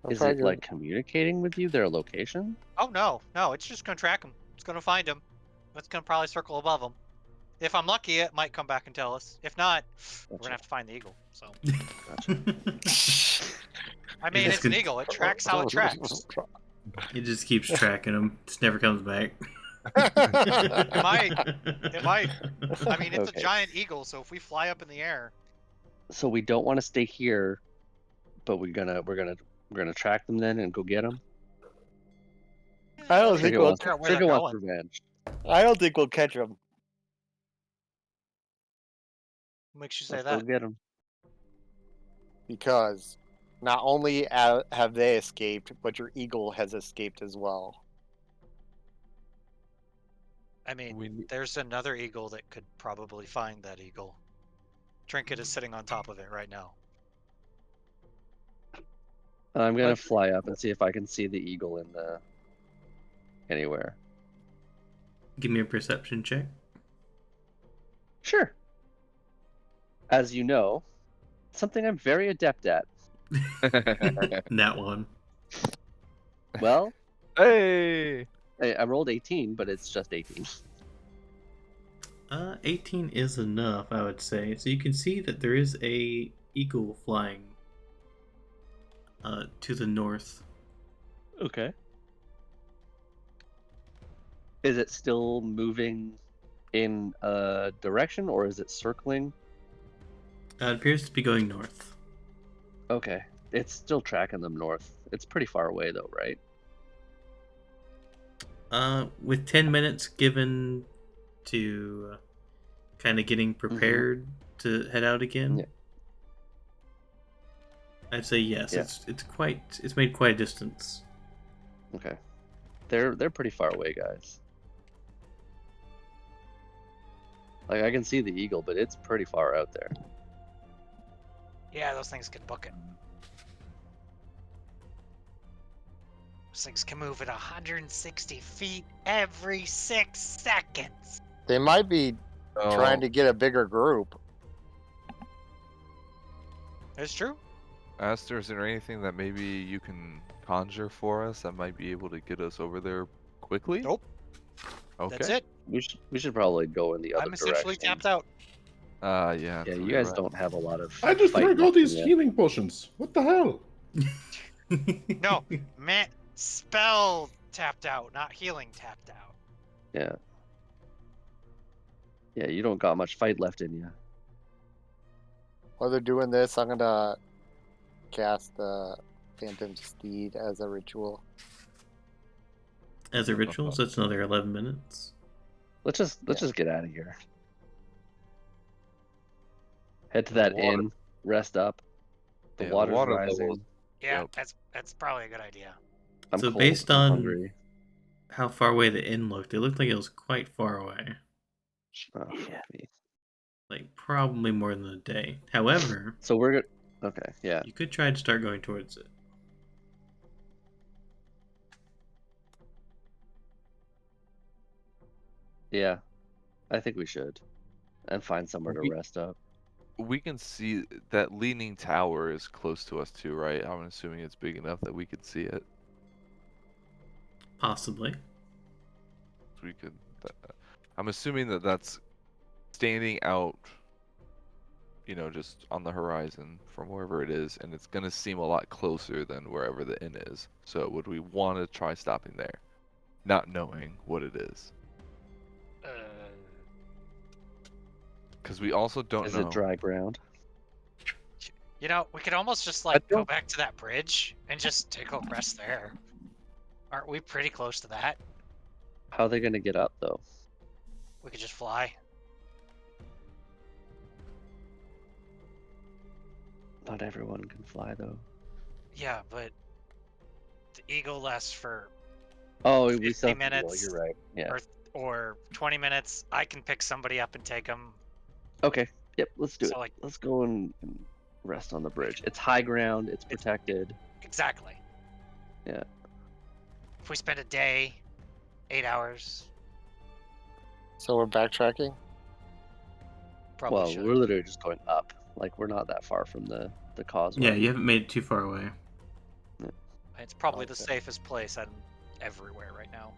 I'm Is probably it gonna- like communicating with you their location? Oh no, it's just gonna track him. It's gonna find him. It's gonna probably circle above him. If I'm lucky, it might come back and tell us. If not, we're Gotcha. gonna have to find the eagle. So. Gotcha. I mean, just it's an gonna- eagle. It tracks how it tracks. It just keeps tracking him. Just never comes back. It might. I mean, it's Okay. a giant eagle, so if we fly up in the air, So we don't want to stay here, but we're gonna track them then and go get them. I don't let's think Trigger we'll. wants, figure out where Trigger they're wants going. revenge. I don't think we'll catch them What makes you say Let's that? go get them. because not only have they escaped, but your eagle has escaped as well. I mean, We ne- there's another eagle that could probably find that eagle. Trinket is sitting on top of it right now. I'm gonna But- fly up and see if I can see the eagle in the anywhere. Give me a perception check. Sure. As you know, something I'm very adept at. That one. Well, Hey! I rolled 18, but it's just 18. 18 is enough, I would say. So you can see that there is a eagle flying to the north. Okay. Is it still moving in a direction or is it circling? It appears to be going north. Okay. It's still tracking them north. It's pretty far away though, right? With 10 minutes given to kind of getting prepared to head out again, Yeah. I'd say yes. Yeah. It's made quite a distance. Okay. They're pretty far away, guys. Like I can see the eagle, but it's pretty far out there. Yeah, those things can book it. Those things can move at 160 feet every 6 seconds. They might be trying Oh, to get a bigger group. It's true. Aster, is there anything that maybe you can conjure for us that might be able to get us over there quickly? Nope. Okay. That's it. We should probably go in the other I'm essentially direction. tapped out. Yeah. Yeah, so you you're guys right. don't have a lot of. I just fight drank all left in these you. healing potions. What the hell? No, man, spell tapped out, not healing tapped out. Yeah. Yeah, you don't got much fight left in you. While they're doing this, I'm gonna cast the Phantom Steed as a ritual. As a ritual, so that's another 11 minutes. Let's just get out of here. Head to The that water- inn, rest up. The Yeah, the water's water rising. levels- Yeah, Yep. that's probably a good idea. I'm So cold. based I'm on- hungry. How far away the inn looked? It looked like it was quite far away. Oh, fuck me. Like, probably more than a day. However, So we're good. Okay, yeah. you could try to start going towards it. Yeah. I think we should. And find somewhere to We- rest up. we can see that leaning tower is close to us too, right? I'm assuming it's big enough that we could see it. Possibly. We could. I'm assuming that that's standing out, just on the horizon from wherever it is, and it's gonna seem a lot closer than wherever the inn is. So would we want to try stopping there, not knowing what it is? Because we also don't Is know. it dry ground? We could almost just I go don't- back to that bridge and just take a rest there. Aren't we pretty close to that? How are they gonna get up though? We could just fly. Not everyone can fly though. Yeah, but the eagle lasts for Oh, we 50 still have to roll, minutes. You're right. Yeah. or 20 minutes. I can pick somebody up and take them. Okay. Yep. Let's do So, it. Let's go and rest on the bridge. It's high ground. It's protected. Exactly. Yeah. If we spend a day, 8 hours, So we're backtracking? probably Well, should. we're literally just going up. Like we're not that far from the causeway. Yeah, you haven't made it too far away. It's probably the Okay. safest place everywhere right now.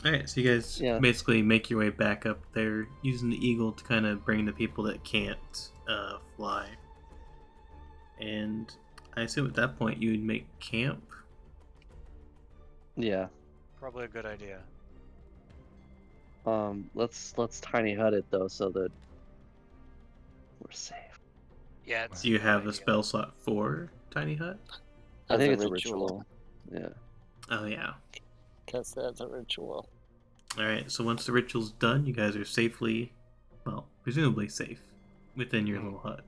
Alright, so you guys Yeah. basically make your way back up there using the eagle to kind of bring the people that can't fly. And I assume at that point you would make camp. Yeah. Probably a good idea. Let's tiny hut it though, so that we're safe. Yeah. It's Do you a good have a idea. spell slot for Tiny Hut? I As think a it's a ritual. Yeah. Oh, yeah. Guess that's a ritual. Alright, so once the ritual's done, you guys are safely, well, presumably safe within your little hut.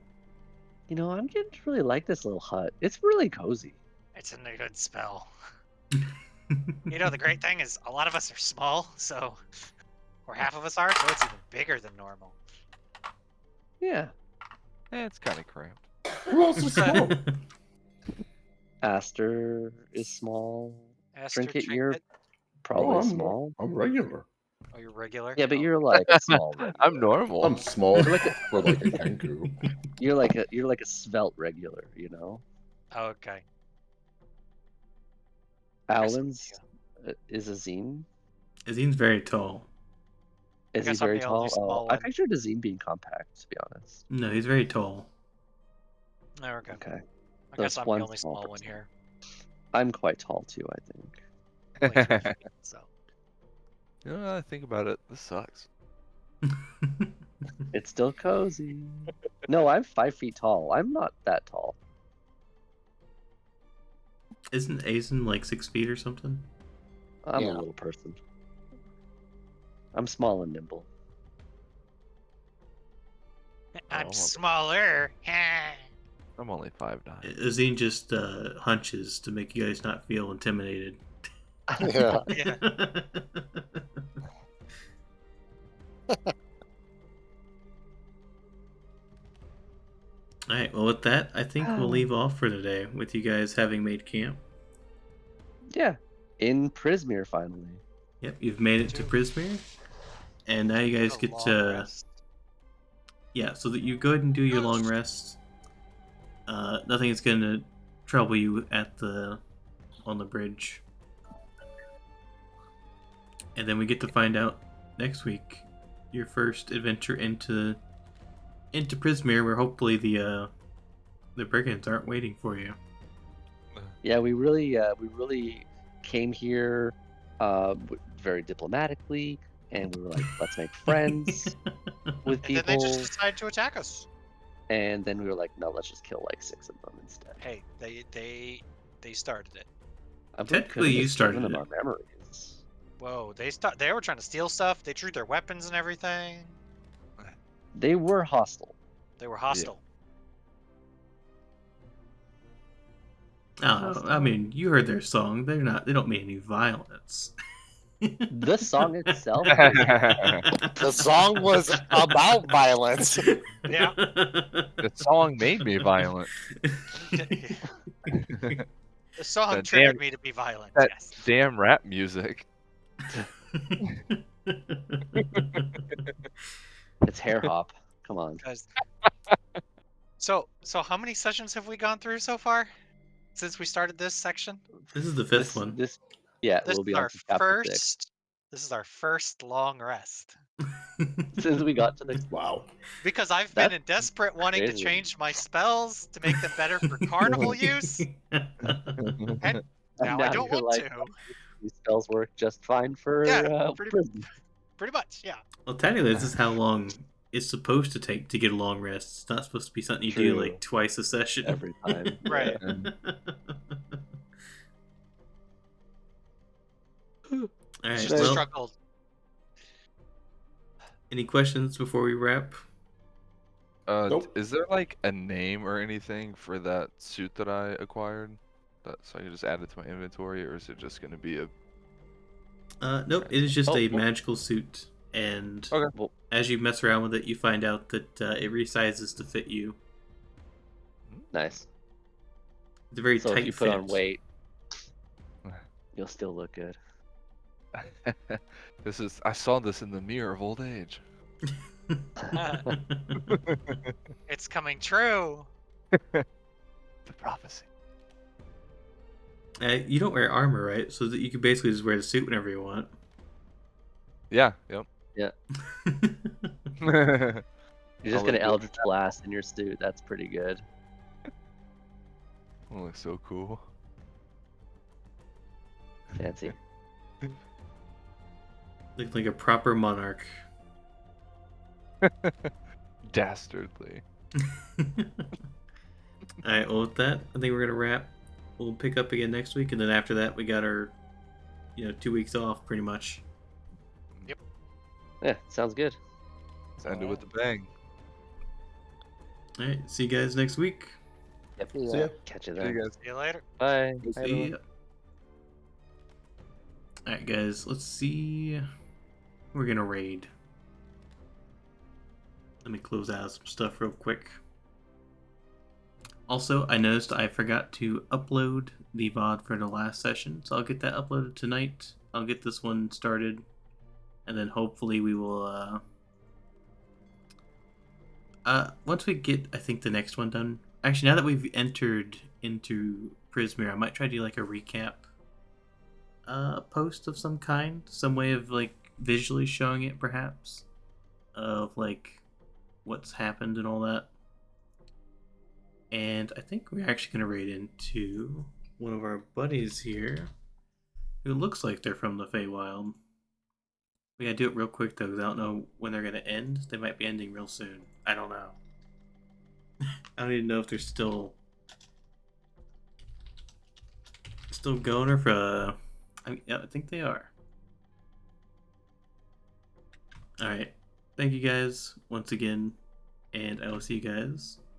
I'm getting to really like this little hut. It's really cozy. It's a good spell. The great thing is a lot of us are small, so or half of us are, so it's even bigger than normal. Yeah. It's kind of cramped. Who else is small? Aster is small. Aster, Trinket, you're Trinket. probably small. I'm regular. Oh, you're regular? Yeah, but Oh, you're like a small. I'm regular. normal. I'm small You're like for like a kangaroo. You're like a svelte regular. oh, okay. Alan's is Azine. Azine's very tall. Is he guess I'm very the only tall? small I one. pictured Azine being compact, to be honest. No, he's very tall. There we go. Okay. I guess That's I'm one the only small small one person. here. I'm quite tall too, I think. Like 3 feet, so. I think about it. This sucks. It's still cozy. No, I'm 5 feet tall. I'm not that tall. Isn't Azen like 6 feet or something? I'm Yeah. a little person. I'm small and nimble. I'm well. smaller. I'm only 5'9". Azine just hunches to make you guys not feel intimidated. Yeah. Yeah. Alright, well with that, I think we'll leave off for today with you guys having made camp. Yeah. In Prismere, finally. Yep, you've made it to Prismere. And now you guys A get long to... rest. Yeah, so that you go ahead and do your long rest. Nothing is going to trouble you on the bridge. And then we get to find out next week your first adventure into Prismere, where hopefully the brigands aren't waiting for you. Yeah, we really came here very diplomatically, and we were like, let's make friends with And people. then they just decided to attack us. And then we were like, no, let's just kill like 6 of them instead. Hey, they started it. Technically, you started them it. our memories. Whoa, they were trying to steal stuff. They drew their weapons and everything. They were hostile. They were hostile. Oh, I mean, you heard their song. They don't mean any violence. The song itself. The song was about violence. Yeah. The song made me violent. The song That triggered damn- me to be violent. that Yes. Damn rap music. It's hair hop. Come on. Guys. So how many sessions have we gone through so far since we started this section? This is the fifth one. Yeah, This we'll is be on our to chapter 6. first. This is our first long rest. Since we got to the Wow. Because I've That's been in desperate wanting to crazy. change my spells to make them better for carnival use, and now I don't you're want like, to. "Oh, these spells work just fine for Yeah, prison." pretty much, yeah. Well, technically, this is how long it's supposed to take to get a long rest. It's not supposed to be something you do True. like twice a session. Every time. Right. Yeah. All It's right. just a Well, struggle. any questions before we wrap? Nope. Is there like a name or anything for that suit that I acquired? So I can just add it to my inventory, or is it just going to be a? Nope. It is just Oh, a well- magical suit, and Okay. Well, as you mess around with it, you find out that it resizes to fit you. nice. It's a very So tight if you put fit. on weight, you'll still look good. I saw this in the mirror of old age. It's coming true. The prophecy. You don't wear armor, right? So that you can basically just wear the suit whenever you want. Yeah. Yep. You're just Probably gonna do- Eldritch Blast in your suit. That's pretty good. Oh, looks so cool. Fancy. Look like a proper monarch. Dastardly. Alright, well with that, I think we're gonna wrap. We'll pick up again next week, and then after that we got our 2 weeks off pretty much. Yeah, sounds good. Let's end it with a bang. Alright, see you guys next week. Yep. Yeah. See ya. Catch you See you then. guys. See you later. Bye. See ya. Alright guys, let's see. We're gonna raid. Let me close out some stuff real quick. Also, I noticed I forgot to upload the VOD for the last session, so I'll get that uploaded tonight. I'll get this one started, and then hopefully we will, once we get, I think, the next one done. Actually, now that we've entered into Prismir, I might try to do like a recap post of some kind, some way of like visually showing it, perhaps, of like what's happened and all that. And I think we're actually going to raid into one of our buddies here who looks like they're from the Feywild. We gotta do it real quick though, because I don't know when they're going to end. They might be ending real soon. I don't know. I don't even know if they're still going, or for yeah, I think they are. Alright. Thank you guys once again, and I will see you guys